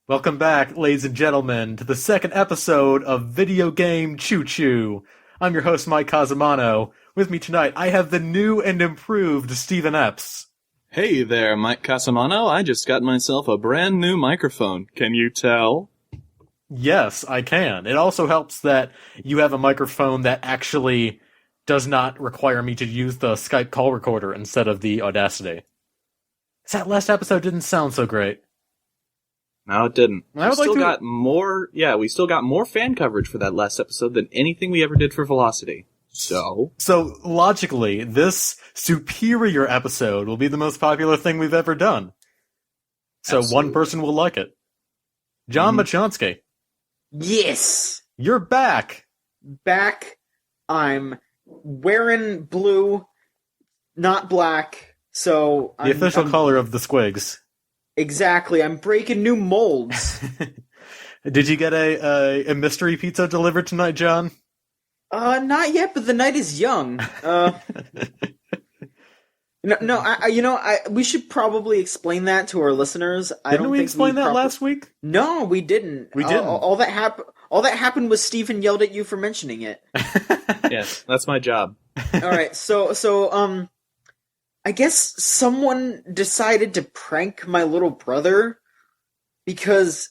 Welcome back, ladies and gentlemen, to the second episode of Video Game Choo Choo. I'm your host, Mike Casamano. With me tonight, I have the new and improved Stephen Epps. Hey there, Mike Casamano. I just got myself a brand new microphone. Can you tell? Yes, I can. It also helps that you have a microphone that actually does not require me to use the Skype call recorder instead of the Audacity. That last episode didn't sound so great. No, it didn't. I would like to... we still got more fan coverage for that last episode than anything we ever did for Velocity. So logically, this superior episode will be the most popular thing we've ever done. So Absolutely. One person will like it. John Machonsky. Yes! You're back! Back. I'm wearing blue, not black, so... The official color of the Squigs. Exactly, I'm breaking new molds. Did you get a mystery pizza delivered tonight, John? Not yet, but the night is young. We should probably explain that to our listeners. Didn't we explain that last week? No, we didn't. We didn't. All that happened was Stephen yelled at you for mentioning it. yes, that's my job. Alright, so I guess someone decided to prank my little brother because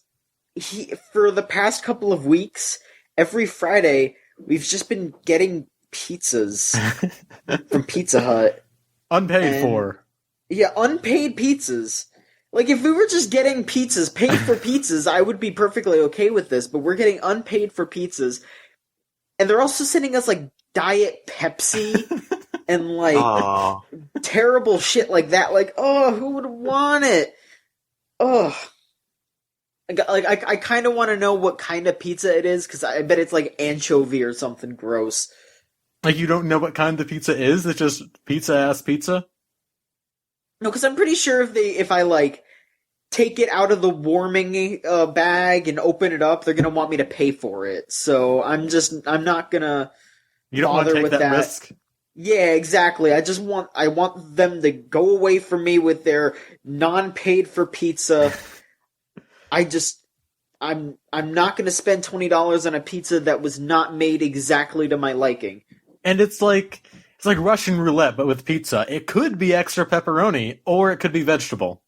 for the past couple of weeks, every Friday, we've just been getting pizzas from Pizza Hut. Unpaid for. Yeah, unpaid pizzas. Like, if we were just getting pizzas, paid for pizzas, I would be perfectly okay with this, but we're getting unpaid for pizzas. And they're also sending us, like, Diet Pepsi and, like, terrible shit like that. Like, oh, who would want it? Oh. I kind of want to know what kind of pizza it is, because I bet it's, like, anchovy or something gross. Like, you don't know what kind of pizza is? It's just pizza-ass pizza? No, because I'm pretty sure if I, like, take it out of the warming bag and open it up, they're gonna want me to pay for it. So I'm not gonna You don't want to bother take with that risk? Yeah, exactly. I want them to go away from me with their non-paid for pizza. I'm not gonna spend $20 on a pizza that was not made exactly to my liking. And it's like Russian roulette, but with pizza. It could be extra pepperoni, or it could be vegetable.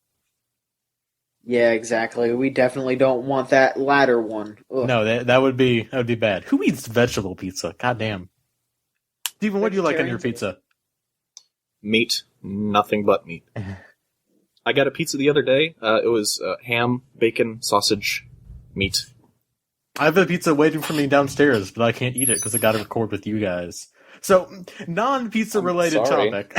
Yeah, exactly. We definitely don't want that latter one. Ugh. No, that would be bad. Who eats vegetable pizza? God damn. Steven, what do you like on your pizza? Meat. Nothing but meat. I got a pizza the other day. It was ham, bacon, sausage, meat. I have a pizza waiting for me downstairs, but I can't eat it because I got to record with you guys. So, non-pizza related topic.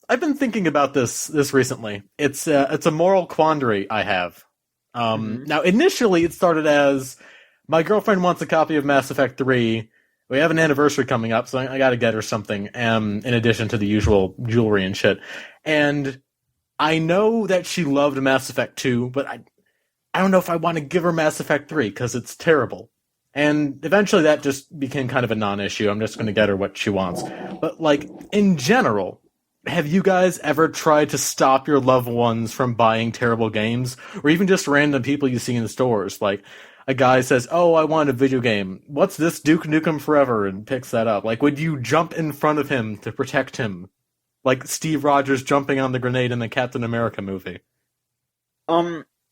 I've been thinking about this recently. It's a moral quandary I have. Now, initially, it started as my girlfriend wants a copy of Mass Effect 3. We have an anniversary coming up, so I got to get her something. In addition to the usual jewelry and shit, and I know that she loved Mass Effect 2, but I don't know if I want to give her Mass Effect 3 because it's terrible. And eventually that just became kind of a non-issue. I'm just going to get her what she wants. But, like, in general, have you guys ever tried to stop your loved ones from buying terrible games? Or even just random people you see in the stores? Like, a guy says, oh, I want a video game. What's this? Duke Nukem Forever, and picks that up. Like, would you jump in front of him to protect him? Like Steve Rogers jumping on the grenade in the Captain America movie.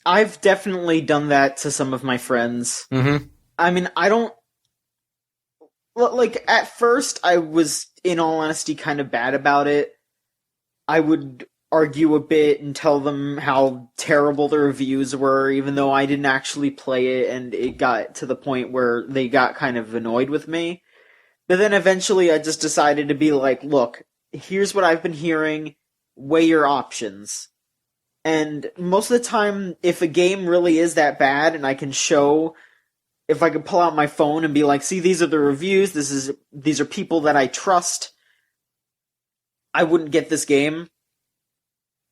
I've definitely done that to some of my friends. Mm-hmm. I mean, I don't... Like, at first, I was, in all honesty, kind of bad about it. I would argue a bit and tell them how terrible the reviews were, even though I didn't actually play it, and it got to the point where they got kind of annoyed with me. But then eventually I just decided to be like, look, here's what I've been hearing, weigh your options. And most of the time, if a game really is that bad, and I can show... If I could pull out my phone and be like, see, these are the reviews, these are people that I trust, I wouldn't get this game,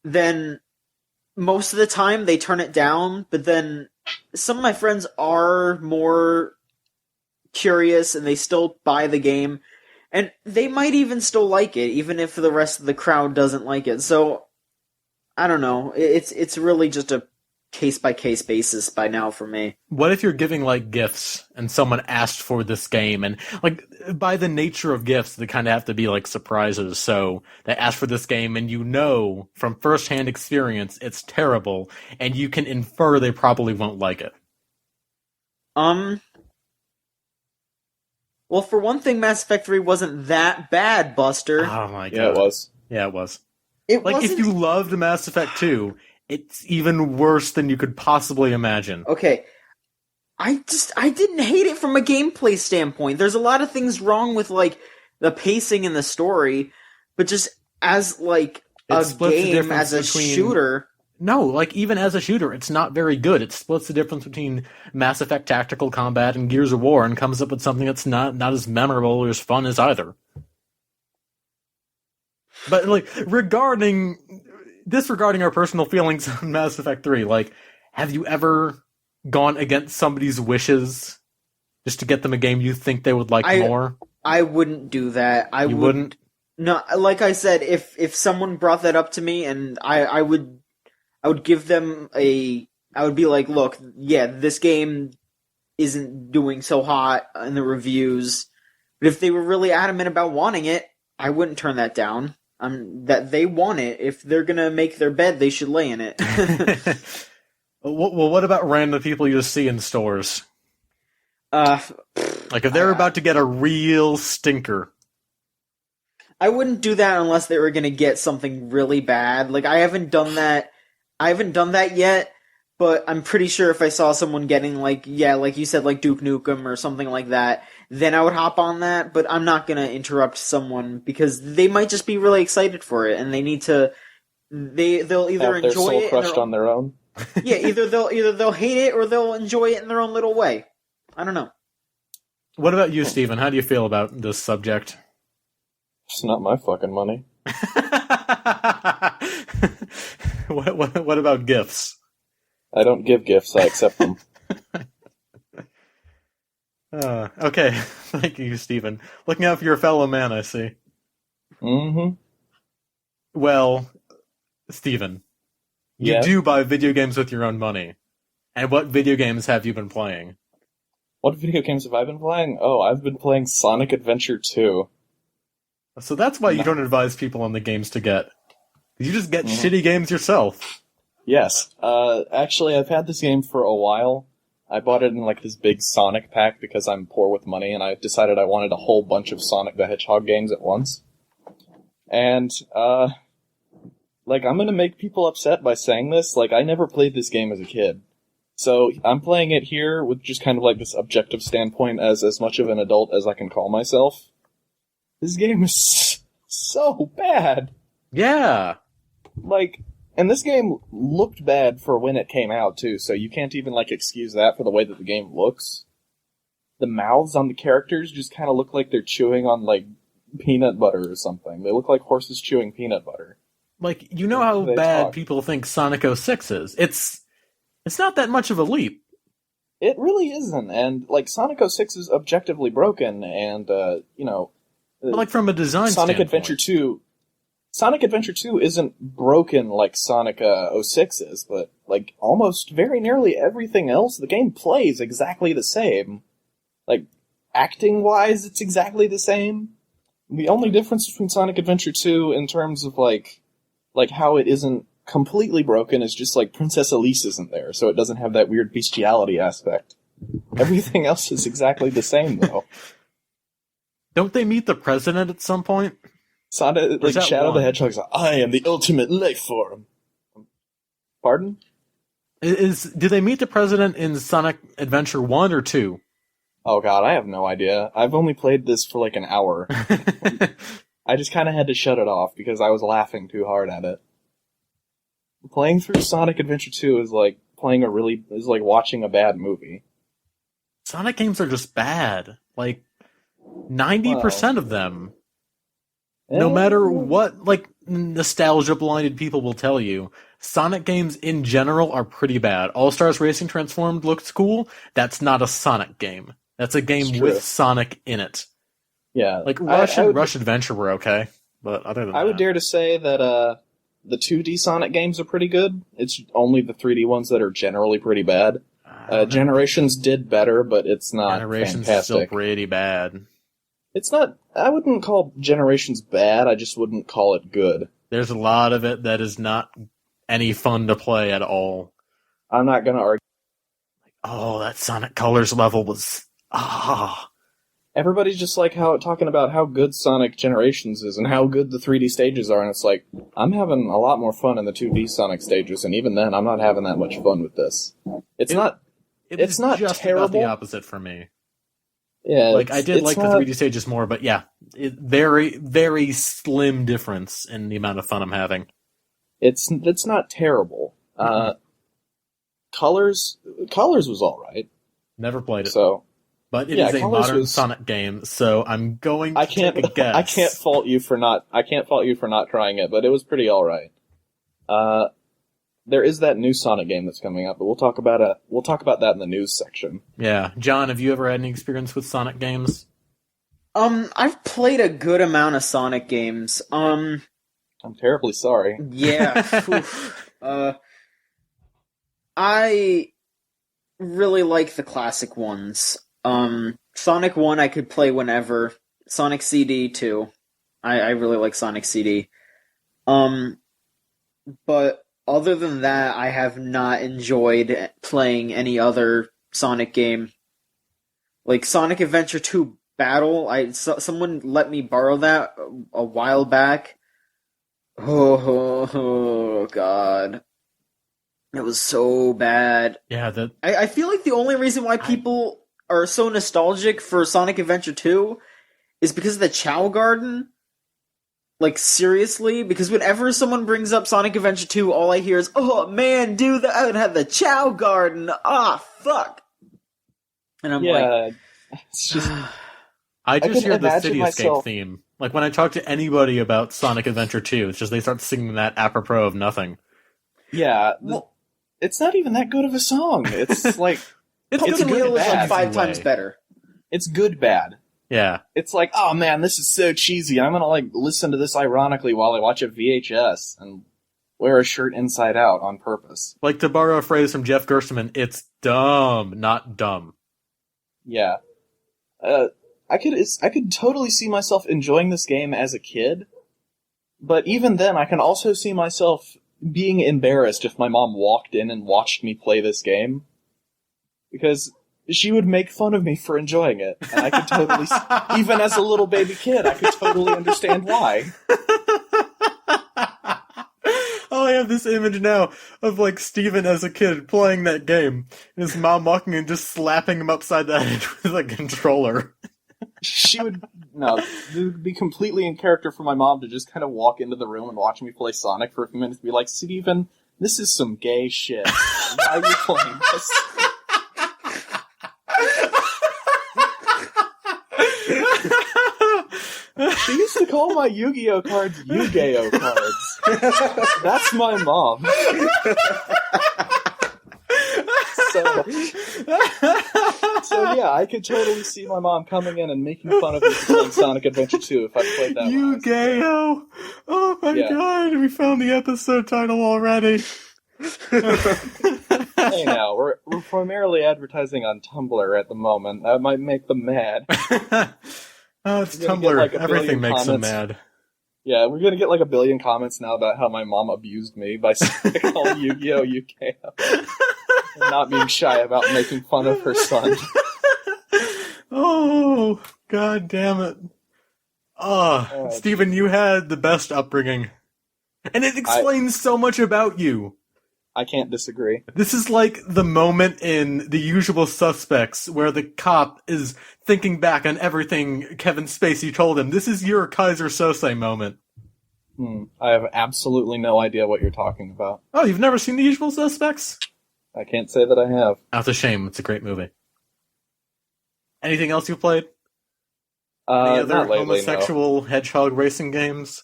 then most of the time they turn it down, but then some of my friends are more curious and they still buy the game, and they might even still like it, even if the rest of the crowd doesn't like it. So I don't know. It's really just a case by case basis by now for me. What if you're giving like gifts and someone asked for this game and like by the nature of gifts they kind of have to be like surprises, so they ask for this game and you know from firsthand experience it's terrible and you can infer they probably won't like it. Well, for one thing, Mass Effect 3 wasn't that bad, Buster. Oh my god. Yeah, it was. Yeah, it was. It Like, wasn't... if you loved Mass Effect 2, it's even worse than you could possibly imagine. Okay. I didn't hate it from a gameplay standpoint. There's a lot of things wrong with, like, the pacing and the story, but just as, like, a game, as a shooter... No, like, even as a shooter, it's not very good. It splits the difference between Mass Effect Tactical Combat and Gears of War and comes up with something that's not as memorable or as fun as either. But, like, disregarding our personal feelings on Mass Effect 3, like, have you ever gone against somebody's wishes just to get them a game you think they would like more? I wouldn't do that. You wouldn't? No, like I said, if someone brought that up to me and I would give them I would be like, look, yeah, this game isn't doing so hot in the reviews, but if they were really adamant about wanting it, I wouldn't turn that down. That they want it. If they're gonna make their bed, they should lay in it. Well, what about random people you just see in stores? Like if they're about to get a real stinker. I wouldn't do that unless they were gonna get something really bad. Like I haven't done that yet, but I'm pretty sure if I saw someone getting like you said, like Duke Nukem or something like that, then I would hop on that, but I'm not gonna interrupt someone because they might just be really excited for it and they need to they'll either have enjoy their soul it crushed on their own. Yeah, either they'll hate it or they'll enjoy it in their own little way. I don't know. What about you, Steven? How do you feel about this subject? It's not my fucking money. What about gifts? I don't give gifts, I accept them. Okay, thank you, Steven. Looking out for your fellow man, I see. Mm-hmm. Well, Steven, you Yeah? do buy video games with your own money. And what video games have you been playing? What video games have I been playing? Oh, I've been playing Sonic Adventure 2. So that's why you don't advise people on the games to get. You just get shitty games yourself. Yes. Actually, I've had this game for a while. I bought it in like this big Sonic pack because I'm poor with money, and I decided I wanted a whole bunch of Sonic the Hedgehog games at once. And, like, I'm gonna make people upset by saying this. Like, I never played this game as a kid. So, I'm playing it here with just kind of like this objective standpoint as much of an adult as I can call myself. This game is so bad. Yeah. Like, and this game looked bad for when it came out, too, so you can't even, like, excuse that for the way that the game looks. The mouths on the characters just kind of look like they're chewing on, like, peanut butter or something. They look like horses chewing peanut butter. Like, you know how They bad talk. people think Sonic 06 is. It's not that much of a leap. It really isn't, and, like, Sonic 06 is objectively broken, and, you know... But like, from a design Sonic standpoint. Sonic Adventure 2 isn't broken like Sonic 06 is, but, like, almost very nearly everything else, the game plays exactly the same. Like, acting-wise, it's exactly the same. The only difference between Sonic Adventure 2 in terms of, like how it isn't completely broken is just, like, Princess Elise isn't there, so it doesn't have that weird bestiality aspect. Everything else is exactly the same, though. Don't they meet the president at some point? Sonic, like, Shadow the Hedgehog's like, I am the ultimate life form. Pardon? Do they meet the president in Sonic Adventure 1 or 2? Oh god, I have no idea. I've only played this for like an hour. I just kind of had to shut it off because I was laughing too hard at it. Playing through Sonic Adventure 2 is like watching a bad movie. Sonic games are just bad. Like, 90% of them. No matter what, like, nostalgia-blinded people will tell you, Sonic games in general are pretty bad. All-Stars Racing Transformed looks cool. That's not a Sonic game. That's a game with Sonic in it. Yeah. Like, Rush and Rush Adventure were okay, but other than that... I would dare to say that, the 2D Sonic games are pretty good. It's only the 3D ones that are generally pretty bad. Generations did better, but it's not Generations fantastic. is still pretty bad. It's not... I wouldn't call Generations bad, I just wouldn't call it good. There's a lot of it that is not any fun to play at all. I'm not gonna argue. Oh, that Sonic Colors level was... Everybody's just like talking about how good Sonic Generations is and how good the 3D stages are, and it's like, I'm having a lot more fun in the 2D Sonic stages, and even then, I'm not having that much fun with this. It's not just terrible. About the opposite for me. Yeah, like I did like the 3D stages more, but yeah, very, very slim difference in the amount of fun I'm having. It's not terrible. Colors was all right. Never played it. So. But it is a modern Sonic game, so I'm going to take a guess. I can't fault you for not trying it, but it was pretty alright. There is that new Sonic game that's coming up, but we'll talk about that in the news section. Yeah. John, have you ever had any experience with Sonic games? I've played a good amount of Sonic games. I'm terribly sorry. Yeah. I really like the classic ones. Sonic 1 I could play whenever. Sonic CD too. I really like Sonic CD. But other than that, I have not enjoyed playing any other Sonic game. Like Sonic Adventure 2 Battle, someone let me borrow that a while back. Oh God. It was so bad. Yeah, I feel like the only reason why people are so nostalgic for Sonic Adventure 2 is because of the Chow Garden. Like, seriously? Because whenever someone brings up Sonic Adventure 2, all I hear is, oh man, dude, I would have the Chow Garden. Ah, fuck. And I'm like... It's just... I just hear the City Escape myself... theme. Like, when I talk to anybody about Sonic Adventure 2, it's just they start singing that apropos of nothing. Yeah, it's not even that good of a song. It's like... It's good bad. 5 times better. It's good bad. Yeah. It's like, oh man, this is so cheesy. I'm gonna like listen to this ironically while I watch a VHS and wear a shirt inside out on purpose. Like, to borrow a phrase from Jeff Gerstmann, it's dumb, not dumb. Yeah. I could totally see myself enjoying this game as a kid, but even then I can also see myself being embarrassed if my mom walked in and watched me play this game. Because she would make fun of me for enjoying it. And I could totally, even as a little baby kid, I could totally understand why. Oh, I have this image now of, like, Steven as a kid playing that game. And his mom walking and just slapping him upside the head with a controller. It would be completely in character for my mom to just kind of walk into the room and watch me play Sonic for a few minutes and be like, Steven, this is some gay shit. Why are you playing this? She used to call my Yu-Gi-Oh cards Yu-Gi-Oh cards. That's my mom. So yeah, I could totally see my mom coming in and making fun of me for playing Sonic Adventure 2 if I played that. Yu-Gi-Oh! Oh my god, we found the episode title already. Hey now, we're primarily advertising on Tumblr at the moment. That might make them mad. Oh, it's Tumblr. Like everything makes them mad. Yeah, we're gonna get like 1 billion comments now about how my mom abused me by calling Yu-Gi-Oh! Yu-Gi-Oh! And not being shy about making fun of her son. Oh, god damn it. Oh, Steven, you had the best upbringing. And it explains so much about you. I can't disagree. This is like the moment in The Usual Suspects where the cop is thinking back on everything Kevin Spacey told him. This is your Kaiser Sose moment. I have absolutely no idea what you're talking about. Oh, you've never seen The Usual Suspects? I can't say that I have. That's a shame. It's a great movie. Anything else you've played? Any other not lately, homosexual hedgehog racing games?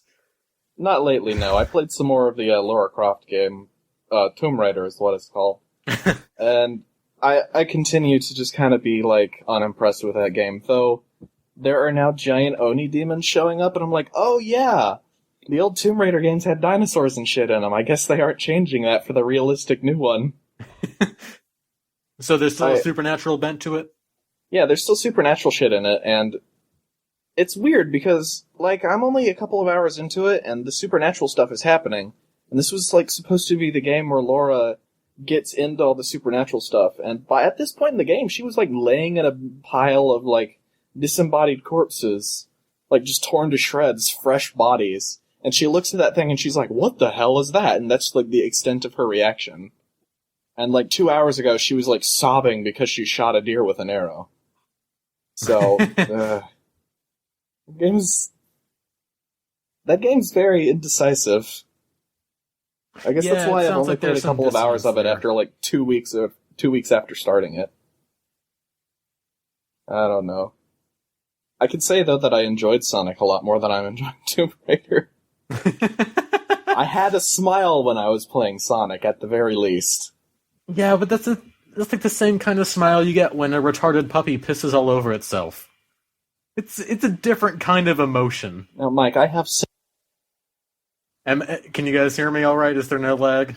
Not lately, no. I played some more of the Lara Croft game. Tomb Raider is what it's called. And I continue to just kind of be, like, unimpressed with that game. Though, there are now giant Oni demons showing up, and I'm like, oh yeah! The old Tomb Raider games had dinosaurs and shit in them. I guess they aren't changing that for the realistic new one. So there's still a supernatural bent to it? Yeah, there's still supernatural shit in it, and it's weird because, like, I'm only a couple of hours into it, and the supernatural stuff is happening. And this was, like, supposed to be the game where Laura gets into all the supernatural stuff, and at this point in the game, she was, like, laying in a pile of, like, disembodied corpses, like, just torn to shreds, fresh bodies. And she looks at that thing and she's like, what the hell is that? And that's, like, the extent of her reaction. And, like, 2 hours ago, she was, like, sobbing because she shot a deer with an arrow. So, that game's very indecisive. I guess that's why I've only played a couple of hours of it after, like, 2 weeks after starting it. I don't know. I could say, though, that I enjoyed Sonic a lot more than I'm enjoying Tomb Raider. I had a smile when I was playing Sonic, at the very least. Yeah, but that's like the same kind of smile you get when a retarded puppy pisses all over itself. It's a different kind of emotion. Now, Mike, I have... Can you guys hear me all right? Is there no lag?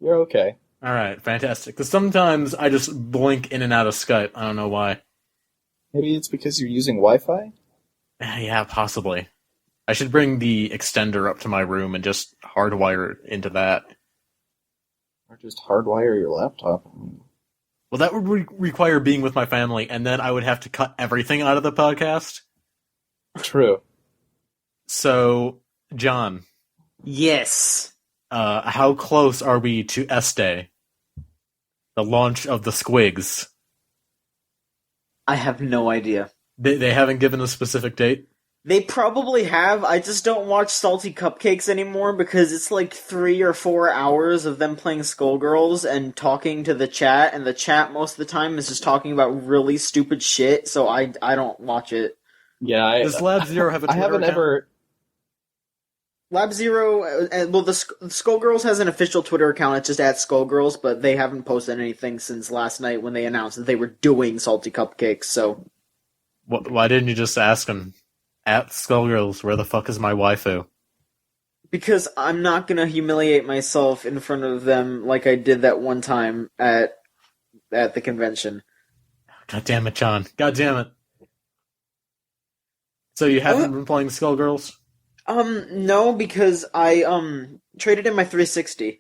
You're okay. All right, fantastic. Because sometimes I just blink in and out of Skype. I don't know why. Maybe it's because you're using Wi-Fi? Yeah, possibly. I should bring the extender up to my room and just hardwire it into that. Or just hardwire your laptop. Well, that would require being with my family, and then I would have to cut everything out of the podcast. True. So, John. Yes. How close are we to S-Day? The launch of the Squigs. I have no idea. They haven't given a specific date? They probably have. I just don't watch Salty Cupcakes anymore because it's like 3 or 4 hours of them playing Skullgirls and talking to the chat, and the chat most of the time is just talking about really stupid shit, so I don't watch it. Yeah, Does Lab Zero have a Twitter I haven't account? ever... Lab Zero, well, the Skullgirls has an official Twitter account, it's just at Skullgirls, but they haven't posted anything since last night when they announced that they were doing Salty Cupcakes, so... Why didn't you just ask them? At Skullgirls, where the fuck is my waifu? Because I'm not gonna humiliate myself in front of them like I did that one time at the convention. God damn it, John. God damn it. So you haven't been playing Skullgirls? No, because I, traded in my 360,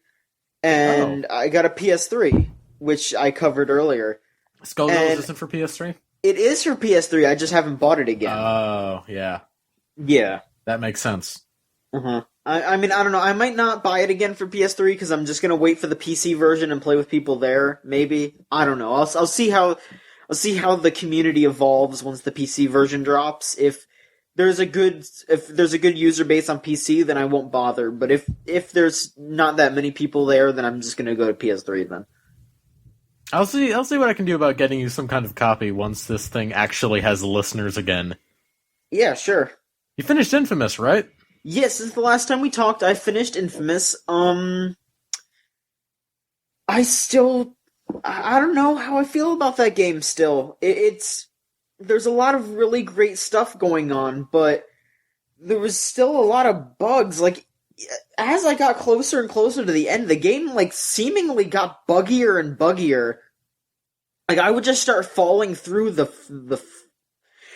and I got a PS3, which I covered earlier. Skullgirls isn't for PS3? It is for PS3, I just haven't bought it again. Oh, yeah. Yeah. That makes sense. Uh-huh. I mean, I don't know, I might not buy it again for PS3, because I'm just gonna wait for the PC version and play with people there, maybe. I don't know, I'll see how the community evolves once the PC version drops. If there's a good user base on PC, then I won't bother. But if there's not that many people there, then I'm just gonna go to PS3 then. I'll see what I can do about getting you some kind of copy once this thing actually has listeners again. Yeah, sure. You finished Infamous, right? Yes, since the last time we talked, I finished Infamous. I don't know how I feel about that game still. There's a lot of really great stuff going on, but there was still a lot of bugs. Like, as I got closer and closer to the end, the game, like, seemingly got buggier and buggier. Like, I would just start falling through I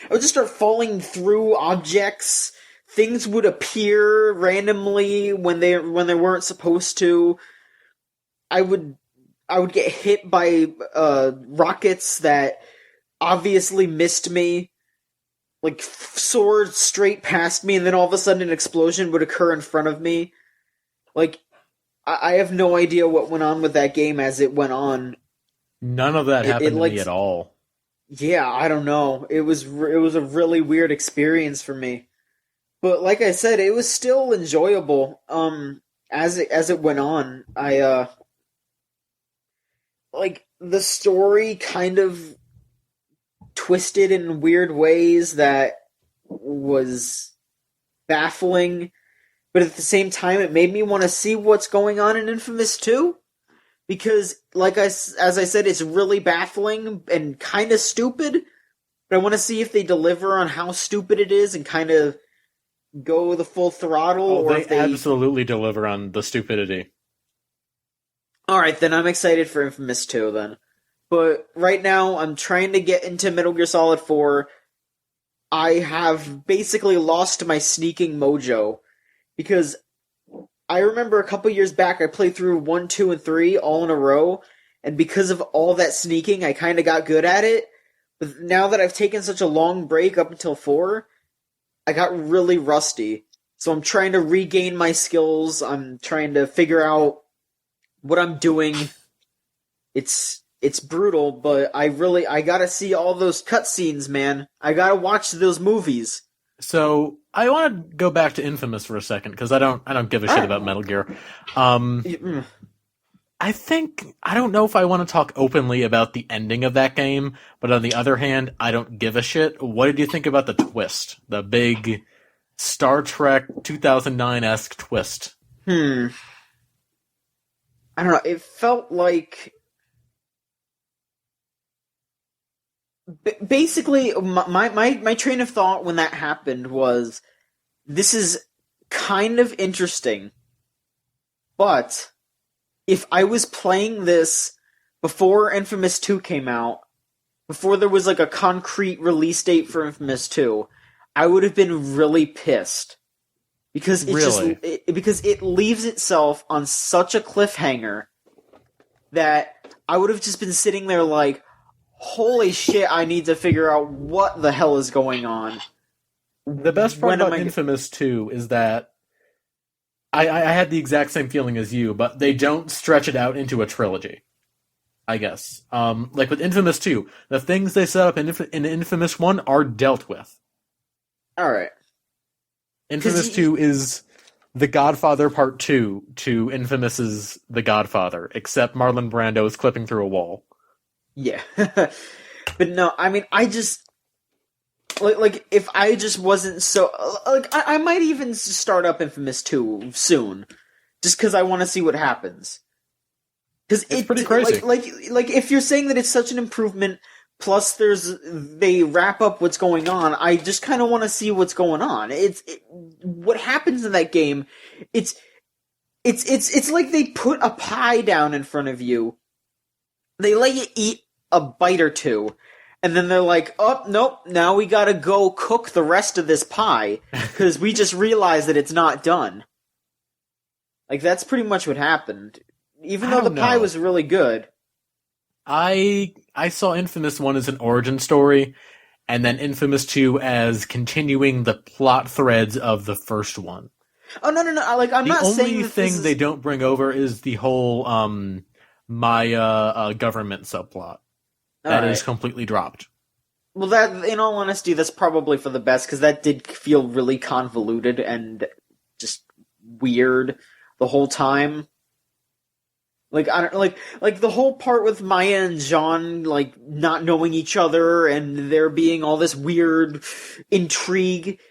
would just start falling through objects. Things would appear randomly when they weren't supposed to. I would get hit by rockets that obviously missed me, like soared straight past me, and then all of a sudden an explosion would occur in front of me. Like, I have no idea what went on with that game as it went on. None of that happened to me at all. Yeah, I don't know. It was a really weird experience for me. But like I said, it was still enjoyable. As it went on, I like the story kind of twisted in weird ways that was baffling, but at the same time it made me want to see what's going on in Infamous 2, because as I said, it's really baffling and kind of stupid, but I want to see if they deliver on how stupid it is and kind of go the full throttle, Oh, or they if they absolutely deliver on the stupidity. Alright, then I'm excited for Infamous 2 then. But right now, I'm trying to get into Metal Gear Solid 4. I have basically lost my sneaking mojo. Because I remember a couple years back, I played through 1, 2, and 3 all in a row. And because of all that sneaking, I kind of got good at it. But now that I've taken such a long break up until 4, I got really rusty. So I'm trying to regain my skills. I'm trying to figure out what I'm doing. It's brutal, but I gotta see all those cutscenes, man. I gotta watch those movies. So I want to go back to Infamous for a second because I don't give a shit about Metal Gear. I don't know if I want to talk openly about the ending of that game, but on the other hand, I don't give a shit. What did you think about the twist? The big Star Trek 2009-esque twist? I don't know, it felt like... Basically, my train of thought when that happened was, this is kind of interesting, but if I was playing this before Infamous 2 came out, before there was like a concrete release date for Infamous 2, I would have been really pissed. Because because it leaves itself on such a cliffhanger that I would have just been sitting there like, holy shit, I need to figure out what the hell is going on. The best part about Infamous 2 is that I had the exact same feeling as you, but they don't stretch it out into a trilogy, I guess. Like with Infamous 2, the things they set up in Infamous 1 are dealt with. Alright. Infamous 2 is The Godfather Part 2 to Infamous's The Godfather, except Marlon Brando is clipping through a wall. Yeah. But no, I mean, I just... Like, if I just wasn't so... Like, I might even start up Infamous 2 soon. Just because I want to see what happens. Because it's pretty crazy. Like, if you're saying that it's such an improvement, plus they wrap up what's going on, I just kind of want to see what's going on. What happens in that game, it's like they put a pie down in front of you. They let you eat a bite or two, and then they're like, oh, nope, now we gotta go cook the rest of this pie, because we just realized that it's not done. Like, that's pretty much what happened. Even though the pie was really good. I saw Infamous 1 as an origin story, and then Infamous 2 as continuing the plot threads of the first one. Oh, no. Like, I'm not saying the only thing they don't bring over is the whole, Maya government subplot. That is completely dropped. Well, that, in all honesty, that's probably for the best, because that did feel really convoluted and just weird the whole time. Like, I don't, like the whole part with Maya and Jean, like, not knowing each other, and there being all this weird intrigue,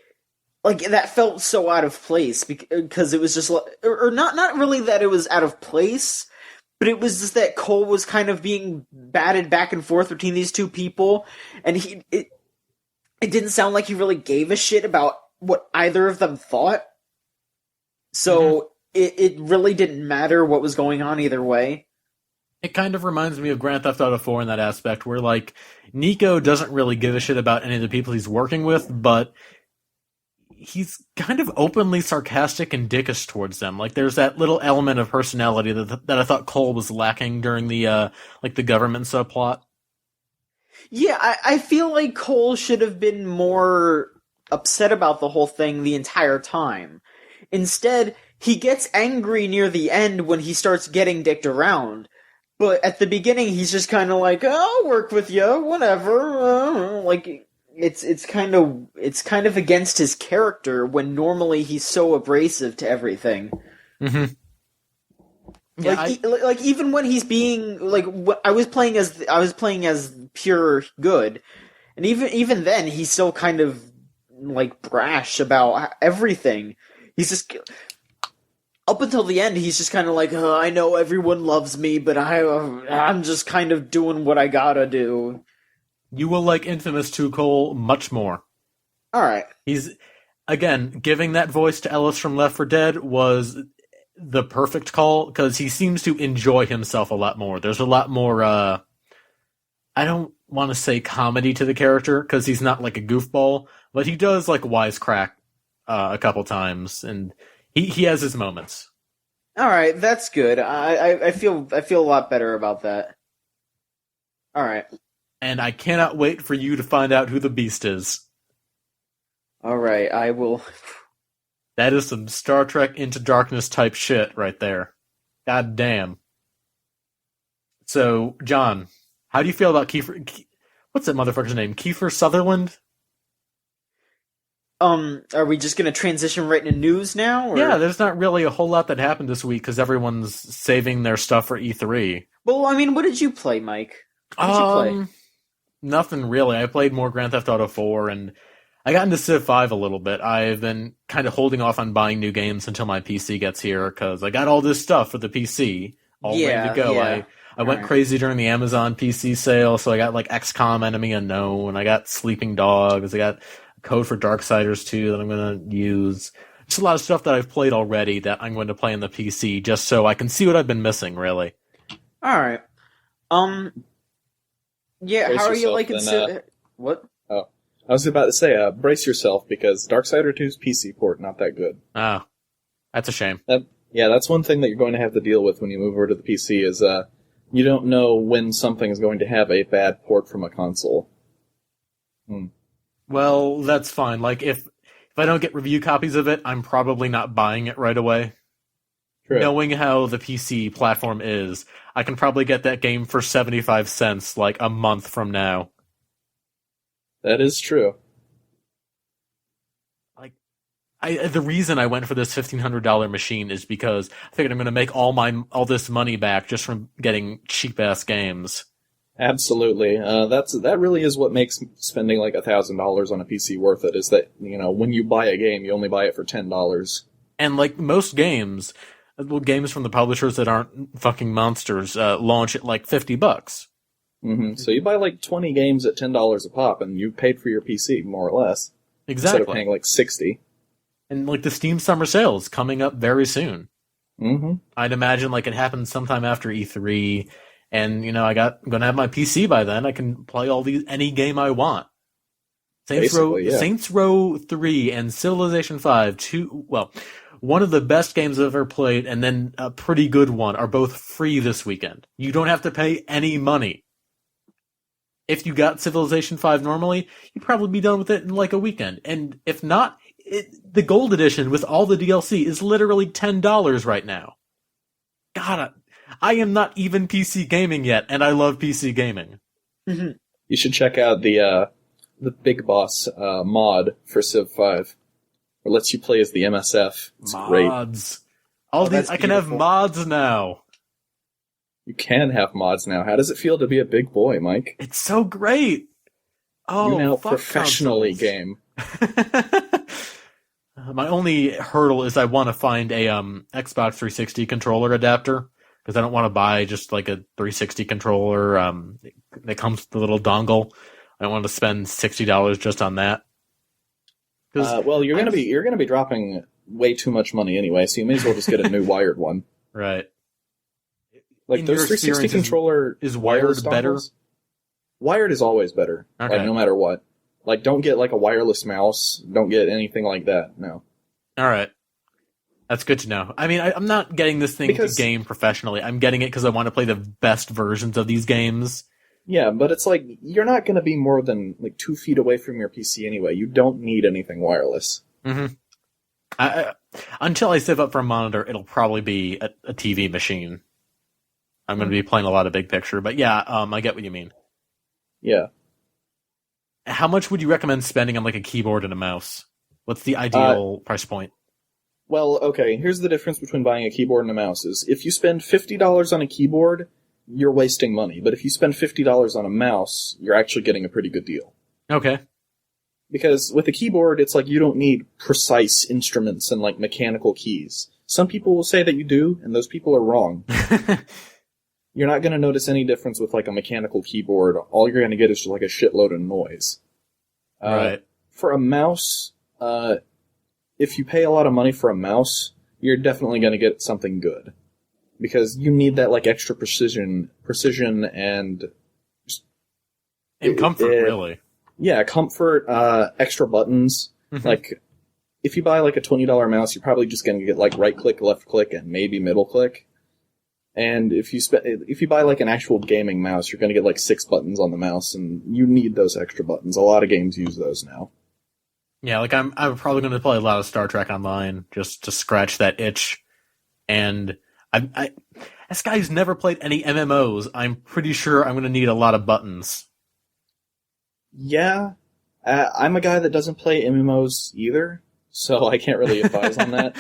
like, that felt so out of place, because it was just, or not really that it was out of place, but it was just that Cole was kind of being batted back and forth between these two people, and it didn't sound like he really gave a shit about what either of them thought. So, it really didn't matter what was going on either way. It kind of reminds me of Grand Theft Auto 4 in that aspect, where, like, Nico doesn't really give a shit about any of the people he's working with, but he's kind of openly sarcastic and dickish towards them. Like, there's that little element of personality that I thought Cole was lacking during the, the government subplot. Yeah, I feel like Cole should have been more upset about the whole thing the entire time. Instead, he gets angry near the end when he starts getting dicked around. But at the beginning, he's just kind of like, oh, I'll work with you, whatever. Like, it's kind of against his character when normally he's so abrasive to everything. Mm-hmm. Yeah, like even when he's being like, I was playing as pure good, and even then he's still kind of like brash about everything. He's just up until the end. He's just kind of like, oh, I know everyone loves me, but I'm just kind of doing what I gotta do. You will like Infamous 2 Cole much more. All right. again, giving that voice to Ellis from Left 4 Dead was the perfect call, because he seems to enjoy himself a lot more. There's a lot more, I don't want to say comedy to the character, because he's not like a goofball, but he does like wisecrack a couple times, and he has his moments. All right, that's good. I feel a lot better about that. All right. And I cannot wait for you to find out who the Beast is. All right, I will. That is some Star Trek Into Darkness type shit right there. God damn. So, John, how do you feel about Kiefer? What's that motherfucker's name? Kiefer Sutherland? Are we just gonna transition right into news now? Or? Yeah, there's not really a whole lot that happened this week because everyone's saving their stuff for E3. Well, I mean, what did you play, Mike? What did you play? Nothing really. I played more Grand Theft Auto 4, and I got into Civ 5 a little bit. I've been kind of holding off on buying new games until my PC gets here, because I got all this stuff for the PC all ready to go. Yeah. I went crazy during the Amazon PC sale, so I got like XCOM Enemy Unknown, I got Sleeping Dogs, I got code for Darksiders 2 that I'm going to use. Just a lot of stuff that I've played already that I'm going to play on the PC, just so I can see what I've been missing, really. All right. Yeah, Brace how are you yourself, liking then, What? Oh, I was about to say, brace yourself, because Darksider 2's PC port not that good. Oh, that's a shame. That's one thing that you're going to have to deal with when you move over to the PC is you don't know when something is going to have a bad port from a console. Well, that's fine. Like, if I don't get review copies of it, I'm probably not buying it right away. True. Knowing how the PC platform is, I can probably get that game for 75 cents like a month from now. That is true. Like, the reason I went for this $1,500 machine is because I figured I'm going to make all this money back just from getting cheap-ass games. Absolutely. That really is what makes spending like $1,000 on a PC worth it, is that, when you buy a game, you only buy it for $10. And like most games, games from the publishers that aren't fucking monsters, launch at like $50. Mm-hmm. So you buy like 20 games at $10 a pop, and you've paid for your PC, more or less. Exactly. Instead of paying like $60. And like the Steam Summer Sale is coming up very soon. Mm-hmm. I'd imagine like it happens sometime after E3, and I'm gonna have my PC by then. I can play any game I want. Saints Row 3 and Civilization 5, one of the best games I've ever played, and then a pretty good one, are both free this weekend. You don't have to pay any money. If you got Civilization 5 normally, you'd probably be done with it in like a weekend. And if not, the Gold Edition with all the DLC is literally $10 right now. God, I am not even PC gaming yet, and I love PC gaming. Mm-hmm. You should check out the Big Boss mod for Civ 5. It lets you play as the MSF. It's mods. Great. I can have mods now. You can have mods now. How does it feel to be a big boy, Mike? It's so great. Oh, you now fuck professionally consoles. game. My only hurdle is I want to find a Xbox 360 controller adapter, because I don't want to buy just like a 360 controller that comes with the little dongle. I don't want to spend $60 just on that. Well, you're gonna be dropping way too much money anyway, so you may as well just get a new wired one. Right. Like those 360 controller is wired better? Wired is always better. Okay. Like, no matter what. Like, don't get like a wireless mouse. Don't get anything like that. No. All right. That's good to know. I mean, I'm not getting this thing to game professionally. I'm getting it because I want to play the best versions of these games. Yeah, but it's like, you're not going to be more than like 2 feet away from your PC anyway. You don't need anything wireless. Mm-hmm. Until I save up for a monitor, it'll probably be a TV machine. I'm going to be playing a lot of big picture, but yeah, I get what you mean. Yeah. How much would you recommend spending on like a keyboard and a mouse? What's the ideal price point? Well, okay, here's the difference between buying a keyboard and a mouse. Is if you spend $50 on a keyboard, you're wasting money. But if you spend $50 on a mouse, you're actually getting a pretty good deal. Okay. Because with a keyboard, it's like you don't need precise instruments and like mechanical keys. Some people will say that you do, and those people are wrong. You're not going to notice any difference with like a mechanical keyboard. All you're going to get is just like a shitload of noise. Right. For a mouse, if you pay a lot of money for a mouse, you're definitely going to get something good. Because you need that like extra precision and comfort, really. Yeah, comfort, extra buttons. Mm-hmm. Like, if you buy like a $20 mouse, you're probably just going to get like right click, left click, and maybe middle click. And if you buy like an actual gaming mouse, you're going to get like 6 buttons on the mouse, and you need those extra buttons. A lot of games use those now. Yeah, like I'm probably going to play a lot of Star Trek Online just to scratch that itch. And as a guy who's never played any MMOs, I'm pretty sure I'm going to need a lot of buttons. Yeah, I'm a guy that doesn't play MMOs either, so I can't really advise on that.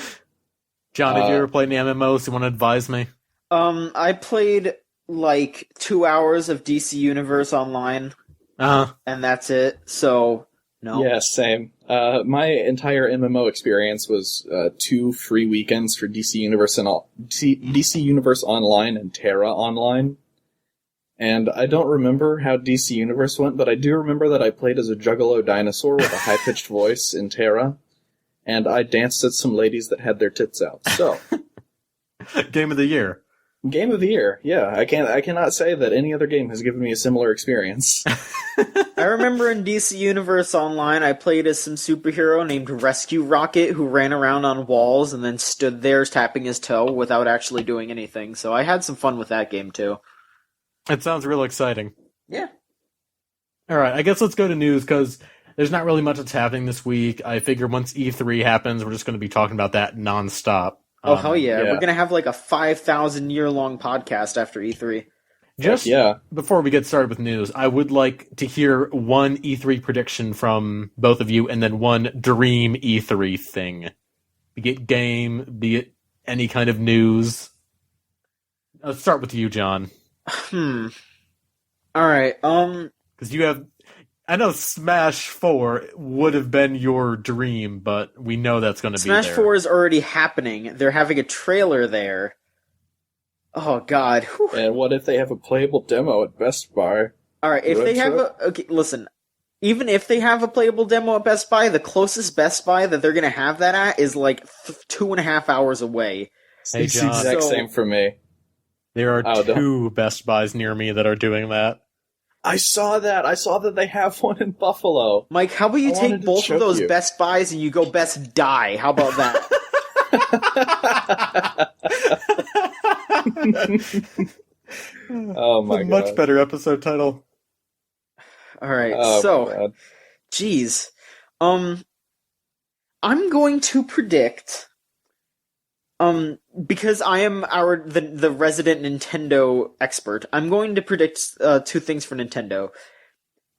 John, have you ever played any MMOs? You want to advise me? I played like 2 hours of DC Universe Online, and that's it. So no. Yeah, same. My entire MMO experience was 2 free weekends for DC Universe and DC Universe Online and Terra Online. And I don't remember how DC Universe went, but I do remember that I played as a juggalo dinosaur with a high-pitched voice in Terra, and I danced at some ladies that had their tits out. So, Game of the year. Game of the year, yeah. I cannot say that any other game has given me a similar experience. I remember in DC Universe Online, I played as some superhero named Rescue Rocket who ran around on walls and then stood there tapping his toe without actually doing anything. So I had some fun with that game too. It sounds real exciting. Yeah. Alright, I guess let's go to news, because there's not really much that's happening this week. I figure once E3 happens, we're just going to be talking about that nonstop. Oh, hell yeah. yeah. We're going to have like a 5,000-year-long podcast after E3. Just yeah. Before we get started with news, I would like to hear one E3 prediction from both of you, and then one dream E3 thing. Be it game, be it any kind of news. Let's start with you, John. Alright, Because you have... I know Smash 4 would have been your dream, but we know that's going to be there. Smash 4 is already happening. They're having a trailer there. Oh, God. Whew. And what if they have a playable demo at Best Buy? Alright, if they have a... Okay, listen. Even if they have a playable demo at Best Buy, the closest Best Buy that they're going to have that at is like 2.5 hours away. Hey, It's the John. exact same for me. There are 2 Best Buys near me that are doing that. I saw that. I saw that they have one in Buffalo. Mike, how about you take both of those Best Buys and you go Best Die? How about that? Oh my god. Much better episode title. Alright, Oh, so... Jeez. I'm going to predict... because I am the resident Nintendo expert, I'm going to predict 2 things for Nintendo.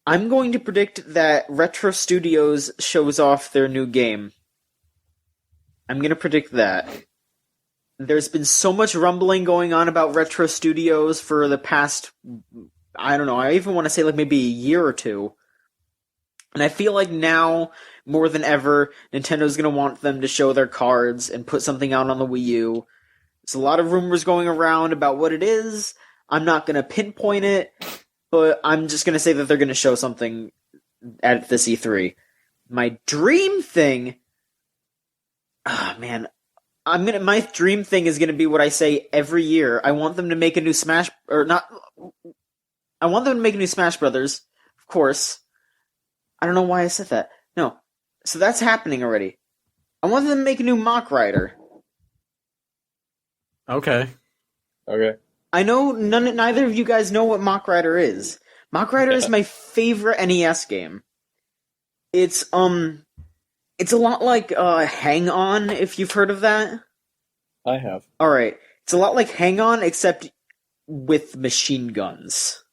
I'm going to predict that Retro Studios shows off their new game. I'm going to predict that. There's been so much rumbling going on about Retro Studios for the past, I don't know, I even want to say like maybe a year or 2. And I feel like now, more than ever, Nintendo's going to want them to show their cards and put something out on the Wii U. There's a lot of rumors going around about what it is. I'm not going to pinpoint it, but I'm just going to say that they're going to show something at this E3. My dream thing... man. My dream thing is going to be what I say every year. I want them to make a new Smash... Or not... I want them to make a new Smash Brothers, of course. I don't know why I said that. No. So that's happening already. I want them to make a new Mach Rider. Okay. I know neither of you guys know what Mach Rider is. Mach Rider is my favorite NES game. It's a lot like Hang On, if you've heard of that. I have. Alright. It's a lot like Hang On, except with machine guns.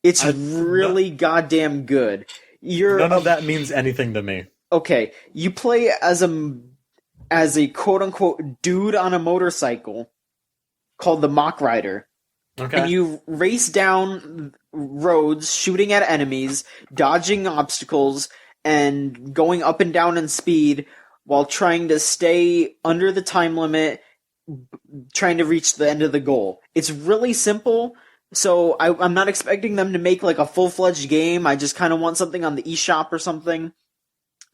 It's really goddamn good. None of that means anything to me. Okay, you play as a quote-unquote dude on a motorcycle called the Mach Rider. Okay. And you race down roads, shooting at enemies, dodging obstacles, and going up and down in speed while trying to stay under the time limit, trying to reach the end of the goal. It's really simple, so I'm not expecting them to make like a full-fledged game. I just kind of want something on the eShop or something.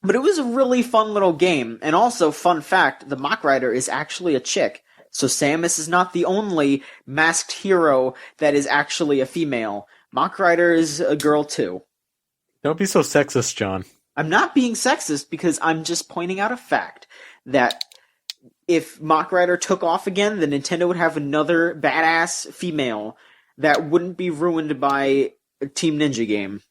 But it was a really fun little game. And also, fun fact, the Mach Rider is actually a chick. So Samus is not the only masked hero that is actually a female. Mach Rider is a girl too. Don't be so sexist, John. I'm not being sexist because I'm just pointing out a fact that if Mach Rider took off again, then Nintendo would have another badass female that wouldn't be ruined by a Team Ninja game.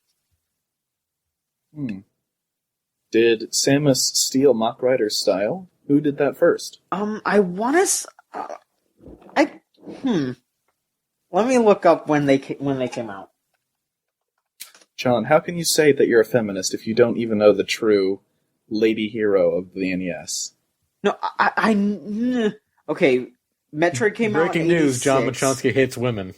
Did Samus steal Mach Rider's style? Who did that first? I want to. Let me look up when they came out. John, how can you say that you're a feminist if you don't even know the true lady hero of the NES? No, okay. Metroid came out in Breaking news, 86. John Machonsky hates women.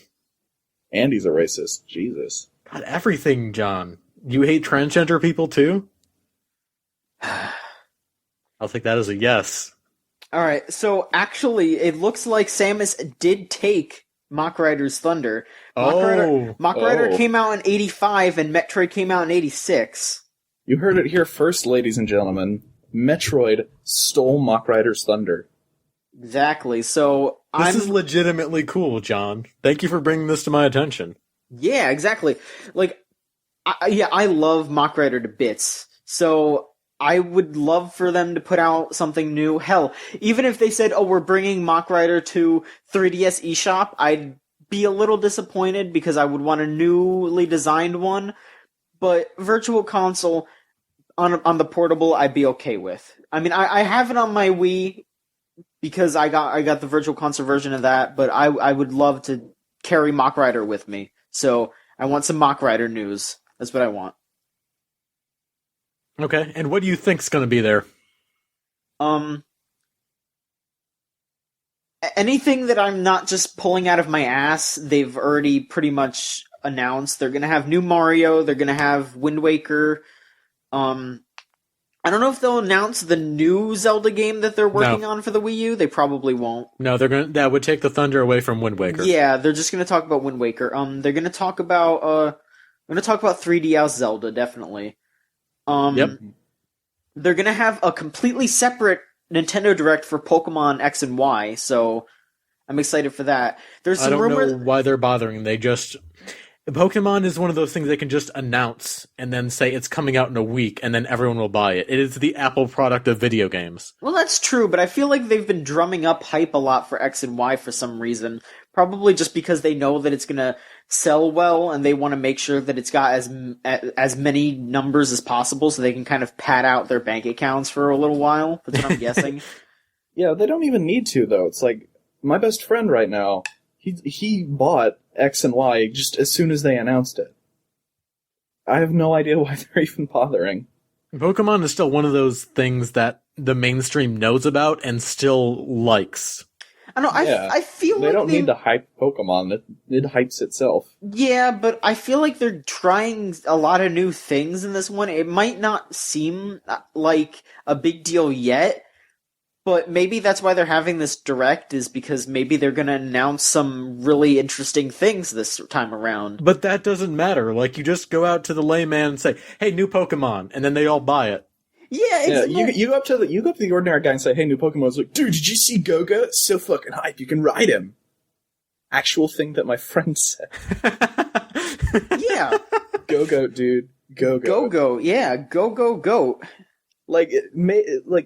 And he's a racist. Jesus. God, everything, John. You hate transgender people, too? I'll take that as a yes. Alright, so actually, it looks like Samus did take Mach Rider's thunder. Mach Rider came out in 85 and Metroid came out in 86. You heard it here first, ladies and gentlemen. Metroid stole Mach Rider's thunder. Exactly, so This is legitimately cool, John. Thank you for bringing this to my attention. Yeah, exactly. Like, I love Mach Rider to bits, so I would love for them to put out something new. Hell, even if they said, oh, we're bringing Mach Rider to 3DS eShop, I'd be a little disappointed because I would want a newly designed one, but Virtual Console on the portable, I'd be okay with. I mean, I have it on my Wii because I got the Virtual Console version of that, but I would love to carry Mach Rider with me. So I want some Mach Rider news. That's what I want. Okay, and what do you think's going to be there? Anything that I'm not just pulling out of my ass, they've already pretty much announced. They're going to have new Mario, they're going to have Wind Waker. I don't know if they'll announce the new Zelda game that they're working on for the Wii U. They probably won't. No, that would take the thunder away from Wind Waker. Yeah, they're just going to talk about Wind Waker. They're going to talk about 3DS Zelda, definitely. Yep. They're going to have a completely separate Nintendo Direct for Pokemon X and Y, so I'm excited for that. There's some rumors. I don't know why they're bothering. Pokemon is one of those things they can just announce and then say it's coming out in a week and then everyone will buy it. It is the Apple product of video games. Well, that's true, but I feel like they've been drumming up hype a lot for X and Y for some reason. Probably just because they know that it's going to sell well and they want to make sure that it's got as many numbers as possible so they can kind of pad out their bank accounts for a little while. That's what I'm guessing. Yeah, they don't even need to, though. It's like, my best friend right now, he bought X and Y just as soon as they announced it. I have no idea why they're even bothering. Pokemon is still one of those things that the mainstream knows about and still likes. I don't know, I feel like they don't need to hype Pokemon. It hypes itself. Yeah, but I feel like they're trying a lot of new things in this one. It might not seem like a big deal yet, but maybe that's why they're having this direct, is because maybe they're going to announce some really interesting things this time around. But that doesn't matter. Like, you just go out to the layman and say, hey, new Pokemon, and then they all buy it. Yeah, you go up to the ordinary guy and say, hey, new Pokemon. It's like, dude, did you see Go-Go? It's so fucking hype. You can ride him. Actual thing that my friend said. Yeah. Go-Go, dude. Go-Go. Go-Go, yeah. Go-Go-Goat. Like,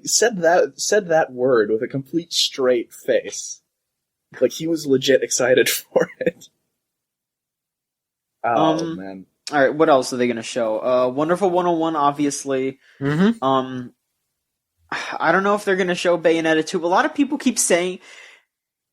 said that word with a complete straight face. Like, he was legit excited for it. Oh, man. Alright, what else are they going to show? Wonderful 101, obviously. Mm-hmm. I don't know if they're going to show Bayonetta 2. A lot of people keep saying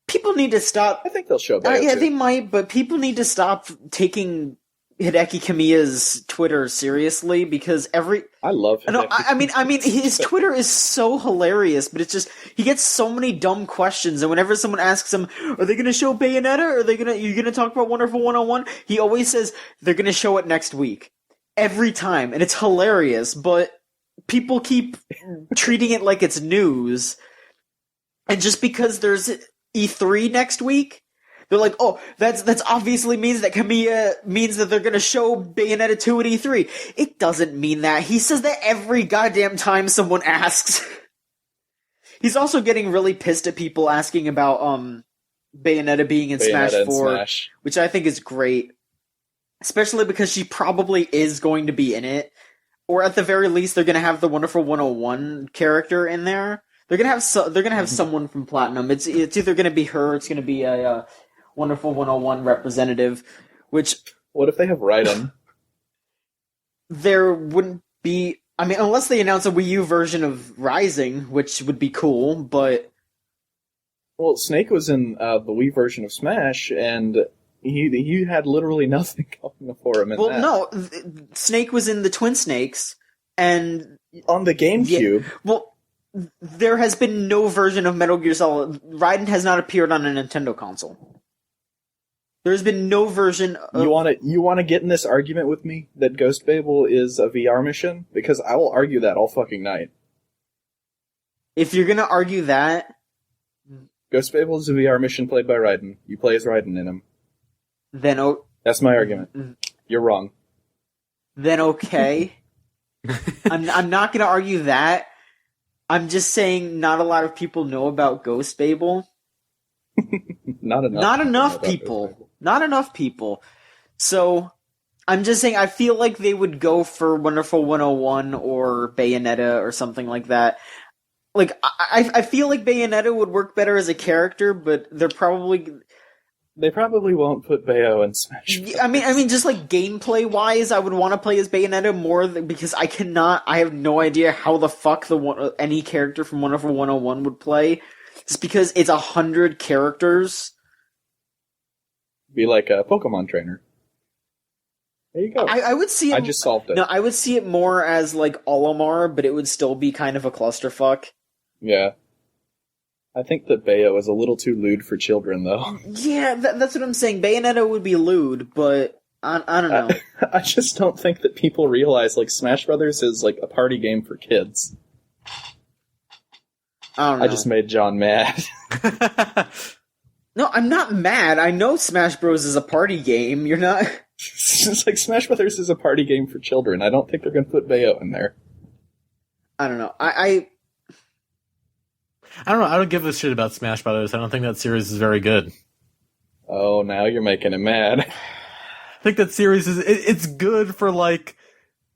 people need to stop. I think they'll show Bayonetta 2. Yeah, they might, but people need to stop taking Hideki Kamiya's Twitter seriously, because I love him. No, I mean, his Twitter is so hilarious, but it's just he gets so many dumb questions, and whenever someone asks him, "Are they going to show Bayonetta? Or you're going to talk about Wonderful 101?" He always says they're going to show it next week, every time, and it's hilarious. But people keep treating it like it's news, and just because there's E3 next week, They're like, oh, that's obviously means that Kamiya means that they're gonna show Bayonetta 2 at E3. It doesn't mean that. He says that every goddamn time someone asks. He's also getting really pissed at people asking about Bayonetta being in Smash 4, which I think is great. Especially because she probably is going to be in it. Or at the very least, they're gonna have the Wonderful 101 character in there. They're gonna have someone from Platinum. It's either gonna be her, or it's gonna be a Wonderful 101 representative. Which, what if they have Raiden? There wouldn't be. I mean, unless they announce a Wii U version of Rising, which would be cool. But well, Snake was in the Wii version of Smash, and he had literally nothing going for him. Well, no, Snake was in the Twin Snakes, and on the GameCube. Yeah, well. There has been no version of Metal Gear Solid. Raiden has not appeared on a Nintendo console. There's been no version of... You wanna get in this argument with me that Ghost Babel is a VR mission? Because I will argue that all fucking night. If you're gonna argue that... Ghost Babel is a VR mission played by Raiden. You play as Raiden in him. Then that's my argument. You're wrong. Then okay. I'm not gonna argue that. I'm just saying not a lot of people know about Ghost Babel. Not enough people. Not enough people. So, I'm just saying I feel like they would go for Wonderful 101 or Bayonetta or something like that. Like, I feel like Bayonetta would work better as a character, but They probably won't put Bayo in Smash. I mean, just like gameplay-wise, I would want to play as Bayonetta more because I have no idea how the fuck any character from Wonderful 101 would play. Just because it's 100 characters. Be like a Pokemon trainer. There you go. I would see it... I just solved it. No, I would see it more as like Olimar, but it would still be kind of a clusterfuck. Yeah. I think that Bayo is a little too lewd for children, though. Yeah, that's what I'm saying. Bayonetta would be lewd, but I don't know. I just don't think that people realize, like, Smash Brothers is, like, a party game for kids. I don't know. I just made John mad. No, I'm not mad. I know Smash Bros. Is a party game. You're not... It's like Smash Brothers is a party game for children. I don't think they're going to put Bayo in there. I don't know. I don't know. I don't give a shit about Smash Brothers. I don't think that series is very good. Oh, now you're making him mad. I think that series it's good for, like,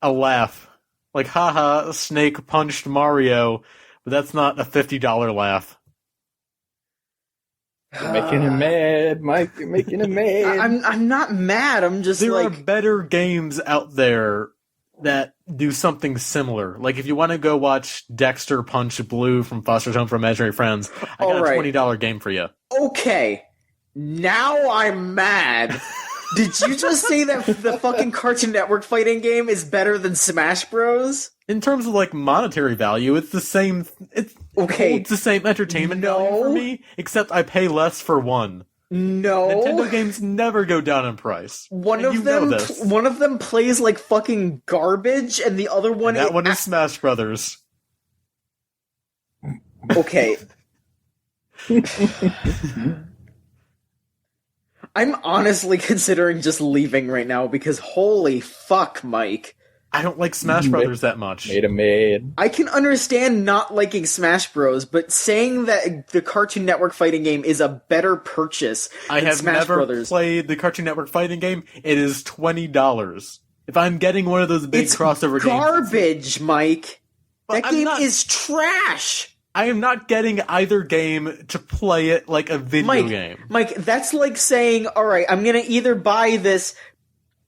a laugh. Like, haha, Snake punched Mario, but that's not a $50 laugh. You're making him mad, Mike. You're making him mad. I'm not mad. I'm just there are better games out there that do something similar. Like, if you want to go watch Dexter punch Blue from Foster's Home for Imaginary Friends, I got a $20 game for you. Okay. Now I'm mad. Did you just say that the fucking Cartoon Network fighting game is better than Smash Bros? In terms of, like, monetary value, it's the same... It's the same entertainment value for me, except I pay less for one. No. Nintendo games never go down in price. One of them plays like fucking garbage, and the other one... That one is Smash Brothers. Okay. I'm honestly considering just leaving right now, because holy fuck, Mike. I don't like Smash Brothers that much. Made. I can understand not liking Smash Bros, but saying that the Cartoon Network fighting game is a better purchase than Smash Brothers. Played the Cartoon Network fighting game. It is $20. If I'm getting one of those big crossover games... It's garbage, Mike. That game is trash. I am not getting either game to play it like a video game. Mike, that's like saying, alright, I'm gonna either buy this...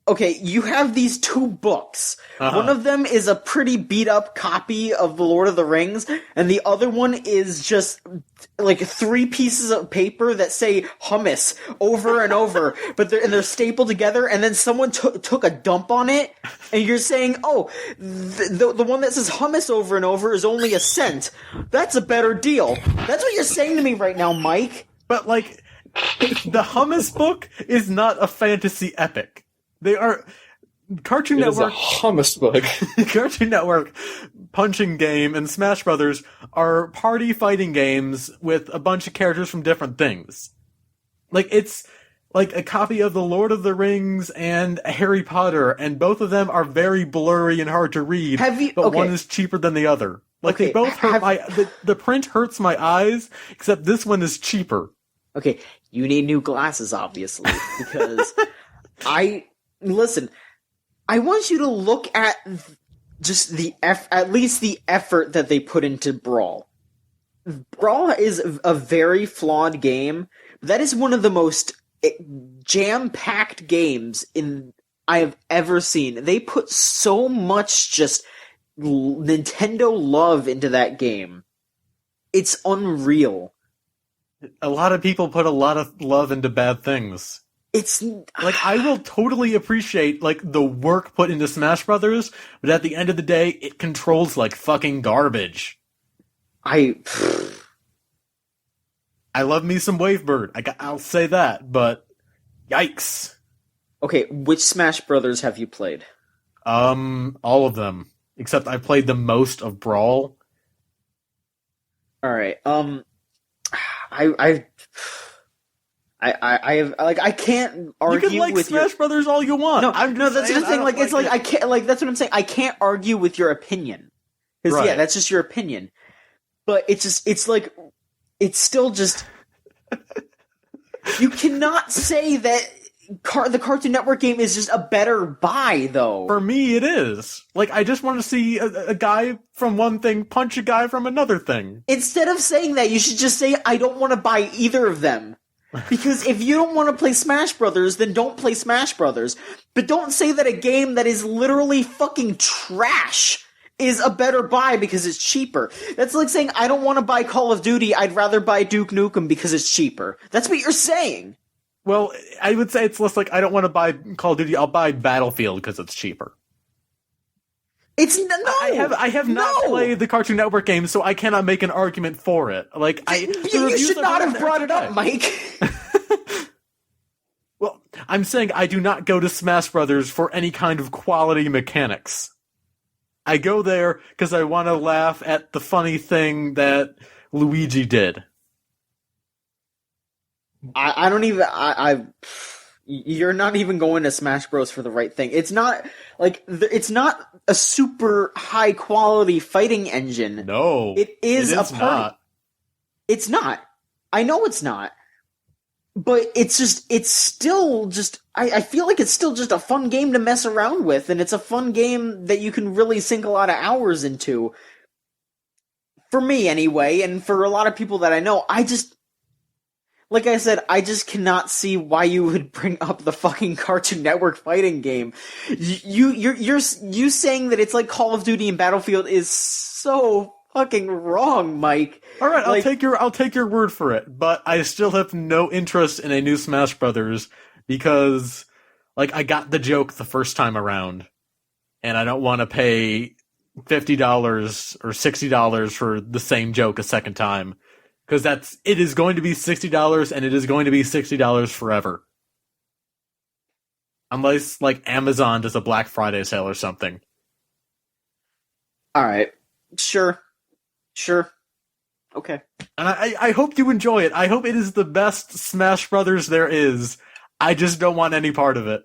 Okay, you have these two books. Uh-huh. One of them is a pretty beat-up copy of The Lord of the Rings, and the other one is just, like, 3 pieces of paper that say hummus over and over, but they're stapled together, and then someone took a dump on it, and you're saying, oh, the one that says hummus over and over is only $0.01. That's a better deal. That's what you're saying to me right now, Mike. But, like, the hummus book is not a fantasy epic. They are Cartoon Network. It is a hummus book. Cartoon Network Punching Game and Smash Brothers are party fighting games with a bunch of characters from different things. Like, it's like a copy of The Lord of the Rings and Harry Potter, and both of them are very blurry and hard to read, but one is cheaper than the other. Like, they both hurt the print hurts my eyes, except this one is cheaper. Okay, you need new glasses, obviously, because listen, I want you to look at just at least the effort that they put into Brawl. Brawl is a very flawed game. That is one of the most jam-packed games I have ever seen. They put so much just Nintendo love into that game. It's unreal. A lot of people put a lot of love into bad things. It's like, I will totally appreciate like the work put into Smash Brothers, but at the end of the day, it controls like fucking garbage. I love me some Wavebird. I'll say that, but yikes. Okay, which Smash Brothers have you played? All of them, except I played the most of Brawl. All right. I can't argue. You can like with Smash Brothers all you want. No, that's the thing. Like, it's like I can't. Like, that's what I'm saying. I can't argue with your opinion. Because yeah, that's just your opinion. But it's like, it's still just. You cannot say that the Cartoon Network game is just a better buy, though. For me, it is. Like, I just want to see a guy from one thing punch a guy from another thing. Instead of saying that, you should just say, I don't want to buy either of them. Because if you don't want to play Smash Brothers, then don't play Smash Brothers. But don't say that a game that is literally fucking trash is a better buy because it's cheaper. That's like saying, I don't want to buy Call of Duty, I'd rather buy Duke Nukem because it's cheaper. That's what you're saying. Well, I would say it's less like, I don't want to buy Call of Duty, I'll buy Battlefield because it's cheaper. I have not played the Cartoon Network game, so I cannot make an argument for it. Like, you should not have brought it up, Mike. Well, I'm saying I do not go to Smash Brothers for any kind of quality mechanics. I go there because I want to laugh at the funny thing that Luigi did. I don't even. You're not even going to Smash Bros. For the right thing. It's not like it's not a super high quality fighting engine. No, it is a part. Not. It's not. I know it's not. But it's still just. I feel like it's still just a fun game to mess around with, and it's a fun game that you can really sink a lot of hours into. For me, anyway, and for a lot of people that I know, like I said, I just cannot see why you would bring up the fucking Cartoon Network fighting game. You saying that it's like Call of Duty and Battlefield is so fucking wrong, Mike. All right, I'll take your word for it, but I still have no interest in a new Smash Brothers because, like, I got the joke the first time around, and I don't want to pay $50 or $60 for the same joke a second time. Because it is going to be $60, and it is going to be $60 forever. Unless, like, Amazon does a Black Friday sale or something. Alright. Sure. Okay. And I hope you enjoy it. I hope it is the best Smash Brothers there is. I just don't want any part of it.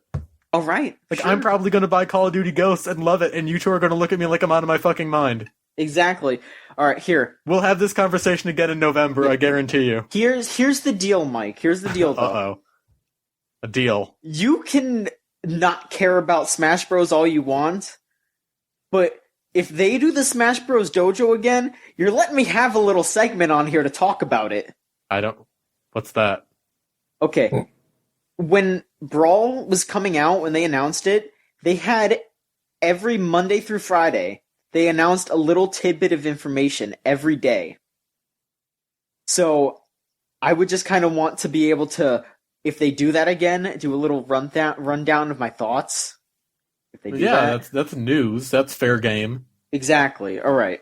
Alright. Like, sure. I'm probably going to buy Call of Duty Ghosts and love it, and you two are going to look at me like I'm out of my fucking mind. Exactly. Alright, here. We'll have this conversation again in November, I guarantee you. Here's the deal, Mike. Here's the deal, though. Uh-oh. A deal. You can not care about Smash Bros. All you want, but if they do the Smash Bros. Dojo again, you're letting me have a little segment on here to talk about it. What's that? Okay. When Brawl was coming out, when they announced it, they had every Monday through Friday, they announced a little tidbit of information every day. So, I would just kind of want to be able to, if they do that again, do a little rundown of my thoughts. If they do that. that's news. That's fair game. Exactly. All right.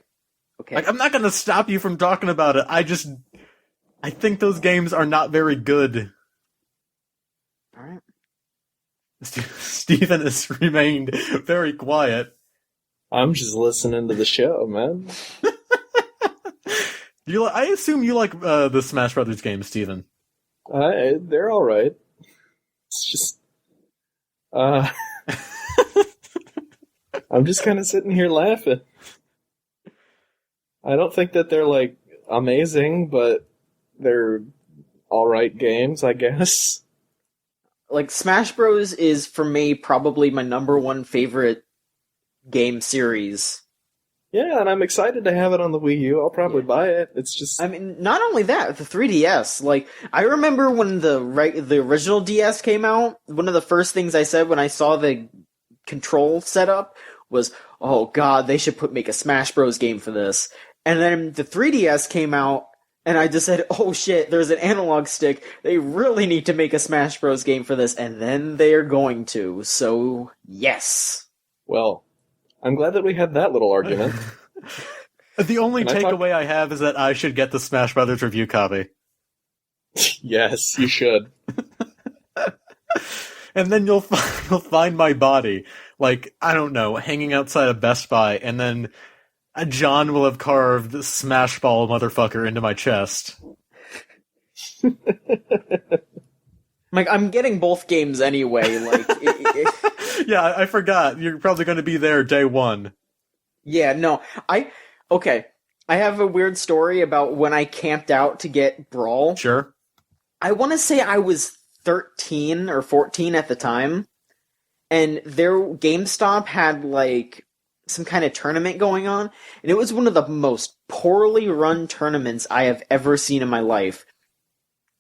Okay. Like, I'm not going to stop you from talking about it. I think those games are not very good. All right. Stephen has remained very quiet. I'm just listening to the show, man. I assume you like the Smash Brothers games, Steven. They're all right. It's just, uh, I'm just kind of sitting here laughing. I don't think that they're like amazing, but they're all right games, I guess. Like, Smash Bros. Is, for me, probably my number one favorite game series. Yeah, and I'm excited to have it on the Wii U. I'll probably buy it. It's just... I mean, not only that, the 3DS. Like, I remember when the original DS came out, one of the first things I said when I saw the control setup was, oh god, they should make a Smash Bros. Game for this. And then the 3DS came out, and I just said, oh shit, there's an analog stick. They really need to make a Smash Bros. Game for this, and then they are going to. So, yes. Well, I'm glad that we had that little argument. The only takeaway I have is that I should get the Smash Brothers review copy. Yes, you should. And then you'll find my body, like, I don't know, hanging outside of Best Buy, and then John will have carved the Smash Ball motherfucker into my chest. Like, I'm getting both games anyway, like... Yeah, I forgot. You're probably going to be there day one. Yeah, no, okay, I have a weird story about when I camped out to get Brawl. Sure. I want to say I was 13 or 14 at the time, and their GameStop had, like, some kind of tournament going on, and it was one of the most poorly run tournaments I have ever seen in my life.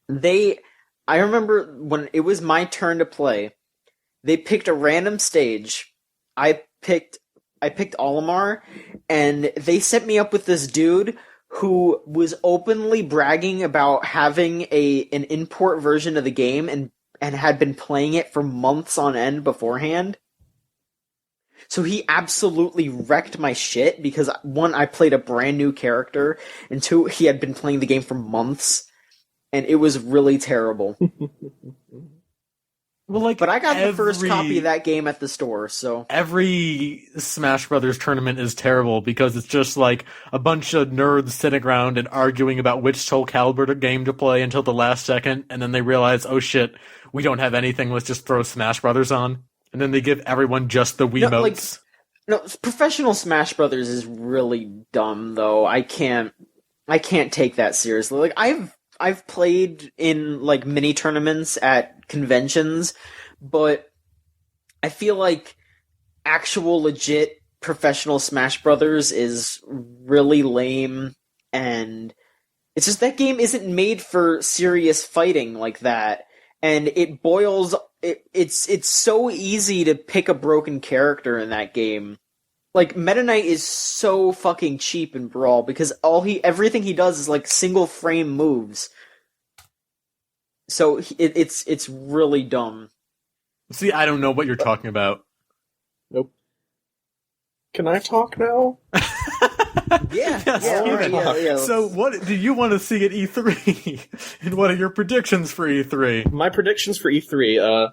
I remember when it was my turn to play, they picked a random stage. I picked Olimar, and they set me up with this dude who was openly bragging about having an import version of the game and had been playing it for months on end beforehand. So he absolutely wrecked my shit because, one, I played a brand new character, and two, he had been playing the game for months, and it was really terrible. Well, like, but I got the first copy of that game at the store, so... Every Smash Brothers tournament is terrible because it's just like a bunch of nerds sitting around and arguing about which Soul Calibur game to play until the last second, and then they realize, oh shit, we don't have anything, let's just throw Smash Brothers on. And then they give everyone just the Wiimotes. No, Professional Smash Brothers is really dumb, though. I can't take that seriously. Like, I've played in, like, mini tournaments at conventions, but I feel like actual legit professional Smash Brothers is really lame, and it's just that game isn't made for serious fighting like that, and it boils... It's so easy to pick a broken character in that game. Like, Meta Knight is so fucking cheap in Brawl because everything he does is like single frame moves. So it's really dumb. See, I don't know what you're talking about. Nope. Can I talk now? Yeah. Yeah. So, what do you want to see at E3? And what are your predictions for E3? My predictions for E3.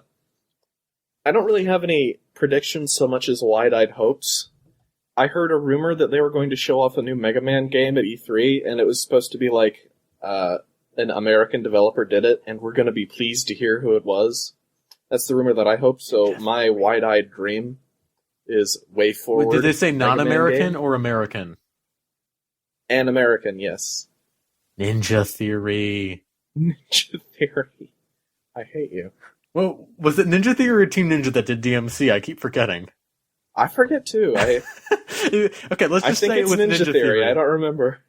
I don't really have any predictions so much as wide-eyed hopes. I heard a rumor that they were going to show off a new Mega Man game at E3, and it was supposed to be like an American developer did it, and we're going to be pleased to hear who it was. That's the rumor that I hope. So my wide-eyed dream is Way Forward. Did they say non-American or American? An American, yes. Ninja Theory. Ninja Theory. I hate you. Well, was it Ninja Theory or Team Ninja that did DMC? I keep forgetting. I forget too. Okay, let's just say it was Ninja Theory. I don't remember.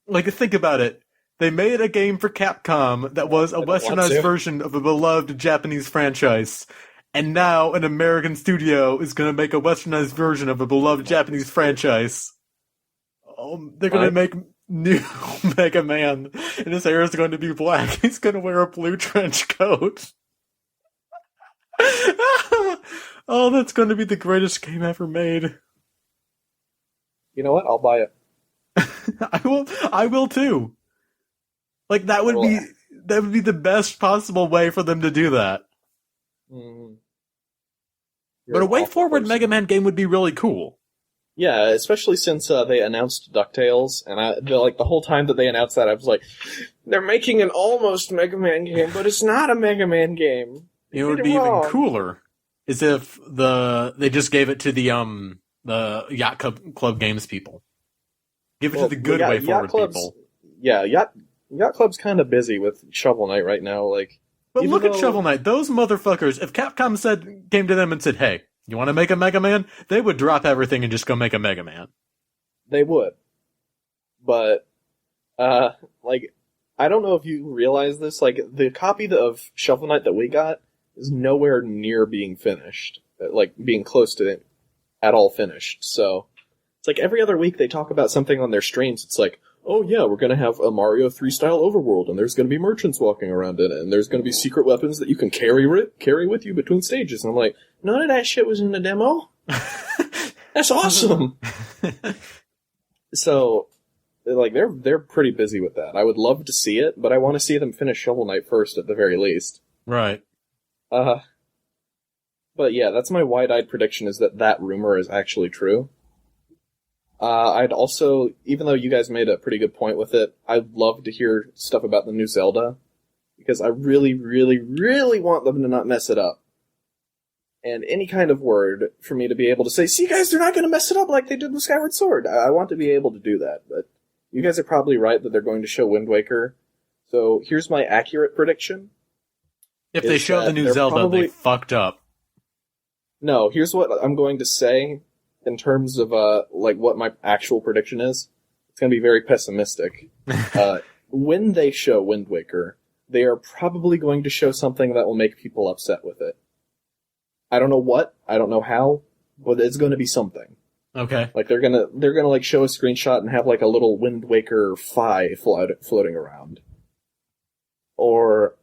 Like, think about it. They made a game for Capcom that was a westernized version of a beloved Japanese franchise. And now an American studio is going to make a westernized version of a beloved Japanese franchise. They're going to make new Mega Man, and his hair is going to be black. He's going to wear a blue trench coat. Oh, that's going to be the greatest game ever made. You know what? I'll buy it. I will too. Like, that would be the best possible way for them to do that. Mm. But a Way Forward Mega Man game would be really cool. Yeah, especially since they announced DuckTales, and the whole time that they announced that, I was like, they're making an almost Mega Man game, but it's not a Mega Man game. It would be even cooler is if they just gave it to the Yacht Club Games people. Give it to the good way forward people. Yeah, Yacht Club's kind of busy with Shovel Knight right now. But look at Shovel Knight. Those motherfuckers. If Capcom came to them and said, "Hey, you want to make a Mega Man?" They would drop everything and just go make a Mega Man. They would. But, I don't know if you realize this. The copy of Shovel Knight that we got is nowhere near being finished. Being close to it at all finished. So, it's every other week they talk about something on their streams. It's oh yeah, we're going to have a Mario 3 style overworld, and there's going to be merchants walking around in it, and there's going to be secret weapons that you can carry with you between stages. And I'm like, none of that shit was in the demo. That's awesome. So, they're pretty busy with that. I would love to see it, but I want to see them finish Shovel Knight first at the very least. Right. But yeah, that's my wide-eyed prediction, is that rumor is actually true. I'd also, even though you guys made a pretty good point with it, I'd love to hear stuff about the new Zelda, because I really, really, really want them to not mess it up. And any kind of word for me to be able to say, see guys, they're not going to mess it up like they did with Skyward Sword. I want to be able to do that, but you guys are probably right that they're going to show Wind Waker. So here's my accurate prediction. If they show the new Zelda, they fucked up. No, here's what I'm going to say. In terms of, what my actual prediction is, it's going to be very pessimistic. When they show Wind Waker, they are probably going to show something that will make people upset with it. I don't know what, I don't know how, but it's going to be something. Okay. They're gonna show a screenshot and have, a little Wind Waker Phi floating around. Or,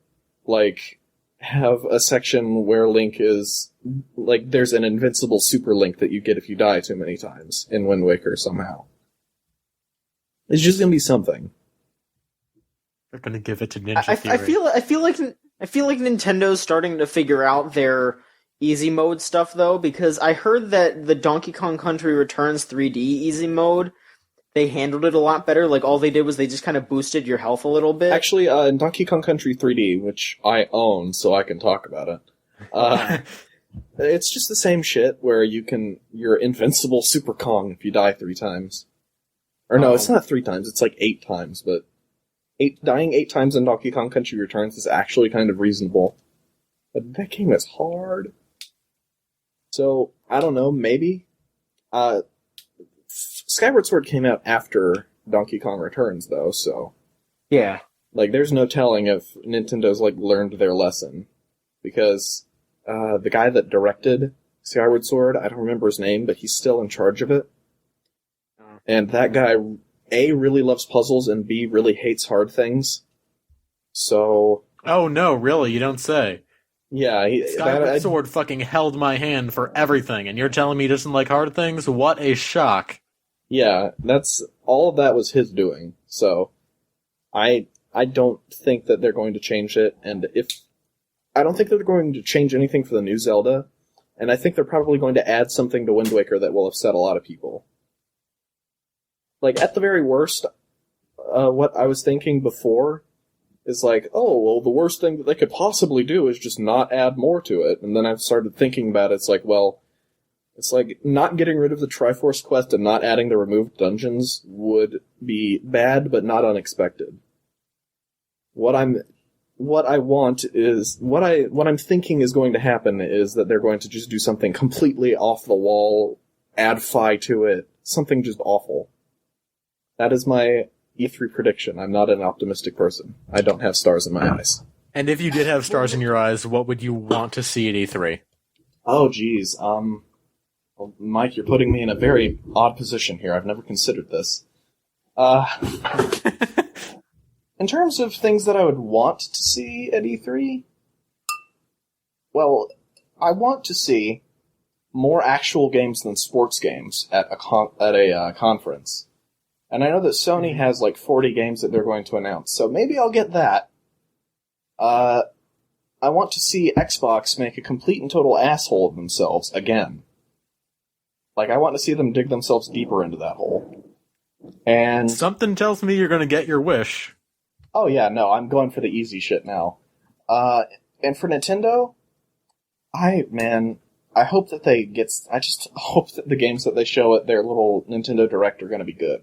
have a section where Link is, there's an invincible super Link that you get if you die too many times in Wind Waker somehow. It's just gonna be something. They're gonna give it to Ninja Theory. I feel like Nintendo's starting to figure out their easy mode stuff though, because I heard that the Donkey Kong Country Returns 3D easy mode, they handled it a lot better. All they did was they just kind of boosted your health a little bit. Actually, in Donkey Kong Country 3D, which I own, so I can talk about it, it's just the same shit where you're invincible Super Kong if you die 3 times. Or no, it's not 3 times, it's 8 times, but dying 8 times in Donkey Kong Country Returns is actually kind of reasonable. But that game is hard. So, I don't know, maybe. Skyward Sword came out after Donkey Kong Returns, though, so... Yeah. There's no telling if Nintendo's, learned their lesson. Because, the guy that directed Skyward Sword, I don't remember his name, but he's still in charge of it. And that guy, A, really loves puzzles, and B, really hates hard things. So... Oh no, really? You don't say. Yeah, Skyward Sword fucking held my hand for everything, and you're telling me he doesn't like hard things? What a shock. Yeah, all of that was his doing, so I don't think that they're going to change it, and I don't think that they're going to change anything for the new Zelda, and I think they're probably going to add something to Wind Waker that will upset a lot of people. At the very worst, what I was thinking before is the worst thing that they could possibly do is just not add more to it, and then I've started thinking about it, it's not getting rid of the Triforce quest and not adding the removed dungeons would be bad, but not unexpected. What I'm thinking is going to happen is that they're going to just do something completely off the wall, add Phi to it, something just awful. That is my E3 prediction. I'm not an optimistic person. I don't have stars in my eyes. And if you did have stars in your eyes, what would you want to see at E3? Oh, geez. Well, Mike, you're putting me in a very odd position here. I've never considered this. In terms of things that I would want to see at E3, well, I want to see more actual games than sports games at a conference. And I know that Sony has 40 games that they're going to announce, so maybe I'll get that. I want to see Xbox make a complete and total asshole of themselves again. Like, I want to see them dig themselves deeper into that hole. And Something tells me you're going to get your wish. oh yeah, no, I'm going for the easy shit now. And for Nintendo, I hope that I just hope that the games that they show at their little Nintendo Direct are going to be good.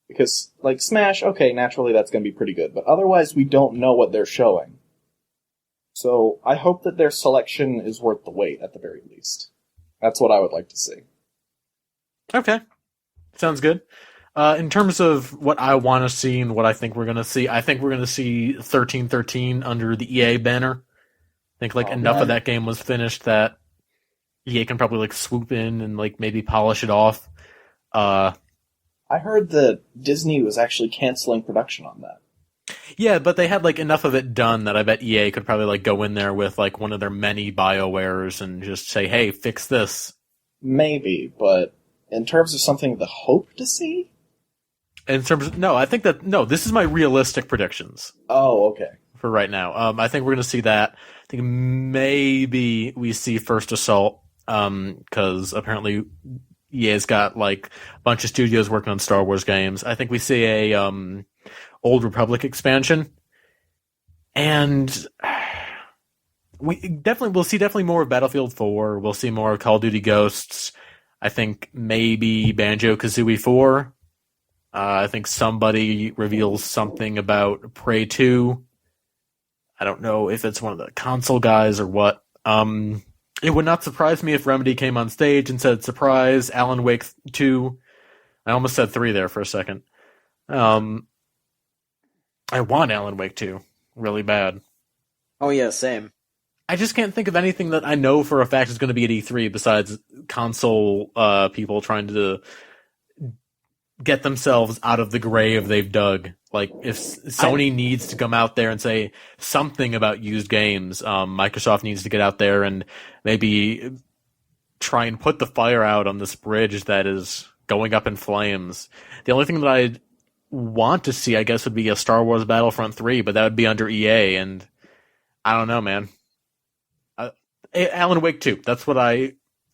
Because, like, Smash, okay, naturally that's going to be pretty good, but otherwise we don't know what they're showing. So, I hope that their selection is worth the wait, at the very least. That's what I would like to see. Okay. Sounds good. In terms of what I want to see and what I think we're going to see, I think we're going to see 1313 under the EA banner. I think, like, enough of that game was finished that EA can probably, like, swoop in and, like, maybe polish it off. I heard that Disney was actually canceling production on that. Yeah, but they had, like, enough of it done that I bet EA could probably, like, go in there with, like, one of their many BioWares and just say, hey, fix this. Maybe, but in terms of something to hope to see? In terms of, this is my realistic predictions. Oh, okay. For right now. I think we're going to see that. I think maybe we see First Assault, because apparently EA's got, like, a bunch of studios working on Star Wars games. I think we see a, Old Republic expansion. And we'll see definitely more of Battlefield 4. We'll see more of Call of Duty Ghosts. I think maybe Banjo-Kazooie 4. I think somebody reveals something about Prey 2. I don't know if it's one of the console guys or what. It would not surprise me if Remedy came on stage and said, surprise, Alan Wake 2. I almost said 3 there for a second. I want Alan Wake 2 really bad. Oh yeah, same. I just can't think of anything that I know for a fact is going to be at E3 besides console people trying to get themselves out of the grave they've dug. Like, if Sony needs to come out there and say something about used games, Microsoft needs to get out there and maybe try and put the fire out on this bridge that is going up in flames. The only thing that I want to see, I guess, would be a Star Wars Battlefront 3, but that would be under EA, and I don't know, man. Alan Wake 2, that's what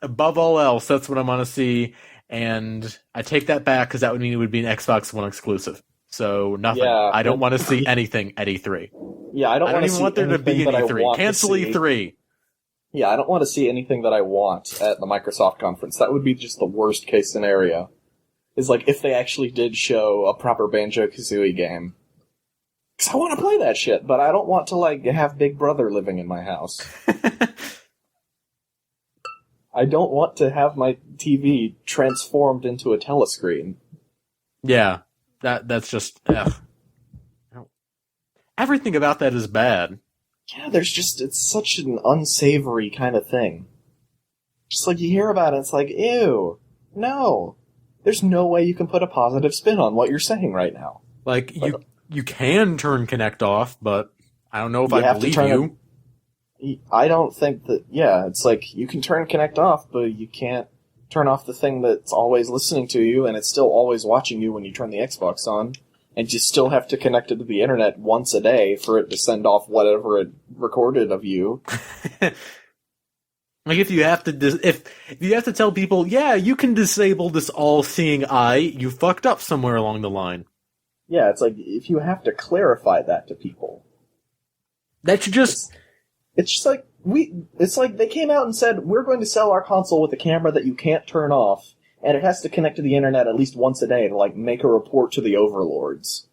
above all else, that's what I want to see, and I take that back because that would mean it would be an Xbox One exclusive. So nothing. Yeah, I don't want to see anything at E3. Yeah, I don't even want there to be an E3. Cancel E3. Yeah, I don't want to see anything that I want at the Microsoft conference. That would be just the worst case scenario. Is like if they actually did show a proper Banjo-Kazooie game. Because I want to play that shit, but I don't want to, like, have Big Brother living in my house. I don't want to have my TV transformed into a telescreen. Yeah, that's just... Ugh. Everything about that is bad. Yeah, it's such an unsavory kind of thing. Just like you hear about it, it's like, ew, no. There's no way you can put a positive spin on what you're saying right now. Like, you can turn Kinect off, but I don't know if I believe you. I don't think that, yeah, it's like, you can turn Kinect off, but you can't turn off the thing that's always listening to you, and it's still always watching you when you turn the Xbox on, and you still have to connect it to the internet once a day for it to send off whatever it recorded of you. Like, if you have to tell people, yeah, you can disable this all-seeing eye, you fucked up somewhere along the line. Yeah, it's like, if you have to clarify that to people. That should just... It's just like, it's like they came out and said, we're going to sell our console with a camera that you can't turn off, and it has to connect to the internet at least once a day to, like, make a report to the overlords.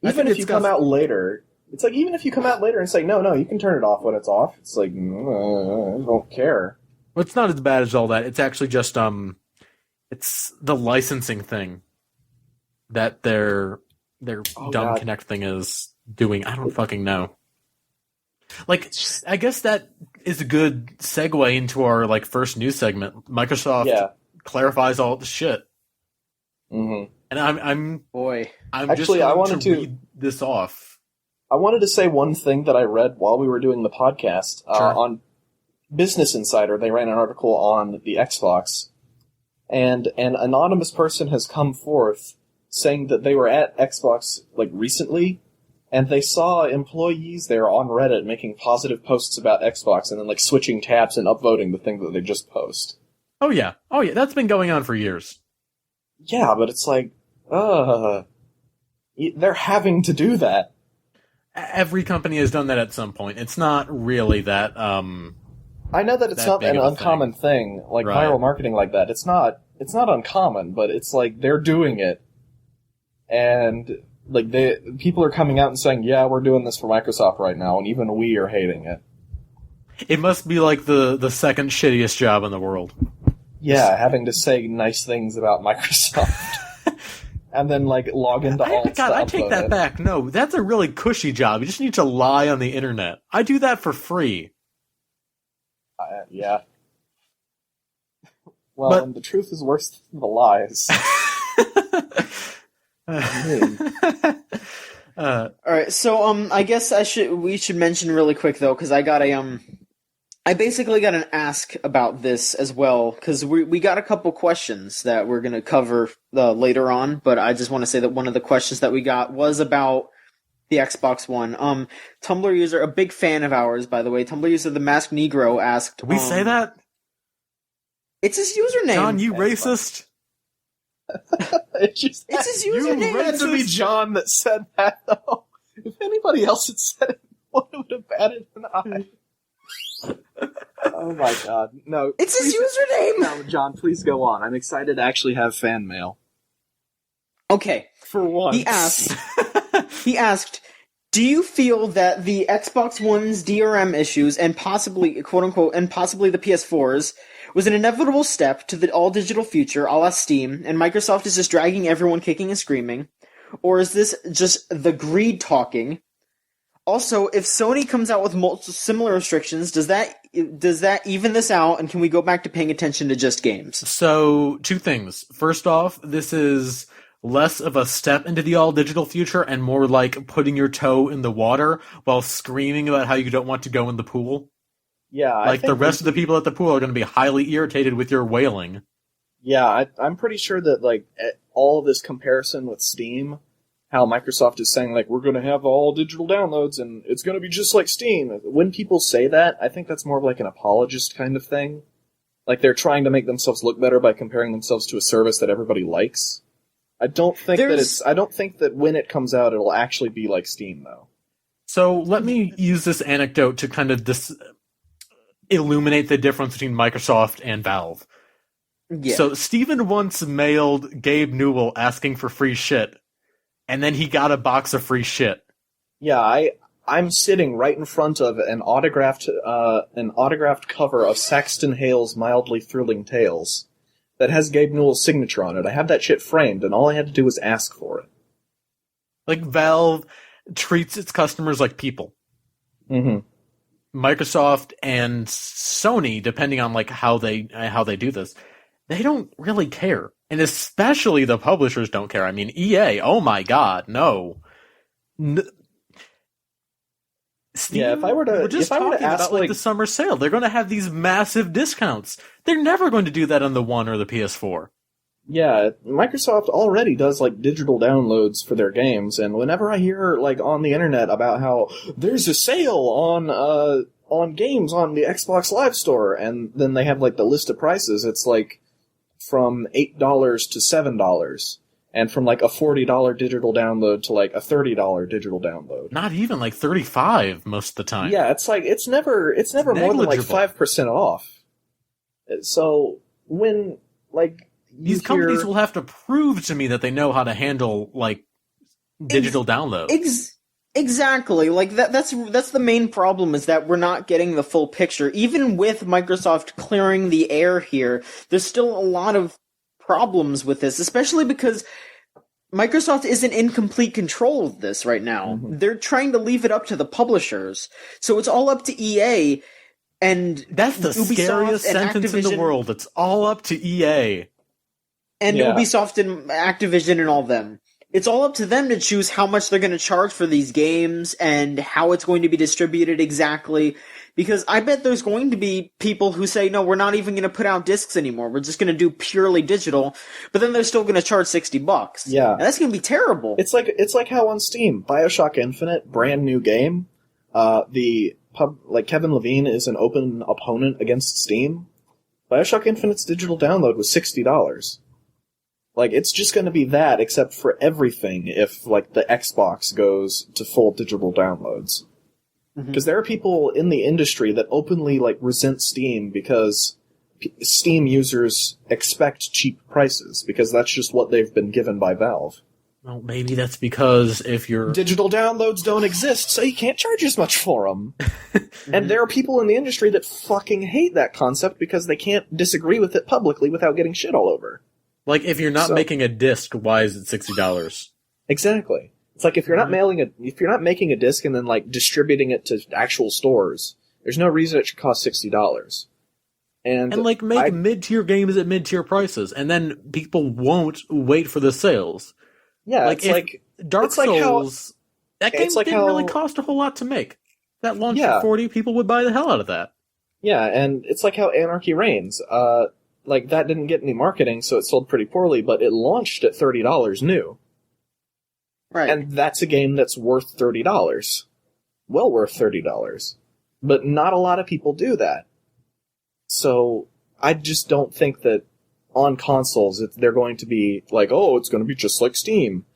Even if you come out later... It's like, even if you come out later and say, no, you can turn it off when it's off, it's like, I don't care. Well, it's not as bad as all that. It's actually just, it's the licensing thing that their dumb Kinect thing is doing. I don't fucking know. Like, I guess that is a good segue into our, like, first news segment. Microsoft clarifies all the shit. Mm-hmm. And I'm actually, just going to read this off. I wanted to say one thing that I read while we were doing the podcast. Sure. On Business Insider, they ran an article on the Xbox, and an anonymous person has come forth saying that they were at Xbox, like, recently, and they saw employees there on Reddit making positive posts about Xbox and then, like, switching tabs and upvoting the thing that they just post. Oh yeah, that's been going on for years. Yeah, but it's like, they're having to do that. Every company has done that at some point. It's not really that. I know that it's that not big an of a uncommon thing, like Right. viral marketing like that. It's not uncommon, but it's like they're doing it, and like people are coming out and saying, "Yeah, we're doing this for Microsoft right now," and even we are hating it. It must be like the second shittiest job in the world. Yeah, having to say nice things about Microsoft. And then, like, log into alt to I take upload that it. back. No, that's a really cushy job. You just need to lie on the internet. I do that for free. Yeah. Well, But- and the truth is worse than the lies. Alright, so I guess we should mention really quick though, because I got I basically got an ask about this as well, because we got a couple questions that we're going to cover later on, but I just want to say that one of the questions that we got was about the Xbox One. Tumblr user, a big fan of ours, by the way, Tumblr user The Masked Negro asked... Did we say that? It's his username! John, you racist? It's his You username! It had to be John that said that, though. If anybody else had said it, one would have batted an eye. Oh my god. No. It's his username! No, John, please go on. I'm excited to actually have fan mail. Okay. For once. He asked, do you feel that the Xbox One's DRM issues and possibly, quote unquote, and possibly the PS4's was an inevitable step to the all-digital future a la Steam, and Microsoft is just dragging everyone kicking and screaming? Or is this just the greed talking? Also, if Sony comes out with similar restrictions, does that even this out, and can we go back to paying attention to just games? So, two things. First off, this is less of a step into the all-digital future and more like putting your toe in the water while screaming about how you don't want to go in the pool. Yeah, Like, the rest of the people at the pool are going to be highly irritated with your wailing. Yeah, I'm pretty sure that, like, all of this comparison with Steam, how Microsoft is saying, like, we're going to have all digital downloads and it's going to be just like Steam. When people say that, I think that's more of like an apologist kind of thing. Like, they're trying to make themselves look better by comparing themselves to a service that everybody likes. I don't think that when it comes out, it'll actually be like Steam, though. So, let me use this anecdote to kind of illuminate the difference between Microsoft and Valve. Yeah. So, Steven once mailed Gabe Newell asking for free shit, and then he got a box of free shit. Yeah, I'm sitting right in front of an autographed cover of Saxton Hale's Mildly Thrilling Tales that has Gabe Newell's signature on it. I have that shit framed, and all I had to do was ask for it. Like, Valve treats its customers like people. Mm-hmm. Microsoft and Sony, depending on like how they do this, they don't really care, and especially the publishers don't care. I mean, EA, oh my god, no. Steam, Yeah, if I were to ask about like the summer sale, they're going to have these massive discounts. They're never going to do that on the One or the PS4. Yeah, Microsoft already does like digital downloads for their games, and whenever I hear like on the internet about how there's a sale on games on the Xbox Live Store, and then they have like the list of prices, it's like from $8 to $7, and from like a $40 digital download to like a $30 digital download. Not even like 35 most of the time. Yeah, it's like it's never more than like negligible. 5% off. So when like These companies will have to prove to me that they know how to handle like digital download. Exactly. Like that's the main problem, is that we're not getting the full picture. Even with Microsoft clearing the air here, there's still a lot of problems with this, especially because Microsoft isn't in complete control of this right now. Mm-hmm. They're trying to leave it up to the publishers. So it's all up to EA and That's the Ubisoft scariest and sentence in the Activision. world. It's all up to EA. And Yeah. Ubisoft and Activision and all them. It's all up to them to choose how much they're going to charge for these games and how it's going to be distributed exactly. Because I bet there's going to be people who say, no, we're not even going to put out discs anymore. We're just going to do purely digital. But then they're still going to charge $60. Yeah. And that's going to be terrible. It's like how on Steam, BioShock Infinite, brand new game. Kevin Levine is an open opponent against Steam. BioShock Infinite's digital download was $60. Like, it's just going to be that, except for everything, if, like, the Xbox goes to full digital downloads. Because there are people in the industry that openly, like, resent Steam because Steam users expect cheap prices, because that's just what they've been given by Valve. Well, maybe that's because if you're... Digital downloads don't exist, so you can't charge as much for them. And there are people in the industry that fucking hate that concept because they can't disagree with it publicly without getting shit all over. Like, if you're not making a disc, why is it $60? Exactly. It's like if you're not making a disc and then like distributing it to actual stores, there's no reason it should cost $60. And like make mid-tier games at mid-tier prices, and then people won't wait for the sales. Yeah, like Dark Souls, that game didn't really cost a whole lot to make. That launched at $40, people would buy the hell out of that. Yeah, and it's like how Anarchy Reigns. Like, that didn't get any marketing, so it sold pretty poorly, but it launched at $30 new. Right. And that's a game that's worth $30. Well worth $30. But not a lot of people do that. So, I just don't think that on consoles they're going to be like, oh, it's going to be just like Steam.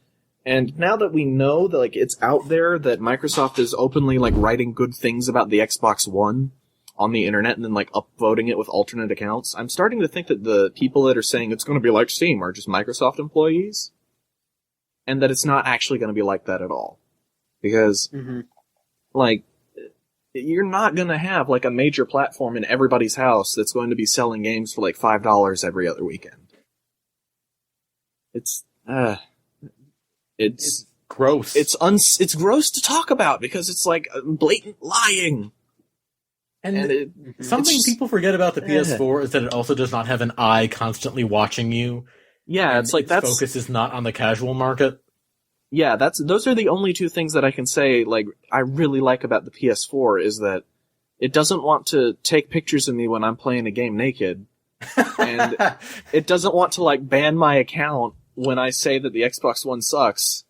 And now that we know that, like, it's out there, that Microsoft is openly, like, writing good things about the Xbox One on the internet and then, like, upvoting it with alternate accounts, I'm starting to think that the people that are saying it's going to be like Steam are just Microsoft employees, and that it's not actually going to be like that at all. Because, like, you're not going to have, like, a major platform in everybody's house that's going to be selling games for, like, $5 every other weekend. It's gross. It's gross to talk about because it's, like, blatant lying. And something people forget about the PS4 is that it also does not have an eye constantly watching you. Yeah, it's like its focus is not on the casual market. Yeah, those are the only two things that I can say, like, I really like about the PS4 is that it doesn't want to take pictures of me when I'm playing a game naked. And it doesn't want to, like, ban my account when I say that the Xbox One sucks.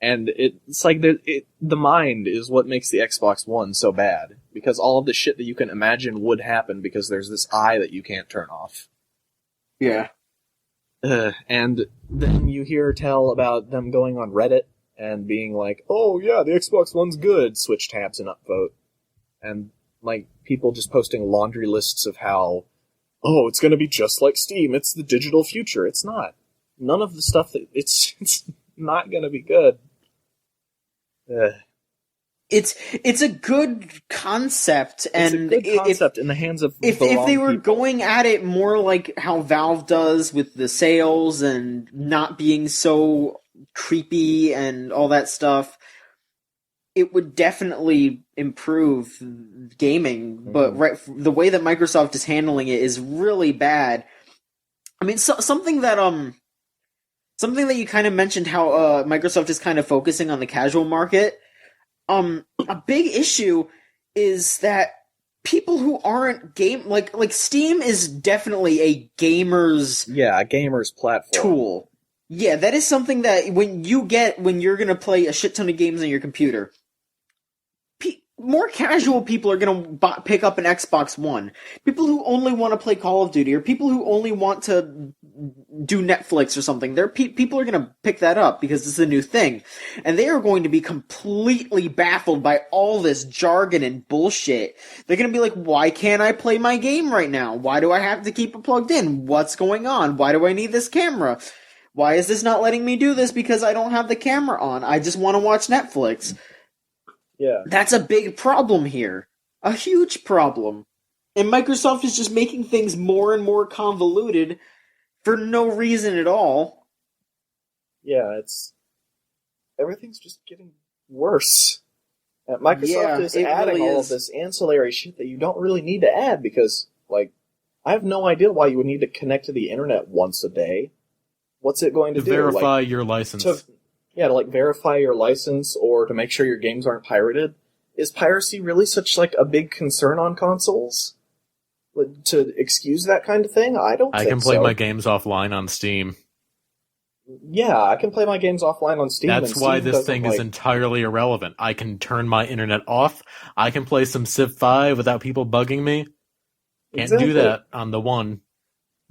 And it's like the mind is what makes the Xbox One so bad. Because all of the shit that you can imagine would happen because there's this eye that you can't turn off. Yeah. And then you hear tell about them going on Reddit and being like, oh yeah, the Xbox One's good, switch tabs and upvote. And, like, people just posting laundry lists of how, oh, it's gonna be just like Steam, it's the digital future. It's not. None of the stuff it's not gonna be good. It's a good concept, and it's a good concept in the hands of if they were going at it more like how Valve does with the sales and not being so creepy and all that stuff, it would definitely improve gaming. But the way that Microsoft is handling it is really bad. I mean, something that you kind of mentioned, how Microsoft is kind of focusing on the casual market. A big issue is that people who aren't like Steam is definitely a gamer's platform tool. Yeah, that is something that when you're gonna play a shit ton of games on your computer, more casual people are going to pick up an Xbox One. People who only want to play Call of Duty, or people who only want to do Netflix or something, people are going to pick that up because it's a new thing. And they are going to be completely baffled by all this jargon and bullshit. They're going to be like, why can't I play my game right now? Why do I have to keep it plugged in? What's going on? Why do I need this camera? Why is this not letting me do this because I don't have the camera on? I just want to watch Netflix. Yeah. That's a big problem here. A huge problem. And Microsoft is just making things more and more convoluted for no reason at all. Yeah, everything's just getting worse. Microsoft is adding really all of this ancillary shit that you don't really need to add because, like, I have no idea why you would need to connect to the internet once a day. What's it going to do? Verify your license. To verify your license or to make sure your games aren't pirated. Is piracy really such, like, a big concern on consoles? To excuse that kind of thing? I don't think so. I can play my games offline on Steam. Yeah, I can play my games offline on Steam. That's why this thing is entirely irrelevant. I can turn my internet off. I can play some Civ 5 without people bugging me. Can't Exactly. do that on the One.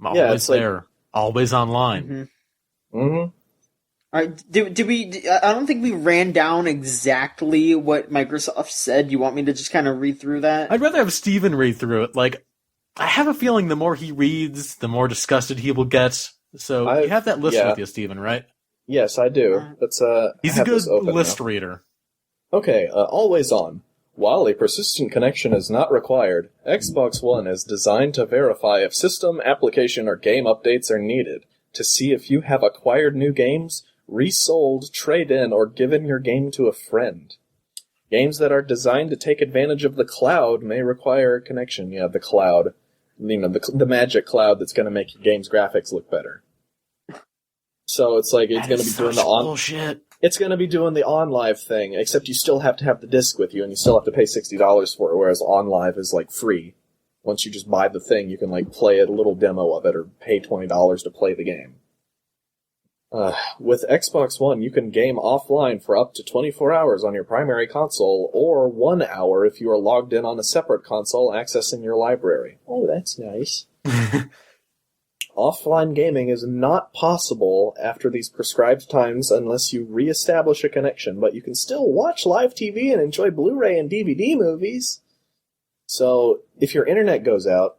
Always Yeah, it's like- there. Always online. Mm-hmm. All right, did we? I don't think we ran down exactly what Microsoft said. You want me to just kind of read through that? I'd rather have Steven read through it. Like, I have a feeling the more he reads, the more disgusted he will get. So you have that list yeah. with you, Steven, right? Yes, I do. That's He's I a have good this open list now. reader. Okay, always on. While a persistent connection is not required, Xbox One is designed to verify if system, application, or game updates are needed to see if you have acquired new games, resold, trade-in, or given your game to a friend. Games that are designed to take advantage of the cloud may require a connection. Yeah, the cloud. You know, the magic cloud that's going to make your game's graphics look better. So it's like it's going to be doing the bullshit. It's going to be doing the OnLive thing, except you still have to have the disc with you, and you still have to pay $60 for it, whereas OnLive is, like, free. Once you just buy the thing, you can, like, play a little demo of it, or pay $20 to play the game. With Xbox One, you can game offline for up to 24 hours on your primary console, or 1 hour if you are logged in on a separate console accessing your library. Oh, that's nice. Offline gaming is not possible after these prescribed times unless you re-establish a connection, but you can still watch live TV and enjoy Blu-ray and DVD movies. So, if your internet goes out,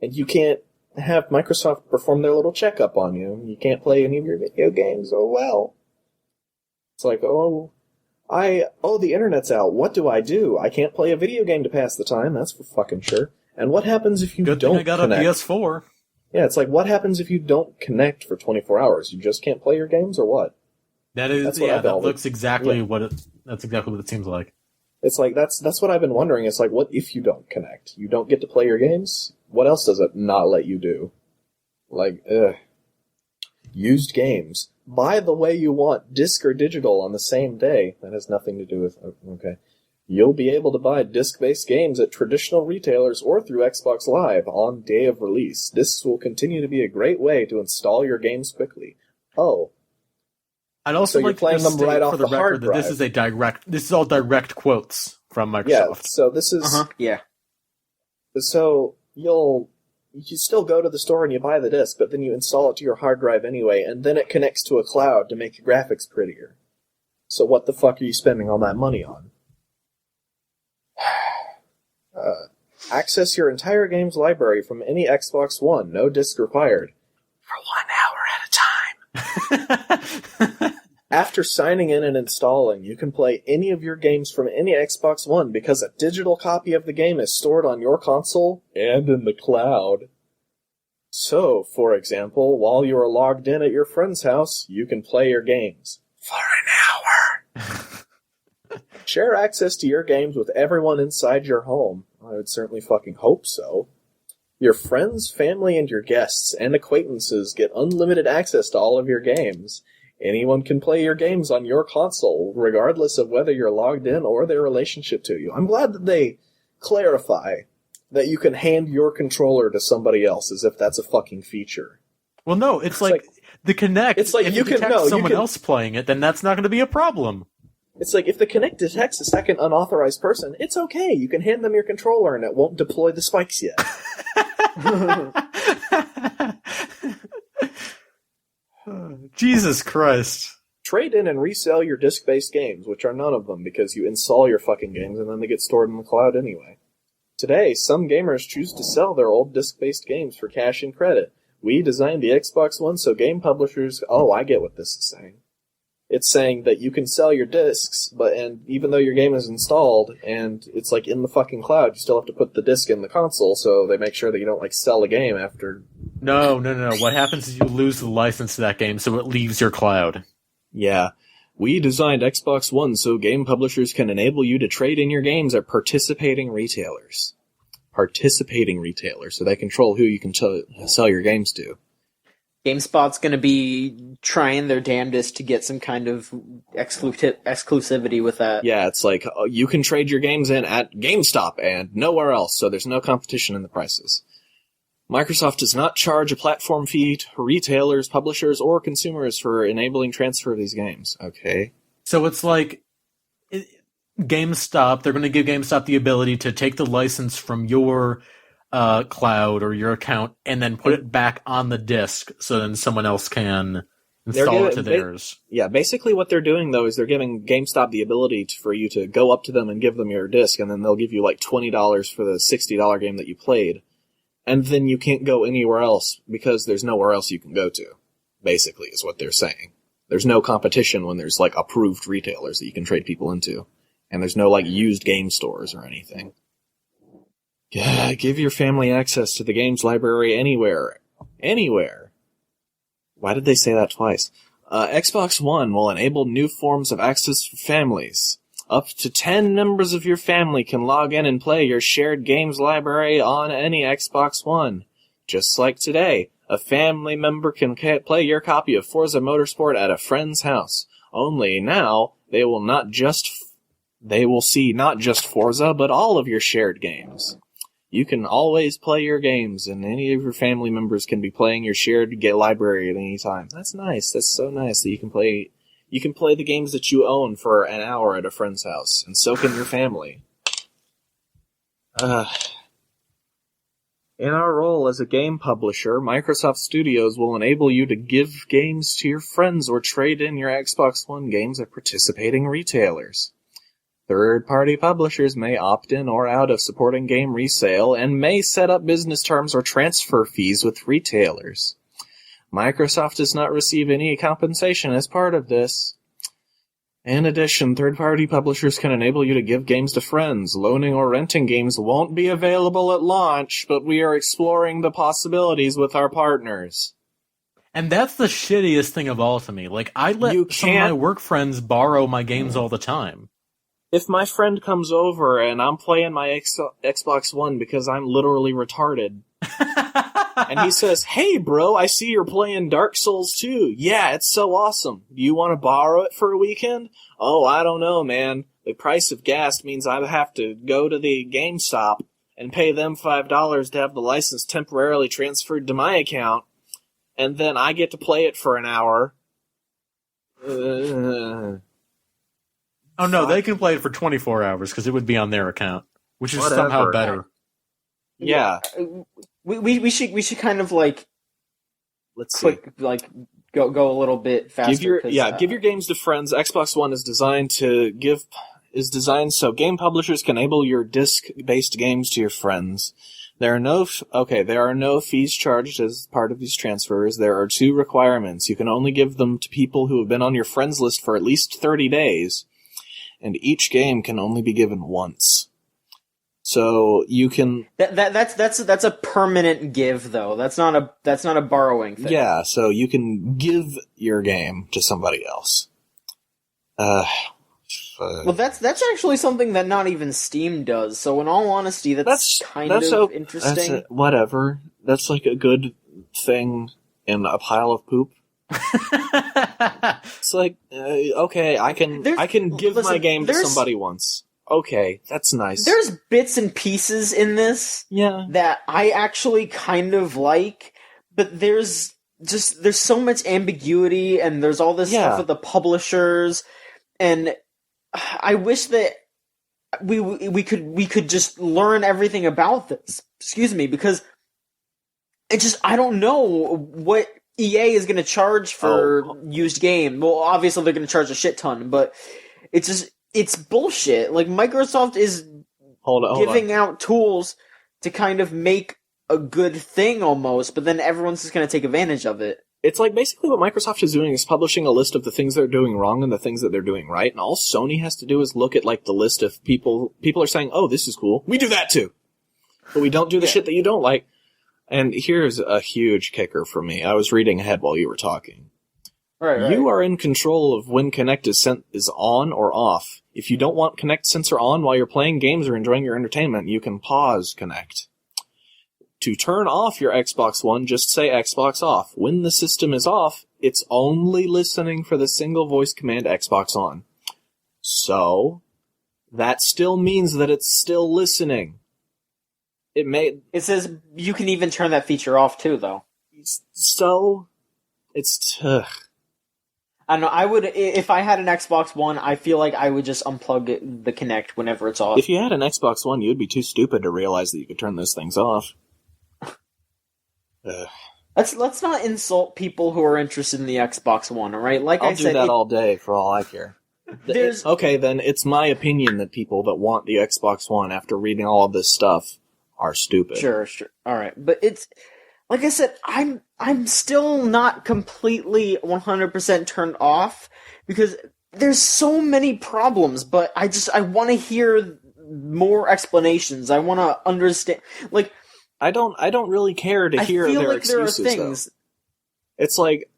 and you can't have Microsoft perform their little checkup on you, you can't play any of your video games, oh well. It's like, the internet's out, what do? I can't play a video game to pass the time, that's for fucking sure. And what happens if you Good don't thing I got connect? a PS4. Yeah, it's like, what happens if you don't connect for 24 hours? You just can't play your games, or what? That's exactly what it seems like. It's like, that's what I've been wondering. It's like, what if you don't connect? You don't get to play your games? What else does it not let you do? Like, used games. Buy the way you want, disc or digital, on the same day. That has nothing to do with... Okay. You'll be able to buy disc-based games at traditional retailers or through Xbox Live on day of release. Discs will continue to be a great way to install your games quickly. Oh. I'd also So you're like playing to them state right off for the the hard record that this is all direct quotes from Microsoft. Yeah, so this is... Yeah. So you still go to the store and you buy the disc, but then you install it to your hard drive anyway, and then it connects to a cloud to make your graphics prettier. So what the fuck are you spending all that money on? Access your entire games library from any Xbox One, no disc required. For 1 hour at a time. After signing in and installing, you can play any of your games from any Xbox One because a digital copy of the game is stored on your console and in the cloud. So, for example, while you are logged in at your friend's house, you can play your games. For an hour! Share access to your games with everyone inside your home. I would certainly fucking hope so. Your friends, family, and your guests and acquaintances get unlimited access to all of your games. Anyone can play your games on your console, regardless of whether you're logged in or their relationship to you. I'm glad that they clarify that you can hand your controller to somebody else as if that's a fucking feature. Well, no, it's like the Kinect. It's like if you can detect know someone else playing it, then that's not going to be a problem. It's like, if the Kinect detects a second unauthorized person, it's okay. You can hand them your controller and it won't deploy the spikes yet. Jesus Christ. Trade in and resell your disc-based games, which are none of them, because you install your fucking games and then they get stored in the cloud anyway. Today, some gamers choose to sell their old disc-based games for cash and credit. We designed the Xbox One so game publishers... Oh, I get what this is saying. It's saying that you can sell your discs, and even though your game is installed, and it's like in the fucking cloud, you still have to put the disc in the console, so they make sure that you don't like sell a game after... No. What happens is you lose the license to that game, so it leaves your cloud. Yeah. We designed Xbox One so game publishers can enable you to trade in your games at participating retailers. Participating retailers, so they control who you can sell your games to. GameSpot's going to be trying their damnedest to get some kind of exclusivity with that. Yeah, it's like, you can trade your games in at GameStop and nowhere else, so there's no competition in the prices. Microsoft does not charge a platform fee to retailers, publishers, or consumers for enabling transfer of these games. Okay. So it's like GameStop, they're going to give GameStop the ability to take the license from your cloud or your account and then put it back on the disc so then someone else can install it to theirs. Basically what they're doing, though, is they're giving GameStop the ability for you to go up to them and give them your disc, and then they'll give you like $20 for the $60 game that you played. And then you can't go anywhere else because there's nowhere else you can go to, basically, is what they're saying. There's no competition when there's like approved retailers that you can trade people into. And there's no like used game stores or anything. Yeah, give your family access to the games library anywhere. Anywhere. Why did they say that twice? Xbox One will enable new forms of access for families. Up to 10 members of your family can log in and play your shared games library on any Xbox One. Just like today, a family member can play your copy of Forza Motorsport at a friend's house. Only now, they will see not just Forza, but all of your shared games. You can always play your games, and any of your family members can be playing your shared library at any time. That's nice. That's so nice that you can play the games that you own for an hour at a friend's house, and so can your family. In our role as a game publisher, Microsoft Studios will enable you to give games to your friends or trade in your Xbox One games at participating retailers. Third-party publishers may opt in or out of supporting game resale and may set up business terms or transfer fees with retailers. Microsoft does not receive any compensation as part of this. In addition, third-party publishers can enable you to give games to friends. Loaning or renting games won't be available at launch, but we are exploring the possibilities with our partners. And that's the shittiest thing of all to me. Like, I let some of my work friends borrow my games all the time. If my friend comes over and I'm playing my Xbox One because I'm literally retarded, and he says, "Hey bro, I see you're playing Dark Souls 2. Yeah, it's so awesome. Do you want to borrow it for a weekend?" "Oh, I don't know, man. The price of gas means I have to go to the GameStop and pay them $5 to have the license temporarily transferred to my account, and then I get to play it for an hour." Oh no, they can play it for 24 hours because it would be on their account, which is somehow better. Yeah. We should kind of like go a little bit faster. Give your games to friends. Xbox One is designed so game publishers can enable your disc-based games to your friends. There are no fees charged as part of these transfers. There are 2 requirements. You can only give them to people who have been on your friends list for at least 30 days. And each game can only be given once. So you can that's a permanent give though. That's not a borrowing thing. Yeah, so you can give your game to somebody else. Well, that's actually something that not even Steam does. So in all honesty, that's kind of interesting. Whatever. That's like a good thing in a pile of poop. It's like, okay, I can give my game to somebody once. Okay, that's nice. There's bits and pieces in this that I actually kind of like, but there's so much ambiguity, and there's all this stuff with the publishers, and I wish that we could just learn everything about this. Excuse me, because I don't know what EA is going to charge for used game. Well, obviously they're going to charge a shit ton, but it's bullshit. Like, Microsoft is giving out tools to kind of make a good thing almost, but then everyone's just going to take advantage of it. It's like basically what Microsoft is doing is publishing a list of the things they're doing wrong and the things that they're doing right, and all Sony has to do is look at like the list of people are saying, "Oh, this is cool. We do that too." But we don't do the shit that you don't like. And here's a huge kicker for me. I was reading ahead while you were talking. Right. You are in control of when Kinect is on or off. If you don't want Kinect sensor on while you're playing games or enjoying your entertainment, you can pause Kinect. To turn off your Xbox One, just say Xbox off. When the system is off, it's only listening for the single voice command Xbox on. So, that still means that it's still listening. It says you can even turn that feature off too, though. So, it's I don't know. I would, if I had an Xbox One, I feel like I would just unplug the Kinect whenever it's off. If you had an Xbox One, you'd be too stupid to realize that you could turn those things off. Let's not insult people who are interested in the Xbox One, alright? Like I'll I said, do that all day for all I care. Okay, then it's my opinion that people that want the Xbox One after reading all of this stuff are stupid. Sure. Alright, but it's, like I said, I'm still not completely 100% turned off, because there's so many problems, but I want to hear more explanations. I want to understand, like... I don't really care to hear their excuses, there are things... though. It's like,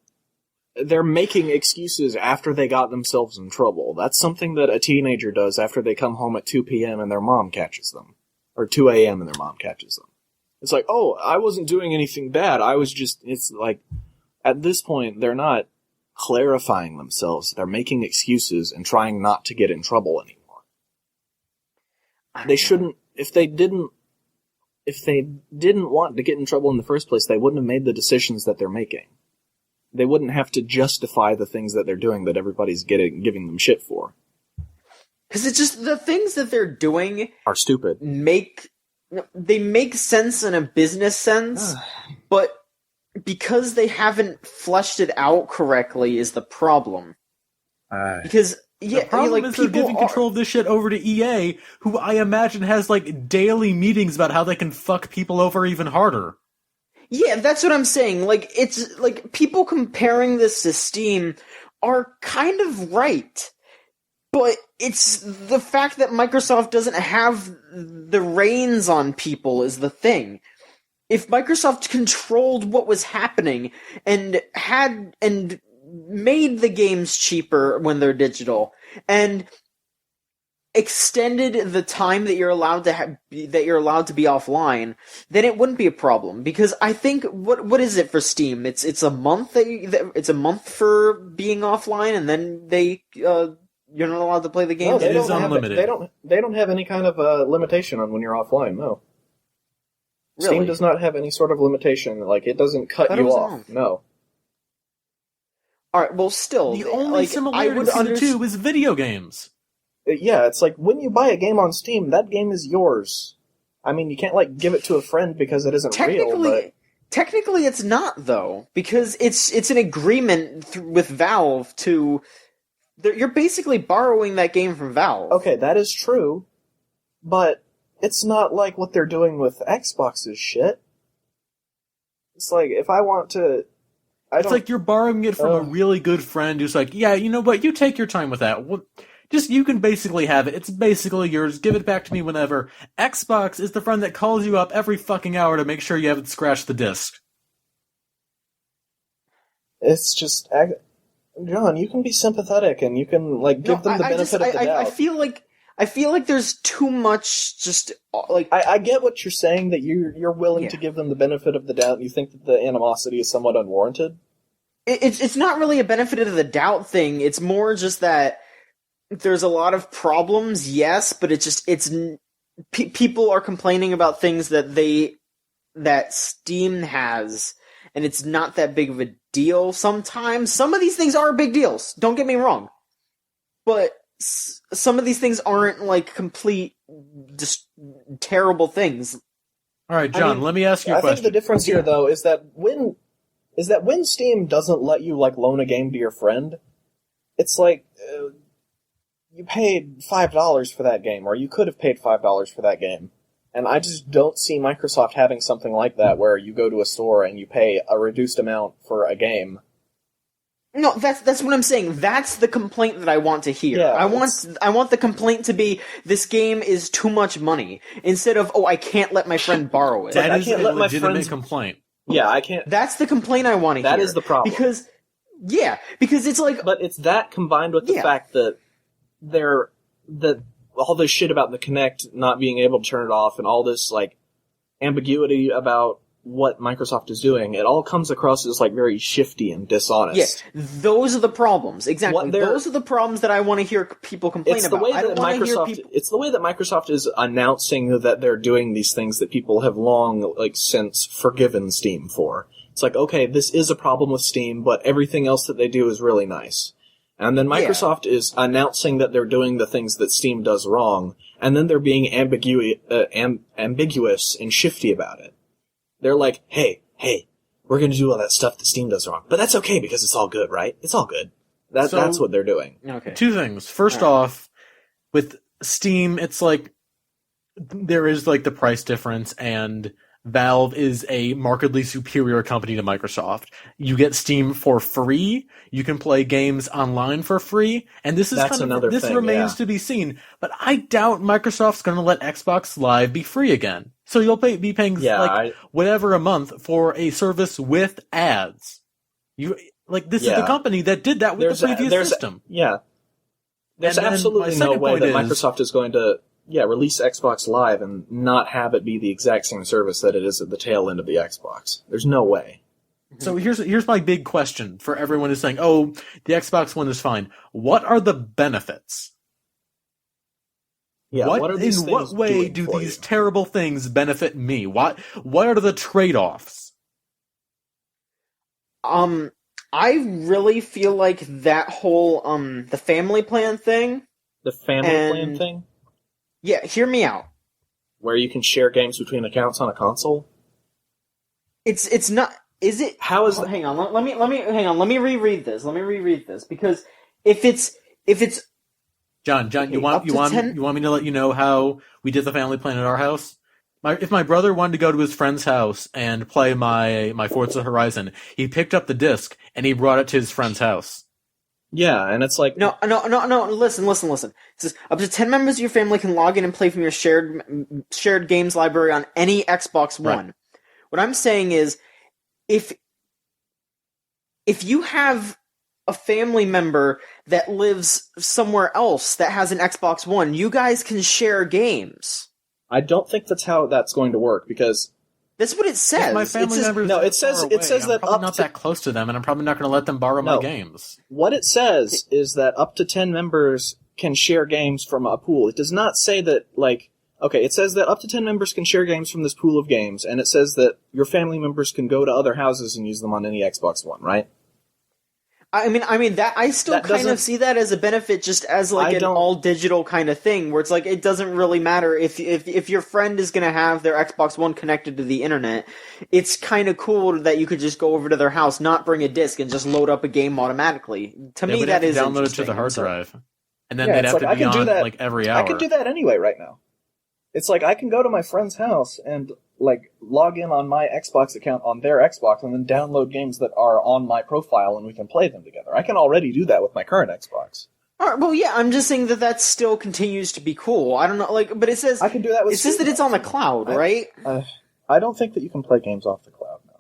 they're making excuses after they got themselves in trouble. That's something that a teenager does after they come home at 2 p.m. and their mom catches them. Or 2 a.m. and their mom catches them. It's like, oh, I wasn't doing anything bad. I was just... It's like, at this point, they're not clarifying themselves. They're making excuses and trying not to get in trouble anymore. They shouldn't... If they didn't want to get in trouble in the first place, they wouldn't have made the decisions that they're making. They wouldn't have to justify the things that they're doing that everybody's giving them shit for. Because it's just, the things that they're doing... are stupid. They make sense in a business sense, but because they haven't fleshed it out correctly is the problem. Because... Yeah, the problem is they're giving control of this shit over to EA, who I imagine has, like, daily meetings about how they can fuck people over even harder. Yeah, that's what I'm saying. Like, it's, like, people comparing this to Steam are kind of right. But it's the fact that Microsoft doesn't have the reins on people is the thing. If Microsoft controlled what was happening and made the games cheaper when they're digital, and extended the time that you're allowed to be offline, then it wouldn't be a problem. Because I think what is it for Steam? It's a month it's a month for being offline, and then you're not allowed to play the game. No, it is unlimited. They don't have any kind of limitation on when you're offline. No. Really? Steam does not have any sort of limitation. Like, it doesn't cut you off. No. Alright, well, still... The only similarity between the two is video games. Yeah, it's like, when you buy a game on Steam, that game is yours. I mean, you can't, like, give it to a friend because it isn't real, but... Technically, it's not, though. Because it's an agreement with Valve to... You're basically borrowing that game from Valve. Okay, that is true. But it's not like what they're doing with Xbox's shit. It's like, if I want to... It's like you're borrowing it from a really good friend who's like, yeah, you know what, you take your time with that. You can basically have it. It's basically yours. Give it back to me whenever. Xbox is the friend that calls you up every fucking hour to make sure you haven't scratched the disc. It's just... John, you can be sympathetic and you can, like, give them the benefit of the doubt. I feel like there's too much just, like... I get what you're saying, that you're willing to give them the benefit of the doubt, and you think that the animosity is somewhat unwarranted? It's not really a benefit of the doubt thing, it's more just that there's a lot of problems, yes, but people are complaining about things that Steam has, and it's not that big of a deal sometimes. Some of these things are big deals, don't get me wrong. But... some of these things aren't, like, complete, just terrible things. Alright, John, let me ask you a question. I think the difference here, though, is that when Steam doesn't let you, like, loan a game to your friend, it's like, you paid $5 for that game, or you could have paid $5 for that game. And I just don't see Microsoft having something like that, where you go to a store and you pay a reduced amount for a game. No, that's what I'm saying. That's the complaint that I want to hear. Yeah, I want the complaint to be, this game is too much money, instead of, I can't let my friend borrow it. That is a legitimate complaint. Yeah, I can't... That's the complaint I want to hear. That is the problem. Because it's like... But it's that combined with the fact that all this shit about the Kinect not being able to turn it off and all this, like, ambiguity about what Microsoft is doing, it all comes across as, like, very shifty and dishonest. Yes, those are the problems. Exactly. Those are the problems that I want to hear people complain about. It's the way that Microsoft is announcing that they're doing these things that people have long, like, since forgiven Steam for. It's like, okay, this is a problem with Steam, but everything else that they do is really nice. And then Microsoft is announcing that they're doing the things that Steam does wrong, and then they're being ambiguous and shifty about it. They're like, hey, we're going to do all that stuff that Steam does wrong. But that's okay because it's all good, right? It's all good. That's what they're doing. Okay. Two things. First off, with Steam, it's like there is like the price difference, and Valve is a markedly superior company to Microsoft. You get Steam for free. You can play games online for free, and this is this remains to be seen. But I doubt Microsoft's going to let Xbox Live be free again. So you'll be paying whatever a month for a service with ads. This is the company that did that with the previous system. Yeah. There's absolutely no way that Microsoft is going to release Xbox Live and not have it be the exact same service that it is at the tail end of the Xbox. There's no way. So here's my big question for everyone who's saying, oh, the Xbox One is fine. What are the benefits? Yeah, what are these in what way do these terrible things benefit me? What are the trade-offs? I really feel like that whole the family plan thing. The family plan thing? Yeah, hear me out. Where you can share games between accounts on a console? It's not. Is it? How is that? Hang on. Let me hang on. Let me reread this because if it's John, you want me to let you know how we did the family plan at our house? If my brother wanted to go to his friend's house and play my Forza Horizon, he picked up the disc and he brought it to his friend's house. Yeah, and it's like... No, listen. It says, up to 10 members of your family can log in and play from your shared games library on any Xbox One. Right. What I'm saying is, if you have a family member that lives somewhere else that has an Xbox One, you guys can share games. I don't think that's how that's going to work, because... That's what it says. If my family members it says that I'm not that close to them, and I'm probably not going to let them borrow my games. What it says is that up to 10 members can share games from a pool. It does not say that, it says that up to 10 members can share games from this pool of games, and it says that your family members can go to other houses and use them on any Xbox One, right? I mean that I still kind of see that as a benefit, just as an all digital kind of thing, where it's like it doesn't really matter if your friend is going to have their Xbox One connected to the internet. It's kind of cool that you could just go over to their house, not bring a disc, and just load up a game automatically. To me, that is download it to the hard drive, and then they'd have to be on every hour. I could do that anyway right now. It's like I can go to my friend's house and log in on my Xbox account on their Xbox and then download games that are on my profile and we can play them together. I can already do that with my current Xbox. All right, well, yeah, I'm just saying that still continues to be cool. I don't know, but it says... I can do that with... It says that it's on the cloud, right? I don't think that you can play games off the cloud, no.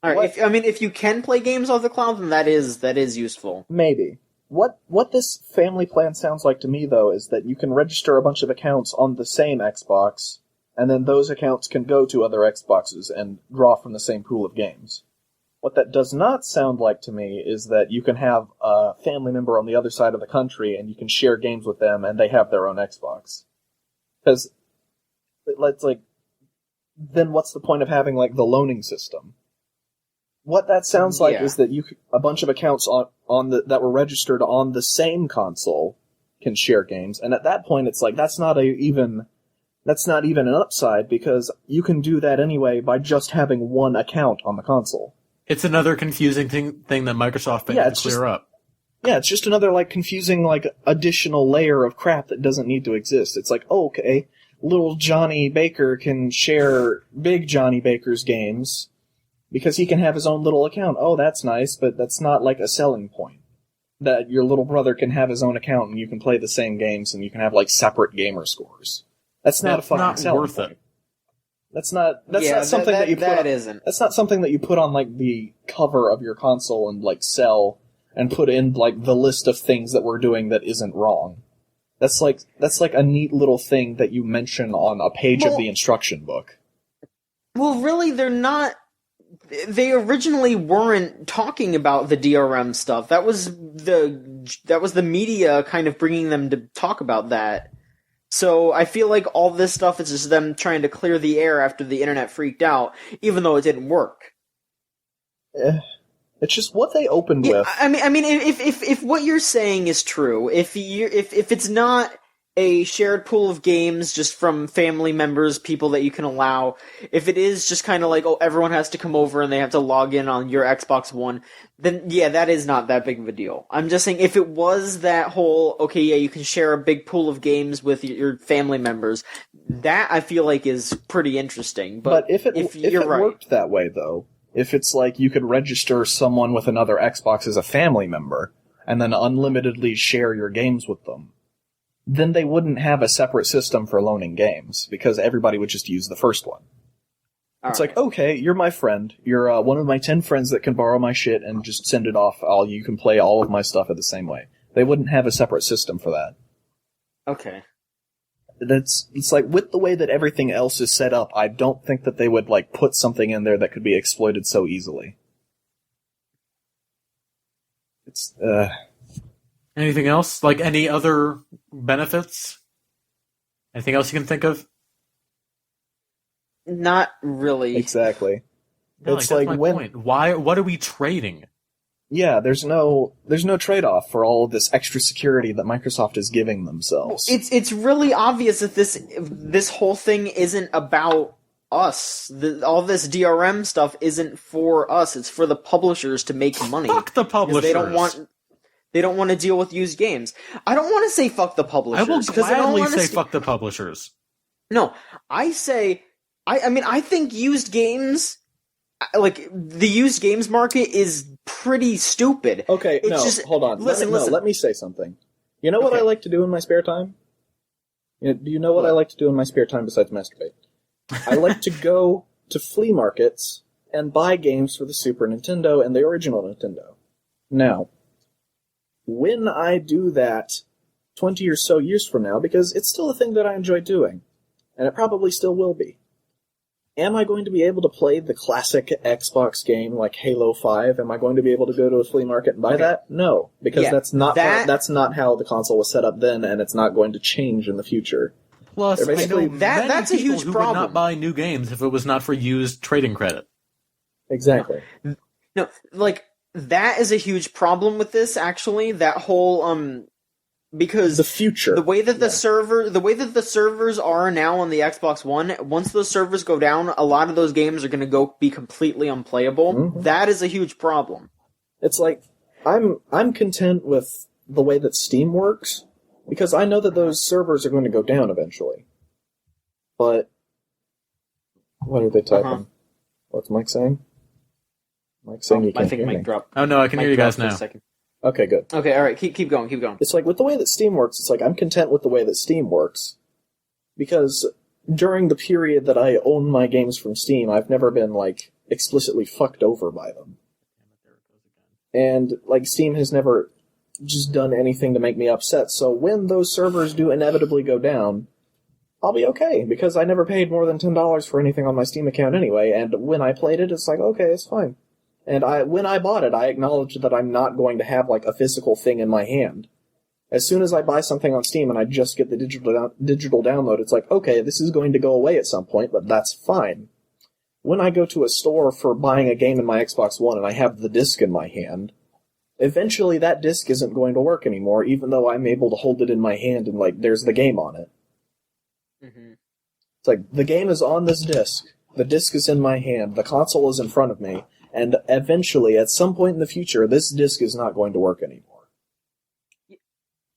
All right, if you can play games off the cloud, then that is useful. Maybe. What this family plan sounds like to me, though, is that you can register a bunch of accounts on the same Xbox, and then those accounts can go to other Xboxes and draw from the same pool of games. What that does not sound like to me is that you can have a family member on the other side of the country and you can share games with them and they have their own Xbox. Because, then what's the point of having, the loaning system? What that sounds like is that a bunch of accounts that were registered on the same console can share games, and at that point it's that's not even an upside, because you can do that anyway by just having one account on the console. It's another confusing thing that Microsoft can clear up. Yeah, it's just another confusing additional layer of crap that doesn't need to exist. It's okay, little Johnny Baker can share Big Johnny Baker's games because he can have his own little account. Oh, that's nice, but that's not a selling point. That your little brother can have his own account and you can play the same games and you can have separate gamer scores. That's not a fucking selling point. That's not something that you put on, isn't. That's not something that you put on the cover of your console and sell and put in the list of things that we're doing that isn't wrong. That's a neat little thing that you mention on a page of the instruction book. Well, really, they're not. They originally weren't talking about the DRM stuff. That was the media kind of bringing them to talk about that. So I feel like all this stuff is just them trying to clear the air after the internet freaked out, even though it didn't work. It's just what they opened with. I mean, if what you're saying is true, if it's not a shared pool of games just from family members, people that you can allow, if it is just kind of like, oh, everyone has to come over and they have to log in on your Xbox One, then yeah, that is not that big of a deal. I'm just saying, if it was that whole, okay, yeah, you can share a big pool of games with your family members, that I feel like is pretty interesting. But if it worked that way, though, if it's like you could register someone with another Xbox as a family member, and then unlimitedly share your games with them, then they wouldn't have a separate system for loaning games, because everybody would just use the first one. It's like, okay, you're my friend. You're one of my 10 friends that can borrow my shit and just send it off. You can play all of my stuff at the same way. They wouldn't have a separate system for that. Okay. It's like, with the way that everything else is set up, I don't think that they would, like, put something in there that could be exploited so easily. It's, Anything else? Like, any other benefits? Anything else you can think of? Not really. Exactly. No, It's that's like my when... point. What are we trading? Yeah, there's no trade-off for all of this extra security that Microsoft is giving themselves. It's really obvious that this whole thing isn't about us. All this DRM stuff isn't for us. It's for the publishers to make money. Fuck the publishers. They don't want to deal with used games. I don't want to say fuck the publishers. I will gladly say fuck fuck the publishers. No, I say... I mean, I think used games... Like, the used games market is pretty stupid. Okay, hold on. Listen. Let me say something. You know what I like to do in my spare time? Do you know what I like to do in my spare time besides masturbate? I like to go to flea markets and buy games for the Super Nintendo and the original Nintendo. Now, when I do that 20 or so years from now, because it's still a thing that I enjoy doing, and it probably still will be, am I going to be able to play the classic Xbox game like Halo 5? Am I going to be able to go to a flea market and buy that? No, because that's not how the console was set up then, and it's not going to change in the future. Plus, I know that's a huge who problem. would not buy new games if it was not for used trading credit. Exactly. No, like, that is a huge problem with this, actually. That whole, because the future, the way that the servers are now on the Xbox One, once those servers go down, a lot of those games are going to be completely unplayable. Mm-hmm. That is a huge problem. It's like, I'm content with the way that Steam works, because I know that those servers are going to go down eventually. But what are they typing? Uh-huh. What's Mike saying? Mike's saying you can't hear me. Mike dropped. Oh no, I can hear you guys now. Okay, good. Okay, alright, keep going. It's like, with the way that Steam works, it's like, I'm content with the way that Steam works. Because during the period that I own my games from Steam, I've never been, like, explicitly fucked over by them. And, like, Steam has never just done anything to make me upset, so when those servers do inevitably go down, I'll be okay, because I never paid more than $10 for anything on my Steam account anyway, and when I played it, it's like, okay, it's fine. And when I bought it, I acknowledged that I'm not going to have, like, a physical thing in my hand. As soon as I buy something on Steam and I just get the digital download, it's like, okay, this is going to go away at some point, but that's fine. When I go to a store for buying a game in my Xbox One and I have the disc in my hand, eventually that disc isn't going to work anymore, even though I'm able to hold it in my hand and, like, there's the game on it. Mm-hmm. It's like, the game is on this disc, the disc is in my hand, the console is in front of me, and eventually, at some point in the future, this disc is not going to work anymore.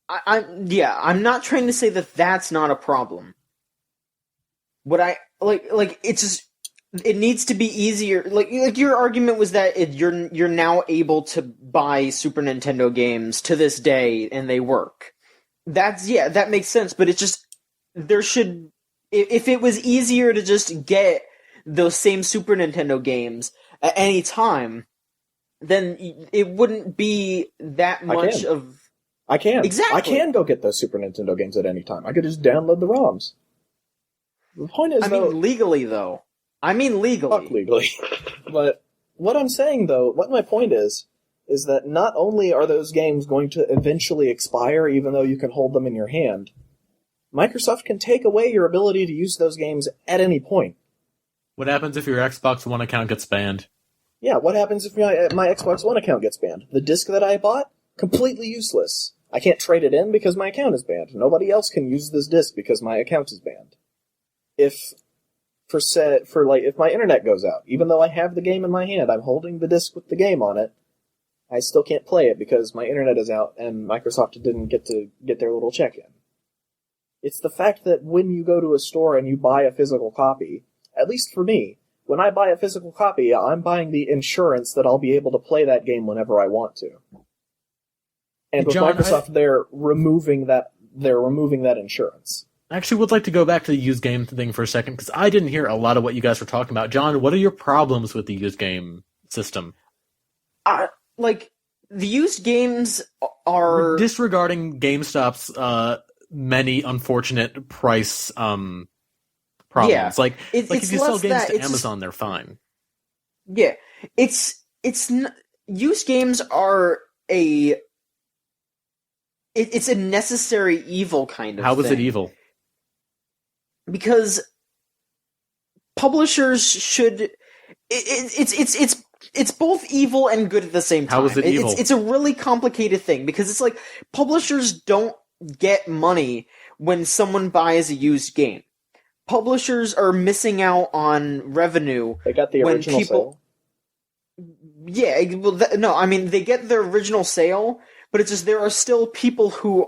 I'm not trying to say that that's not a problem. What I it's just, it needs to be easier. Like your argument was that you're now able to buy Super Nintendo games to this day and they work. That makes sense. But it's just, there should, if it was easier to just get those same Super Nintendo games at any time, then it wouldn't be that much of... I can. Exactly. I can go get those Super Nintendo games at any time. I could just download the ROMs. The point is, mean, legally, though. I mean, legally. Fuck legally. But what I'm saying, though, what my point is that not only are those games going to eventually expire, even though you can hold them in your hand, Microsoft can take away your ability to use those games at any point. What happens if your Xbox One account gets banned? Yeah, what happens if my Xbox One account gets banned? The disc that I bought? Completely useless. I can't trade it in because my account is banned. Nobody else can use this disc because my account is banned. If my internet goes out, even though I have the game in my hand, I'm holding the disc with the game on it, I still can't play it because my internet is out and Microsoft didn't get their little check-in. It's the fact that when you go to a store and you buy a physical copy, at least for me, when I buy a physical copy, I'm buying the insurance that I'll be able to play that game whenever I want to. And with John, Microsoft, they're removing that insurance. I actually would like to go back to the used game thing for a second, because I didn't hear a lot of what you guys were talking about. John, what are your problems with the used game system? The used games are... Disregarding GameStop's many unfortunate price problems. Yeah, like if you sell games to Amazon, Amazon, they're fine. Yeah, used games are it's a necessary evil kind of thing. How is it evil? Because publishers should... It's both evil and good at the same time. How is it evil? It's a really complicated thing, because it's like, publishers don't get money when someone buys a used game. Publishers are missing out on revenue. They got the original sale. Yeah, well, they get their original sale, but it's just there are still people who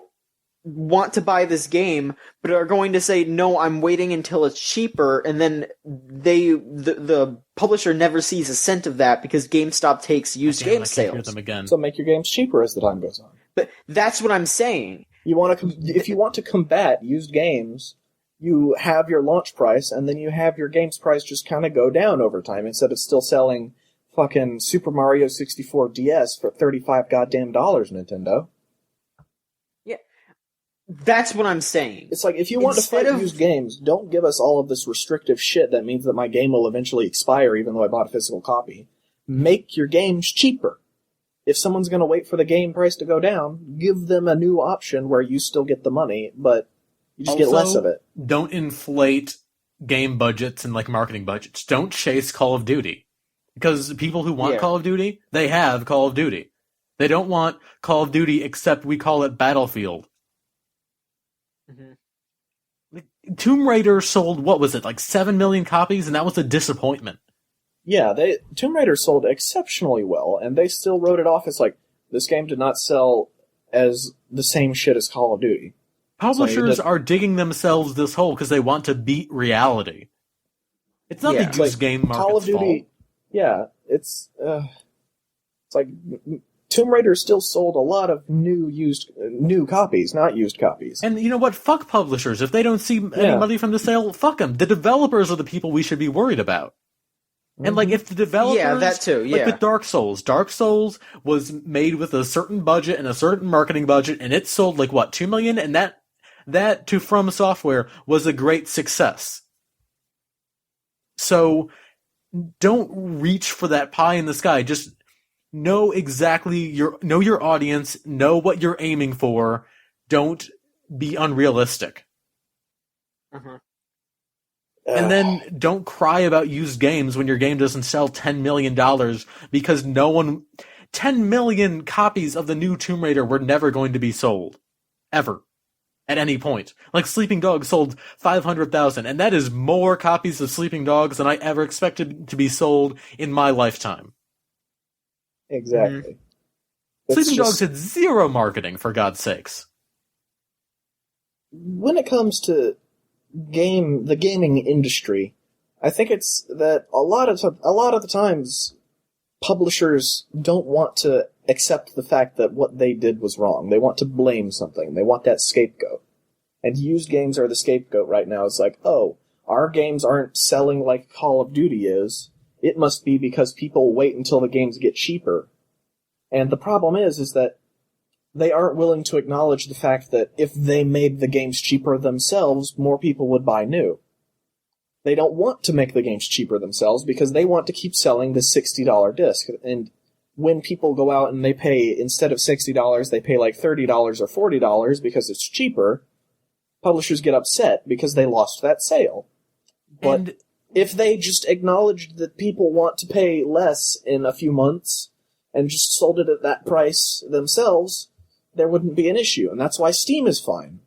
want to buy this game, but are going to say, no, I'm waiting until it's cheaper, and then the publisher never sees a cent of that because GameStop takes used game sales. Hear them again. So make your games cheaper as the time goes on. But that's what I'm saying. If you want to combat used games, you have your launch price, and then you have your game's price just kind of go down over time instead of still selling fucking Super Mario 64 DS for $35 goddamn dollars, Nintendo. Yeah, that's what I'm saying. It's like, if you want to fight used games, don't give us all of this restrictive shit that means that my game will eventually expire even though I bought a physical copy. Make your games cheaper. If someone's going to wait for the game price to go down, give them a new option where you still get the money, but you just get less of it. Don't inflate game budgets and marketing budgets. Don't chase Call of Duty. Because people who want Call of Duty, they have Call of Duty. They don't want Call of Duty except we call it Battlefield. Mm-hmm. Tomb Raider sold, 7 million copies, and that was a disappointment. Yeah, Tomb Raider sold exceptionally well, and they still wrote it off as this game did not sell as the same shit as Call of Duty. Publishers are digging themselves this hole because they want to beat reality. It's not the used game market's Call of Duty, fault. Yeah, it's Tomb Raider still sold a lot of new copies, not used copies. And you know what? Fuck publishers. If they don't see any money from the sale, fuck them. The developers are the people we should be worried about. And if the developers... Yeah, that too, yeah. Like with Dark Souls was made with a certain budget and a certain marketing budget, and it sold 2 million? And that to From Software was a great success. So don't reach for that pie in the sky. Just know know your audience, know what you're aiming for. Don't be unrealistic. Uh-huh. And then don't cry about used games when your game doesn't sell $10 million because 10 million copies of the new Tomb Raider were never going to be sold. Ever. At any point. Sleeping Dogs sold 500,000, and that is more copies of Sleeping Dogs than I ever expected to be sold in my lifetime. Exactly. Sleeping Dogs had zero marketing, for God's sakes. When it comes to the gaming industry, I think it's that a lot of the times publishers don't want to accept the fact that what they did was wrong. They want to blame something. They want that scapegoat. And used games are the scapegoat right now. It's our games aren't selling like Call of Duty is. It must be because people wait until the games get cheaper. And the problem is that they aren't willing to acknowledge the fact that if they made the games cheaper themselves, more people would buy new. They don't want to make the games cheaper themselves because they want to keep selling the $60 disc. And when people go out and they pay, instead of $60, they pay $30 or $40 because it's cheaper, publishers get upset because they lost that sale. But if they just acknowledged that people want to pay less in a few months and just sold it at that price themselves, there wouldn't be an issue. And that's why Steam is fine.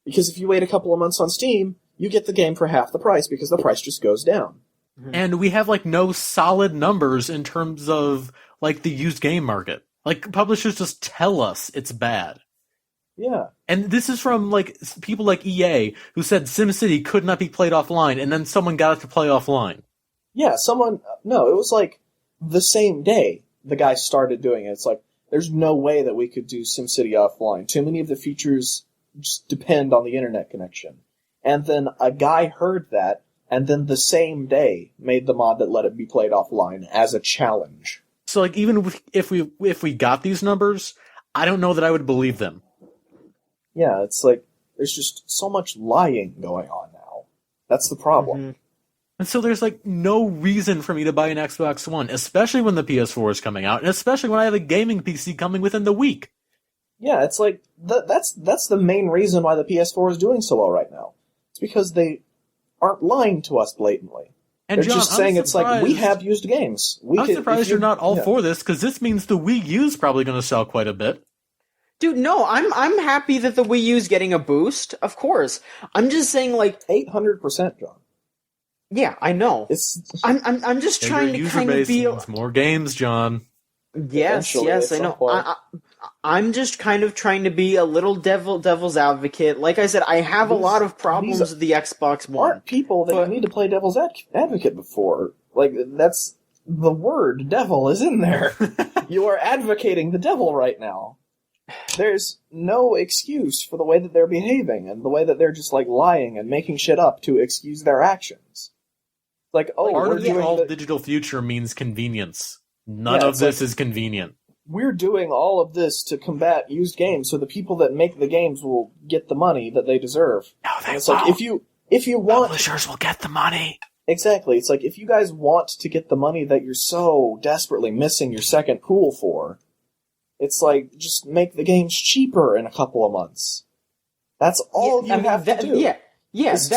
Because if you wait a couple of months on Steam, you get the game for half the price because the price just goes down. And we have, like, no solid numbers in terms of, like, the used game market. Like, publishers just tell us it's bad. Yeah. And this is from, like, people like EA, who said SimCity could not be played offline, and then someone got it to play offline. Yeah, no, it was like the same day the guy started doing it. It's like, there's no way that we could do SimCity offline. Too many of the features just depend on the internet connection. And then a guy heard that, and then the same day made the mod that let it be played offline as a challenge. So, like, even if we got these numbers, I don't know that I would believe them. Yeah, it's like, there's just so much lying going on now. That's the problem. Mm-hmm. And so there's, like, no reason for me to buy an Xbox One, especially when the PS4 is coming out, and especially when I have a gaming PC coming within the week. Yeah, it's like, that's the main reason why the PS4 is doing so well right now. It's because they aren't lying to us blatantly. And They're John, just saying I'm it's like, we have used games. I'm surprised you're not all for this, because this means the Wii U's probably going to sell quite a bit. Dude, no, I'm happy that the Wii U's getting a boost, of course. I'm just saying, like, 800%, John. Yeah, I know. I'm just trying to kind of be more games, John. Yes, I know. I'm just kind of trying to be a little devil's advocate. Like I said, I have a lot of problems with the Xbox One. Aren't people that you need to play devil's advocate before? Like, that's the word devil is in there. You are advocating the devil right now. There's no excuse for the way that they're behaving and the way that they're just, like, lying and making shit up to excuse their actions. Like, part of the all-digital future means convenience. None of this is convenient. We're doing all of this to combat used games, so the people that make the games will get the money that they deserve. No, they won't. Like, if you want, publishers will get the money. Exactly. It's like, if you guys want to get the money that you're so desperately missing your second pool for, it's like, just make the games cheaper in a couple of months. That's all you have to do. That's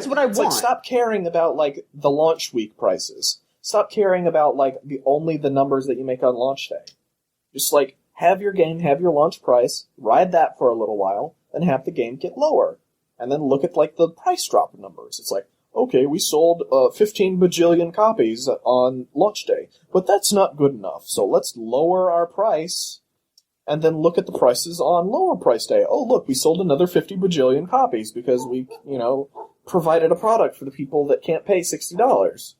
what I want. Like, stop caring about, like, the launch week prices. Stop caring about, like, the numbers that you make on launch day. Just, like, have your game, have your launch price, ride that for a little while, and have the game get lower. And then look at, like, the price drop numbers. It's like, okay, we sold 15 bajillion copies on launch day, but that's not good enough, so let's lower our price, and then look at the prices on lower price day. Oh, look, we sold another 50 bajillion copies because we, provided a product for the people that can't pay $60.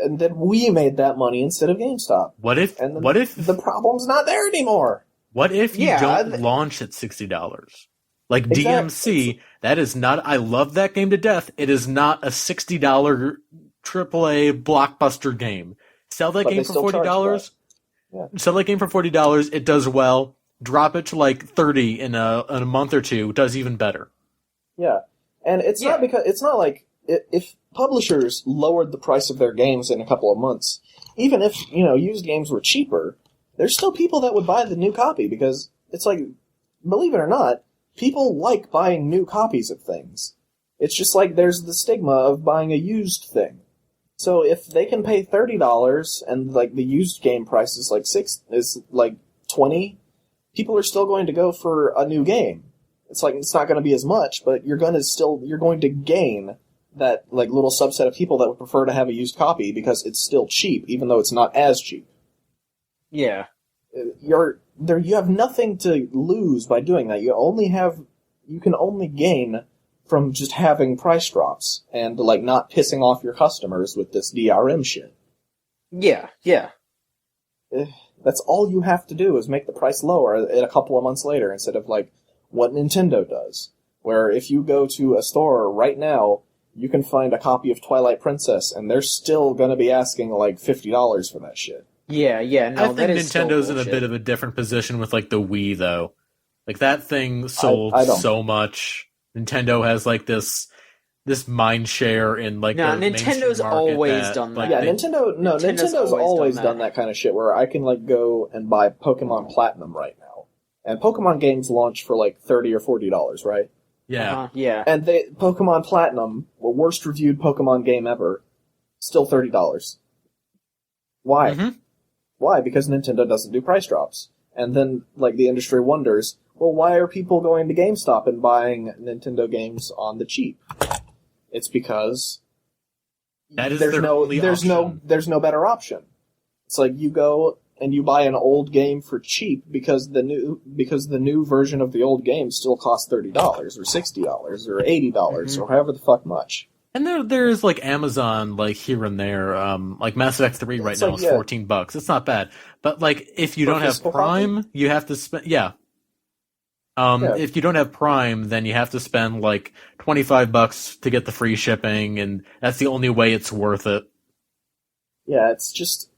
And then we made that money instead of GameStop. What if the problem's not there anymore? What if you don't launch at $60? Like DMC, that is not. I love that game to death. It is not a $60 AAA blockbuster game. Sell that game for $40. Yeah. Sell that game for $40. It does well. Drop it to like $30 in a month or two. Does even better. Yeah, and it's not like if publishers lowered the price of their games in a couple of months, even if, used games were cheaper, there's still people that would buy the new copy because it's like, believe it or not, people like buying new copies of things. It's just like there's the stigma of buying a used thing. So if they can pay $30 and like the used game price is like $20, people are still going to go for a new game. It's like, it's not going to be as much, but you're going to gain that like little subset of people that would prefer to have a used copy because it's still cheap, even though it's not as cheap. Yeah. You have nothing to lose by doing that. You can only gain from just having price drops and like not pissing off your customers with this DRM shit. Yeah. That's all you have to do is make the price lower a couple of months later instead of like what Nintendo does, where if you go to a store right now, you can find a copy of Twilight Princess, and they're still going to be asking like $50 for that shit. Yeah, no, I think Nintendo's in a bit of a different position with like the Wii, though. Like that thing sold so much. Nintendo has like this mind share in like the Nintendo's always done that. Yeah, Nintendo's always done that kind of shit where I can like go and buy Pokemon Platinum right now, and Pokemon games launch for like $30 or $40, right? Yeah. Yeah. And Pokemon Platinum, the worst reviewed Pokemon game ever, still $30. Why? Mhm. Why? Because Nintendo doesn't do price drops. And then, like, the industry wonders, well, why are people going to GameStop and buying Nintendo games on the cheap? It's because That is there's their no only there's option. no better option. It's like you go and you buy an old game for cheap because the new version of the old game still costs $30 or $60 or $80 or however the fuck much. And there's like Amazon like here and there, like Mass Effect 3 right It's now like, is yeah. $14. It's not bad. But like if you For don't have physical Prime, you have to spend Yeah. if you don't have Prime, then you have to spend like $25 to get the free shipping, and that's the only way it's worth it. Yeah, it's just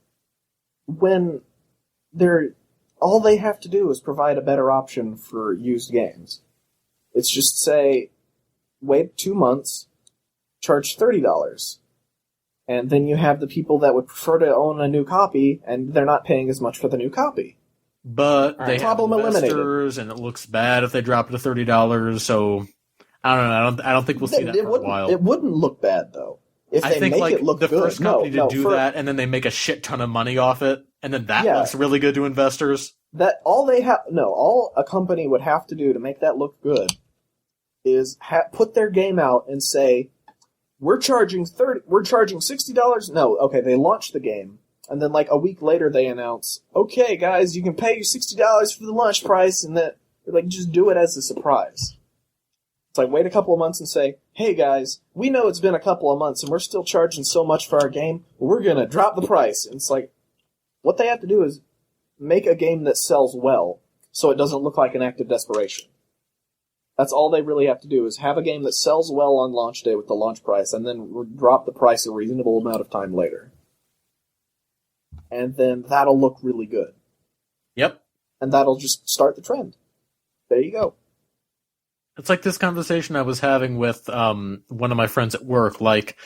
when all they have to do is provide a better option for used games. It's just say, wait 2 months, charge $30. And then you have the people that would prefer to own a new copy, and they're not paying as much for the new copy. But they have Problem investors, and it looks bad if they drop it to $30. So I don't know. I don't think we'll see that for a while. It wouldn't look bad, though. If I they think make like it look the good. first company to do for that, and then they make a shit ton of money off it, and then that Yeah. looks really good to investors. that, all a company would have to do to make that look good is put their game out and say, we're charging $60. No, okay, they launch the game, and then like a week later they announce, okay guys, you can pay your $60 for the launch price, and that, like, just do it as a surprise. It's like, wait a couple of months and say, hey guys, we know it's been a couple of months and we're still charging so much for our game, but we're gonna drop the price. And it's like, what they have to do is make a game that sells well, so it doesn't look like an act of desperation. That's all they really have to do, is have a game that sells well on launch day with the launch price, and then drop the price a reasonable amount of time later. And then that'll look really good. Yep. And that'll just start the trend. There you go. It's like this conversation I was having with one of my friends at work. Like,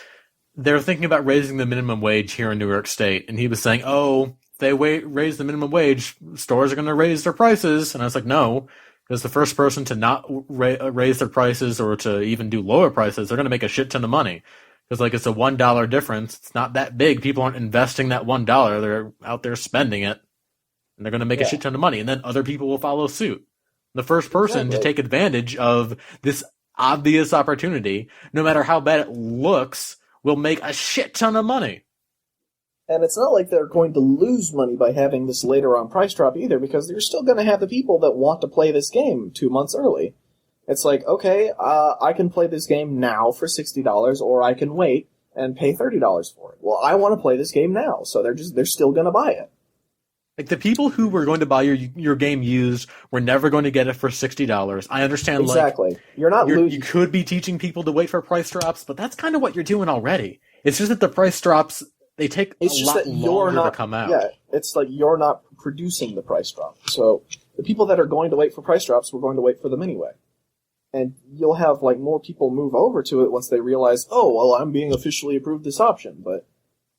they're thinking about raising the minimum wage here in New York State, and he was saying, "Oh, if they raise the minimum wage, stores are going to raise their prices." And I was like, "No, because the first person to not raise their prices or to even do lower prices, they're going to make a shit ton of money. Because like it's a $1 difference. It's not that big. People aren't investing that $1. They're out there spending it, and they're going to make a shit ton of money. And then other people will follow suit." The first person to take advantage of this obvious opportunity, no matter how bad it looks, will make a shit ton of money. And it's not like they're going to lose money by having this later on price drop either, because you're still going to have the people that want to play this game 2 months early. It's like, okay, I can play this game now for $60, or I can wait and pay $30 for it. Well, I want to play this game now, so they're still going to buy it. Like, the people who were going to buy your game used were never going to get it for $60. I understand, Exactly. like, You're not losing. you could be teaching people to wait for price drops, but that's kind of what you're doing already. It's just that the price drops, they take a lot longer to come out. Yeah, it's like you're not producing the price drop. So the people that are going to wait for price drops were going to wait for them anyway. And you'll have like more people move over to it once they realize, oh, well, I'm being officially approved this option. But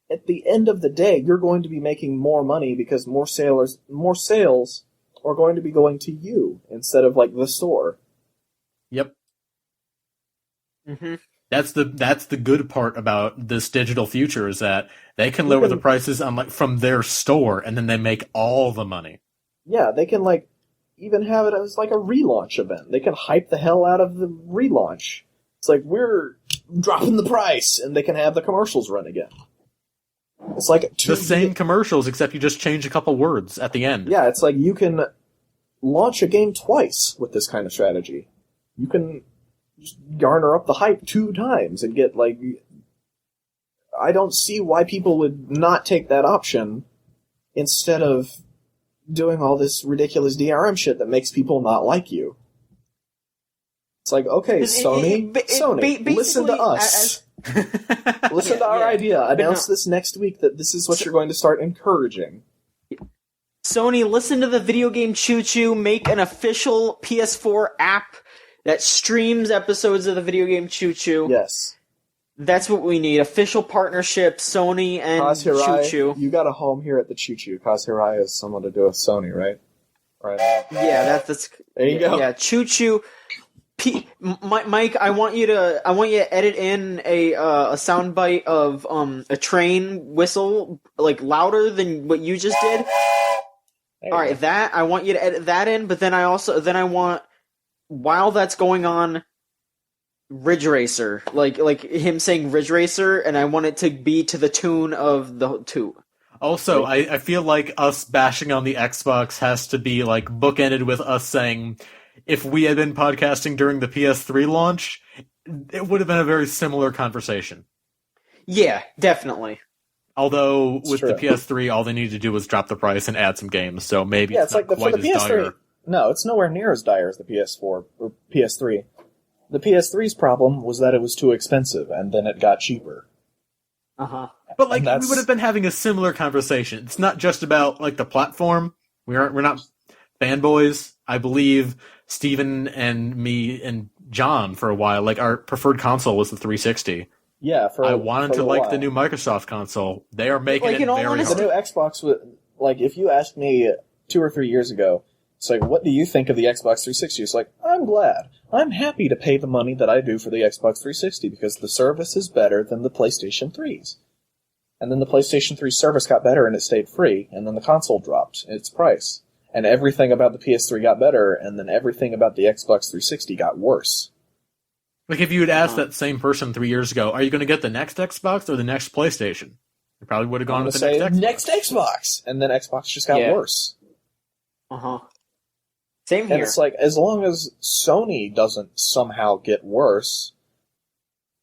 at the end of the day, you're going to be making more money because more sales are going to be going to you instead of like the store. Yep. Mm-hmm. That's the good part about this digital future, is that they can lower the prices on like from their store, and then they make all the money. Yeah, they can like even have it as like a relaunch event. They can hype the hell out of the relaunch. It's like, we're dropping the price, and they can have the commercials run again. It's like the same commercials, except you just change a couple words at the end. Yeah, it's like you can launch a game twice with this kind of strategy. You can just garner up the hype 2 times and get like... I don't see why people would not take that option instead of doing all this ridiculous DRM shit that makes people not like you. It's like, okay, Sony, listen to us. Listen to our idea. Announce this next week that this is what you're going to start encouraging. Sony, listen to the Video Game Choo Choo. Make an official PS4 app that streams episodes of the Video Game Choo Choo. Yes. That's what we need. Official partnership, Sony and Kaz Choo Hirai, Choo. you got a home here at the Choo Choo. Kaz Hirai is someone to do with Sony, right? Right. Yeah, that's There you go. Yeah, Choo Choo. Mike, I want you to edit in a soundbite of a train whistle, like louder than what you just did. All right, I want you to edit that in, but then I want, while that's going on, Ridge Racer, like him saying Ridge Racer, and I want it to be to the tune of the two. Also, I feel like us bashing on the Xbox has to be like bookended with us saying, if we had been podcasting during the PS3 launch, it would have been a very similar conversation. Yeah, definitely. Although with the PS3, all they needed to do was drop the price and add some games, so maybe it's not like quite for the as PS3. dire. No, it's nowhere near as dire as the PS4 or PS3. The PS3's problem was that it was too expensive, and then it got cheaper. But like, we would have been having a similar conversation. It's not just about like the platform. We're not fanboys. I believe Steven and me and John for a while, like our preferred console was the 360. Yeah, I wanted to like the new Microsoft console. They are making it very hard. The new Xbox, like, if you asked me 2 or 3 years ago, it's like, what do you think of the Xbox 360? It's like, I'm glad. I'm happy to pay the money that I do for the Xbox 360 because the service is better than the PlayStation 3's. And then the PlayStation 3 service got better and it stayed free, and then the console dropped its price. And everything about the PS3 got better, and then everything about the Xbox 360 got worse. Like, if you had asked that same person 3 years ago, are you going to get the next Xbox or the next PlayStation? You probably would have gone with the next Xbox! And then Xbox just got worse. Same here. And it's like, as long as Sony doesn't somehow get worse,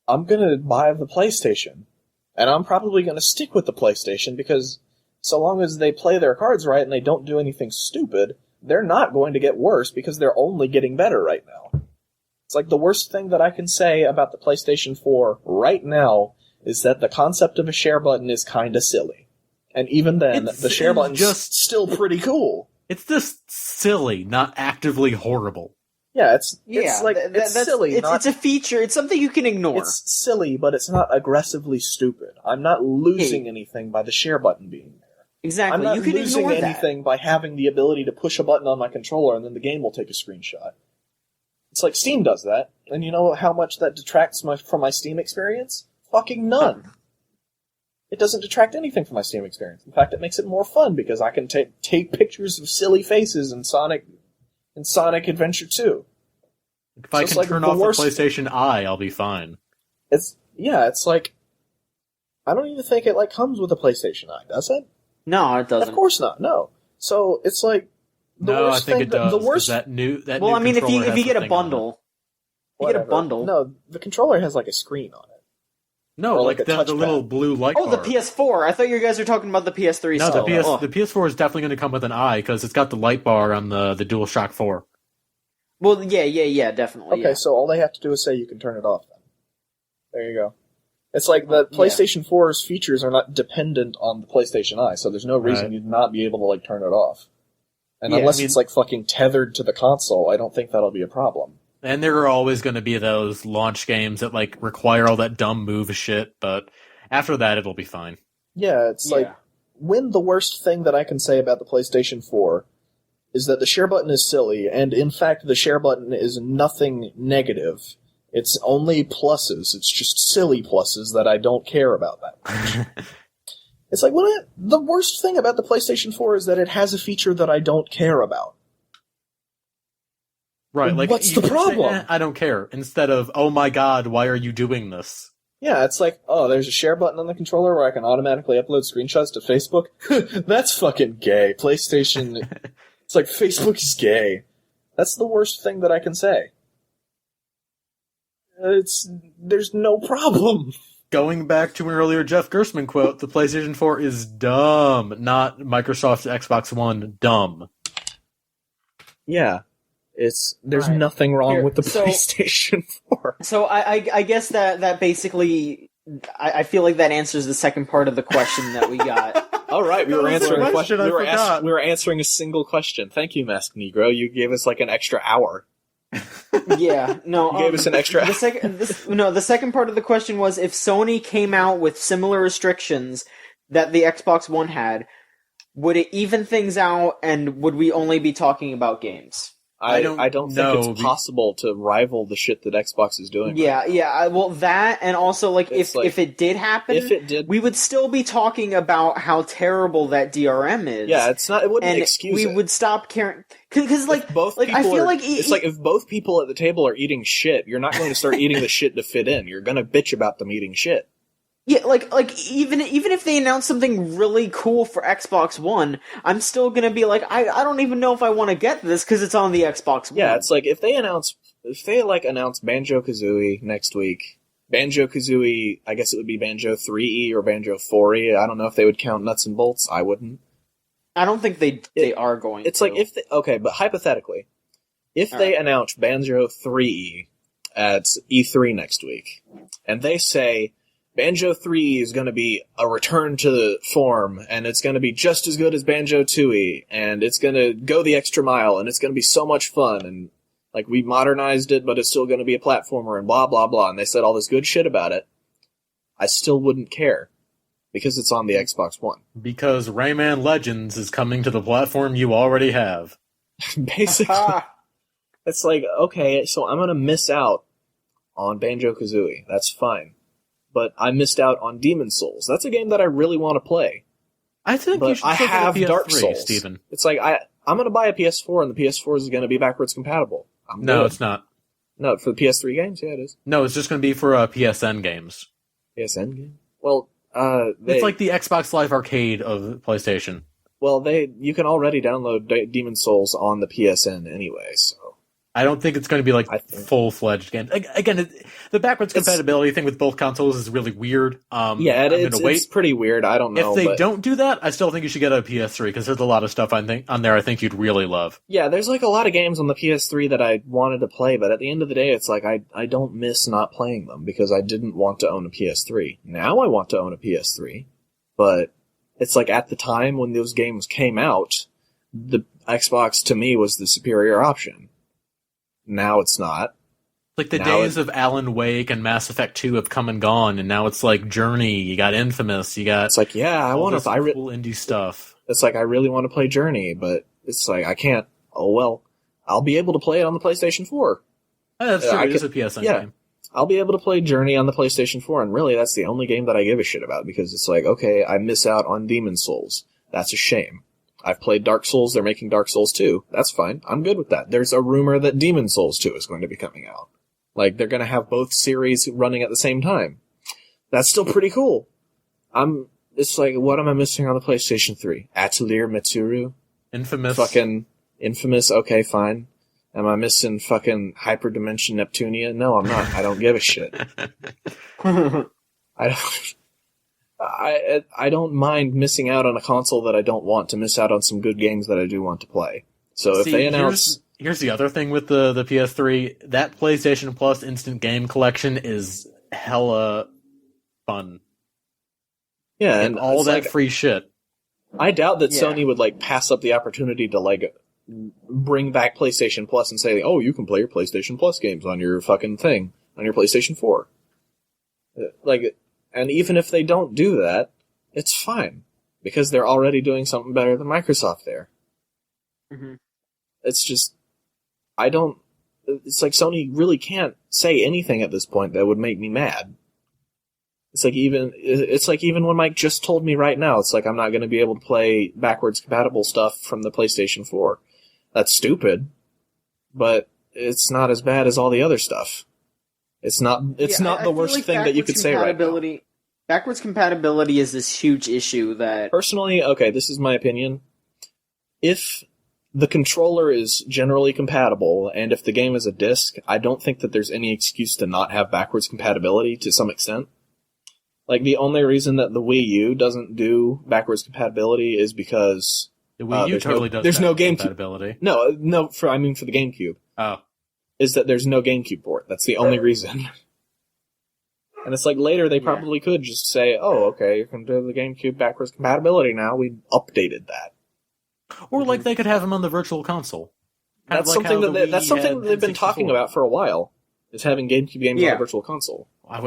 I'm gonna buy the PlayStation. And I'm probably gonna stick with the PlayStation because so long as they play their cards right and they don't do anything stupid, they're not going to get worse because they're only getting better right now. It's like the worst thing that I can say about the PlayStation 4 right now is that the concept of a share button is kinda silly. And even then, the share button's just still pretty cool. It's just silly, not actively horrible. Yeah, it's silly. It's a feature. It's something you can ignore. It's silly, but it's not aggressively stupid. I'm not losing anything by the share button being there. Exactly. I'm not you can losing ignore anything by having the ability to push a button on my controller and then the game will take a screenshot. It's like Steam does that, and you know how much that detracts from my Steam experience? Fucking none. It doesn't detract anything from my Steam experience. In fact, it makes it more fun because I can take pictures of silly faces in Sonic Adventure 2. If I can turn off the PlayStation Eye, I'll be fine. It's like, I don't even think it comes with a PlayStation Eye, does it? No, it doesn't. Of course not. No. So it's like I think it does. The worst. That new I mean, if you get a bundle, No, the controller has a screen on it. No, or like the little blue light bar. The PS4. I thought you guys were talking about the PS3 no, still. The PS4 is definitely going to come with an eye because it's got the light bar on the DualShock 4. Well, yeah, definitely. Okay, so all they have to do is say you can turn it off then. There you go. It's like the PlayStation 4's features are not dependent on the PlayStation Eye, so there's no reason you'd not be able to turn it off. And unless it's fucking tethered to the console, I don't think that'll be a problem. And there are always going to be those launch games that require all that dumb move shit, but after that it'll be fine. Yeah, it's when the worst thing that I can say about the PlayStation 4 is that the share button is silly, and in fact the share button is nothing negative. It's only pluses. It's just silly pluses that I don't care about that much. It's like, the worst thing about the PlayStation 4 is that it has a feature that I don't care about. Right, what's the problem? Say, I don't care. Instead of, oh my god, why are you doing this? Yeah, it's like, there's a share button on the controller where I can automatically upload screenshots to Facebook. That's fucking gay. PlayStation, it's like Facebook is gay. That's the worst thing that I can say. There's no problem. Going back to an earlier Jeff Gerstmann quote, the PlayStation 4 is dumb, not Microsoft's Xbox One dumb. Yeah. There's nothing wrong with the PlayStation 4. So I guess that basically, I feel like that answers the second part of the question that we got. All right, we were answering a question. We were answering a single question. Thank you, Masked Negro. You gave us an extra hour. Yeah, no. You gave us an extra. The second part of the question was if Sony came out with similar restrictions that the Xbox One had, would it even things out, and would we only be talking about games? I don't don't know, think it's possible to rival the shit that Xbox is doing. Yeah. Well, that, and also, like, if it did happen, we would still be talking about how terrible that DRM is. Yeah, it wouldn't and excuse we it. would stop caring. Because, like, both I feel like it's like if both people at the table are eating shit, you're not going to start eating the shit to fit in. You're going to bitch about them eating shit. Yeah, like even if they announce something really cool for Xbox One, I'm still gonna be like, I don't even know if I want to get this because it's on the Xbox One. Yeah, it's like if they announce Banjo-Kazooie next week, Banjo-Kazooie, I guess it would be Banjo 3E or Banjo 4E. I don't know if they would count Nuts and Bolts. I wouldn't. I don't think they are going. It's to. like but hypothetically, if they announce Banjo 3E at E3 next week, and they say Banjo 3 is going to be a return to the form, and it's going to be just as good as Banjo 2E, and it's going to go the extra mile, and it's going to be so much fun, and like we modernized it, but it's still going to be a platformer, and blah blah blah, and they said all this good shit about it. I still wouldn't care because it's on the Xbox One. Because Rayman Legends is coming to the platform you already have. Basically, it's like, okay, so I'm going to miss out on Banjo-Kazooie. That's fine. But I missed out on Demon's Souls. That's a game that I really want to play. I think but you should I still have get a PS3, Dark Souls. Steven. It's like I'm going to buy a PS4, and the PS4 is going to be backwards compatible. No, it's not. No, for the PS3 games, yeah, it is. No, it's just going to be for PSN games. PSN game? Well, it's like the Xbox Live Arcade of PlayStation. Well, you can already download Demon's Souls on the PSN anyway, so. I don't think it's going to be like full-fledged games. Again, the backwards compatibility thing with both consoles is really weird. It's pretty weird. I don't know. If they don't do that, I still think you should get a PS3 because there's a lot of stuff on there I think you'd really love. Yeah, there's like a lot of games on the PS3 that I wanted to play, but at the end of the day, it's like I don't miss not playing them because I didn't want to own a PS3. Now I want to own a PS3, but it's like at the time when those games came out, the Xbox to me was the superior option. Now it's not. Like the days of Alan Wake and Mass Effect 2 have come and gone, and now it's like Journey, you got Infamous, you got... It's like, yeah, I want to... cool indie stuff. It's like, I really want to play Journey, but it's like, I can't. Oh well, I'll be able to play it on the PlayStation 4. That's true, it is a PSN game. I'll be able to play Journey on the PlayStation 4, and really that's the only game that I give a shit about, because it's like, okay, I miss out on Demon's Souls. That's a shame. I've played Dark Souls, they're making Dark Souls 2. That's fine. I'm good with that. There's a rumor that Demon's Souls 2 is going to be coming out. Like, they're going to have both series running at the same time. That's still pretty cool. It's like, what am I missing on the PlayStation 3? Atelier Metsuru? Infamous. Fucking Infamous, okay, fine. Am I missing fucking Hyperdimension Neptunia? No, I'm not. I don't give a shit. I don't mind missing out on a console that I don't want to miss out on some good games that I do want to play. So if they announce... Here's the other thing with the PS3. That PlayStation Plus Instant Game Collection is hella fun. Yeah, and all that free shit. I doubt that Sony would like pass up the opportunity to like bring back PlayStation Plus and say, oh, you can play your PlayStation Plus games on your fucking thing, on your PlayStation 4. Like... And even if they don't do that, it's fine. Because they're already doing something better than Microsoft there. Mm-hmm. It's just... It's like Sony really can't say anything at this point that would make me mad. It's like even when Mike just told me right now, it's like I'm not going to be able to play backwards compatible stuff from the PlayStation 4. That's stupid. But it's not as bad as all the other stuff. It's not the worst thing that you could say right now. Backwards compatibility is this huge issue that... Personally, okay, this is my opinion. If the controller is generally compatible, and if the game is a disc, I don't think that there's any excuse to not have backwards compatibility to some extent. Like, the only reason that the Wii U doesn't do backwards compatibility is because... The Wii U totally does there's no GameCube compatibility. No, for the GameCube. Oh. Is that there's no GameCube port. That's the only reason. And it's like later they probably could just say, oh, okay, you can do the GameCube backwards compatibility now. We updated that. Or like they could have them on the Virtual Console. That's something that they've been talking about for a while, is having GameCube games on the Virtual Console. I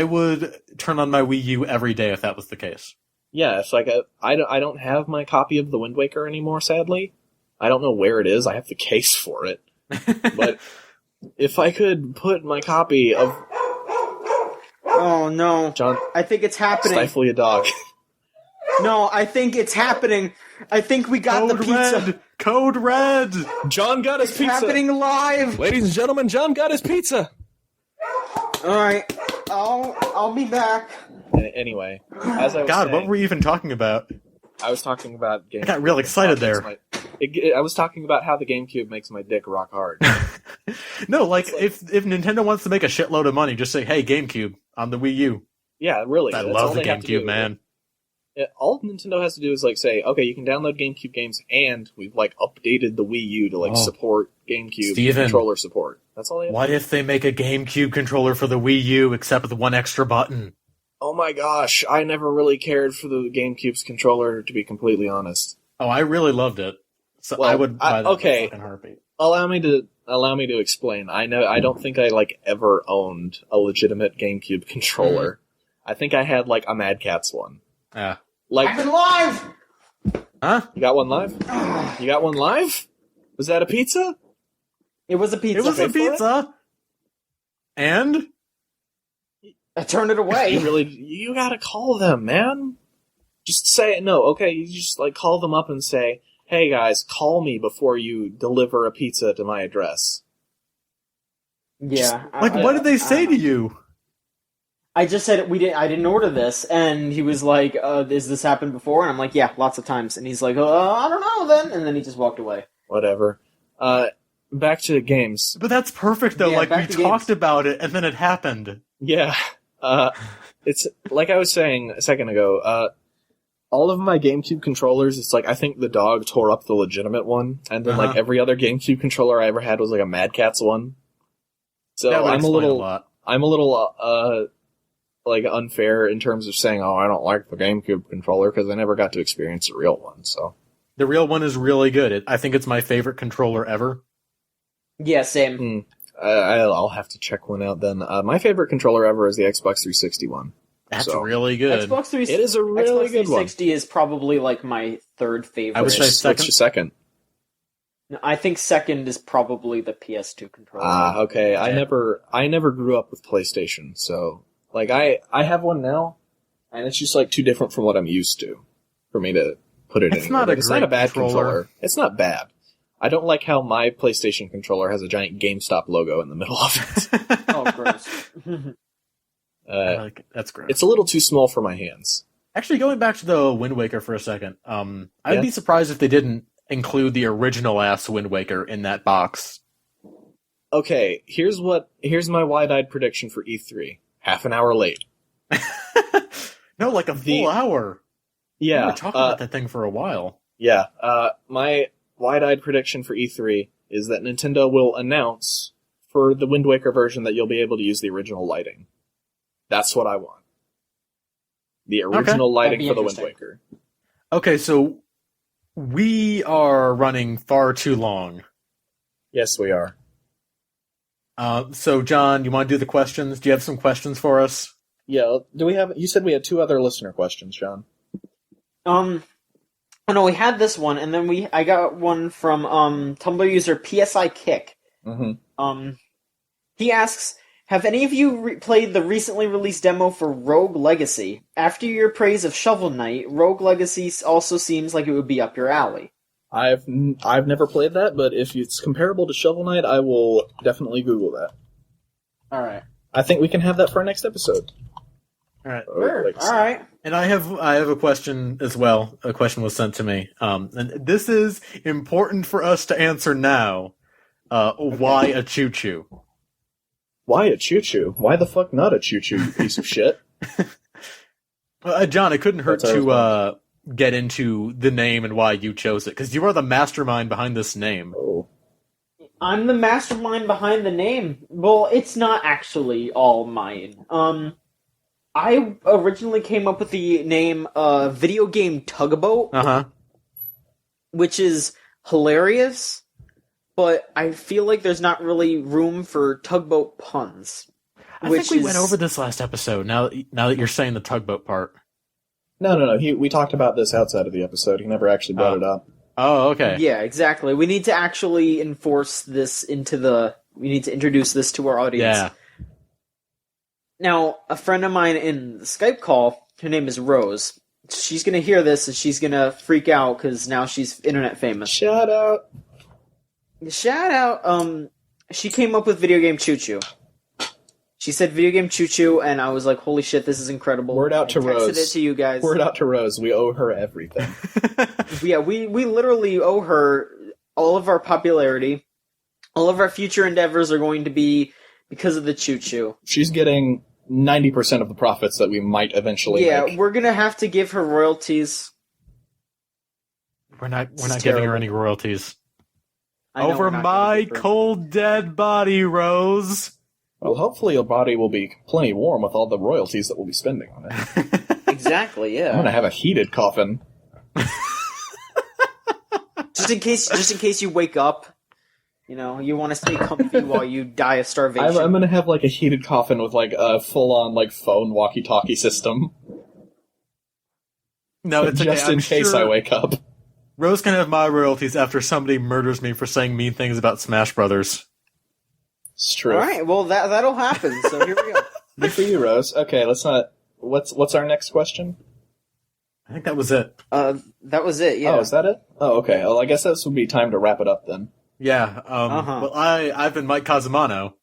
would turn on my Wii U every day if that was the case. Yeah, it's like I don't have my copy of the Wind Waker anymore, sadly. I don't know where it is. I have the case for it. But if I could put my copy of... Oh, no. John, I think it's happening. stifle your dog. No, I think it's happening. I think we got the pizza. Red. Code Red! John got his pizza. Happening live. Ladies and gentlemen, John got his pizza. Alright. I'll be back. Anyway, as I was God, saying, what were we even talking about? I was talking about I got real excited there. I was talking about how the GameCube makes my dick rock hard. No, like, if Nintendo wants to make a shitload of money, just say, hey, GameCube, on the Wii U. Yeah, really. I that's love all the they have to GameCube, do. man. All Nintendo has to do is, like, say, okay, you can download GameCube games, and we've, like, updated the Wii U to, like, support GameCube Steven, controller support. That's all they have. What if they make a GameCube controller for the Wii U, except with one extra button? Oh my gosh, I never really cared for the GameCube's controller, to be completely honest. Oh, I really loved it. So Well, I would buy that okay. fucking heartbeat. Allow me to explain. I don't think I, like, ever owned a legitimate GameCube controller. I think I had, like, a Mad Catz one. Yeah. Like, I've been live! Huh? you got one live? You got one live? Was that a pizza? It was a pizza. It was a pizza! And? I turned it away. You gotta call them, man. Just say, no, okay, you just, like, call them up and say, hey guys, call me before you deliver a pizza to my address. Yeah. Like, what did they say to you? I just said I didn't order this, and he was like, "Has this happened before?" And I'm like, "Yeah, lots of times." And he's like, "I don't know then," and then he just walked away. Whatever. Back to games. But that's perfect, though. Yeah, like, we back to talked games. about it, and then it happened. Yeah. It's, like I was saying a second ago, all of my GameCube controllers, it's like, I think the dog tore up the legitimate one, and then, like, every other GameCube controller I ever had was, like, a Mad Catz one. So That would I'm a explain little... a lot. I'm a little, like, unfair in terms of saying, oh, I don't like the GameCube controller, because I never got to experience the real one, so. The real one is really good. I think it's my favorite controller ever. Yeah, same. I'll have to check one out then. My favorite controller ever is the Xbox 360 one. That's So, really good. Xbox 360. It is a really Xbox good one. 360 is probably like my third favorite. I would say second. What's your second? I think second is probably the PS2 controller. Okay. I Yeah. never grew up with PlayStation, so, like, I have one now, and it's just, like, too different from what I'm used to for me to put it in. It's not a It's not a great bad controller. controller. It's not bad. I don't like how my PlayStation controller has a giant GameStop logo in the middle of it. Oh, gross. That's great. It's a little too small for my hands. Actually, going back to the Wind Waker for a second, I'd Yeah? be surprised if they didn't include the original-ass Wind Waker in that box. Okay, here's my wide-eyed prediction for E3. Half an hour late. No, like a full hour. Yeah. We were talking about that thing for a while. Yeah. My wide-eyed prediction for E3 is that Nintendo will announce for the Wind Waker version that you'll be able to use the original lighting. That's what I want. The original lighting That'd be for the Wind interesting. Waker. Okay, so we are running far too long. Yes, we are. So, John, you want to do the questions? Do you have some questions for us? Yeah, you said we had two other listener questions, Sean. Oh no, we had this one, and then I got one from Tumblr user PSI Kick. Mm-hmm. He asks, have any of you played the recently released demo for Rogue Legacy? After your praise of Shovel Knight, Rogue Legacy also seems like it would be up your alley. I've never played that, but if it's comparable to Shovel Knight, I will definitely Google that. Alright. I think we can have that for our next episode. All right. Sure. Alright. And I have a question as well. A question was sent to me. And this is important for us to answer now. Why a choo-choo? Why a choo-choo? Why the fuck not a choo-choo, you piece of shit? John, it couldn't hurt That's our to get into the name and why you chose it, because you are the mastermind behind this name. Oh. I'm the mastermind behind the name. Well, it's not actually all mine. I originally came up with the name Video Game Tugboat, Uh-huh. which is hilarious, but I feel like there's not really room for tugboat puns. I think we went over this last episode, now that you're saying the tugboat part. No. We talked about this outside of the episode. He never actually brought it up. Oh, okay. Yeah, exactly. We need to actually enforce this we need to introduce this to our audience. Yeah. Now, a friend of mine in the Skype call, her name is Rose. She's gonna hear this and she's gonna freak out because now she's internet famous. Shout out. Shout out. She came up with Video Game Choo Choo. She said Video Game Choo Choo, and I was like, holy shit, this is incredible. Word out to I texted Rose. it to you guys. Word out to Rose. We owe her everything. Yeah, we literally owe her all of our popularity. All of our future endeavors are going to be because of the Choo Choo. She's getting 90% of the profits that we might eventually make. Yeah, we're gonna have to give her royalties. We're not giving terrible. her any royalties. I know Over we're not gonna my give her- cold dead body, Rose. Well, hopefully your body will be plenty warm with all the royalties that we'll be spending on it. Exactly, I'm yeah. gonna have a heated coffin. Just in case you wake up, you want to stay comfy while you die of starvation. I'm gonna have like a heated coffin with like a full-on like phone walkie-talkie system. No, it's just okay. in case I wake up. Rose can have my royalties after somebody murders me for saying mean things about Smash Brothers. It's true. All right, well that'll happen. So here we go. Good for you, Rose. Okay, let's not. What's our next question? I think that was it. That was it. Yeah. Oh, is that it? Oh, okay. Well, I guess this would be time to wrap it up then. Yeah. Well, I've been Mike Kazumano.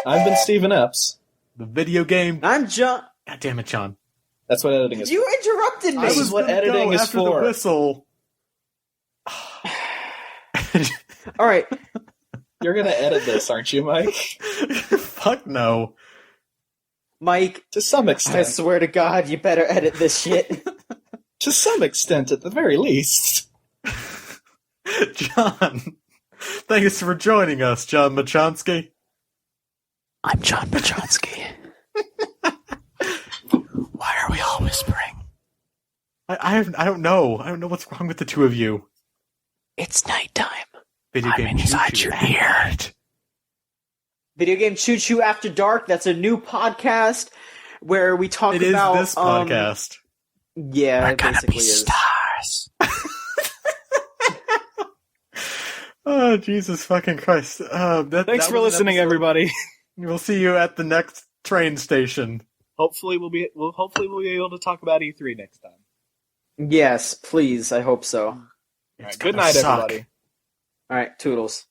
I've been Steven Epps. The video game. I'm John. God damn it, John. That's what editing is. You interrupted me. This is what gonna editing go is after for. the whistle. All right. You're gonna edit this, aren't you, Mike? Fuck no. Mike, To some I extent. swear to God, you better edit this shit. To some extent, at the very least. John. Thanks for joining us, John Machonsky. I'm John Pachonsky. Why are we all whispering? I don't know. I don't know what's wrong with the two of you. It's nighttime. Video game inside Choo Choo. your ear. Video Game Choo Choo After Dark. That's a new podcast where we talk It is about this podcast. Yeah, We're it gonna basically be is. stars. Oh, Jesus fucking Christ. Thanks for listening, everybody. We'll see you at the next train station. Hopefully we'll be able to talk about E3 next time. Yes, please. I hope so. All right, good night, suck. everybody. All right, toodles.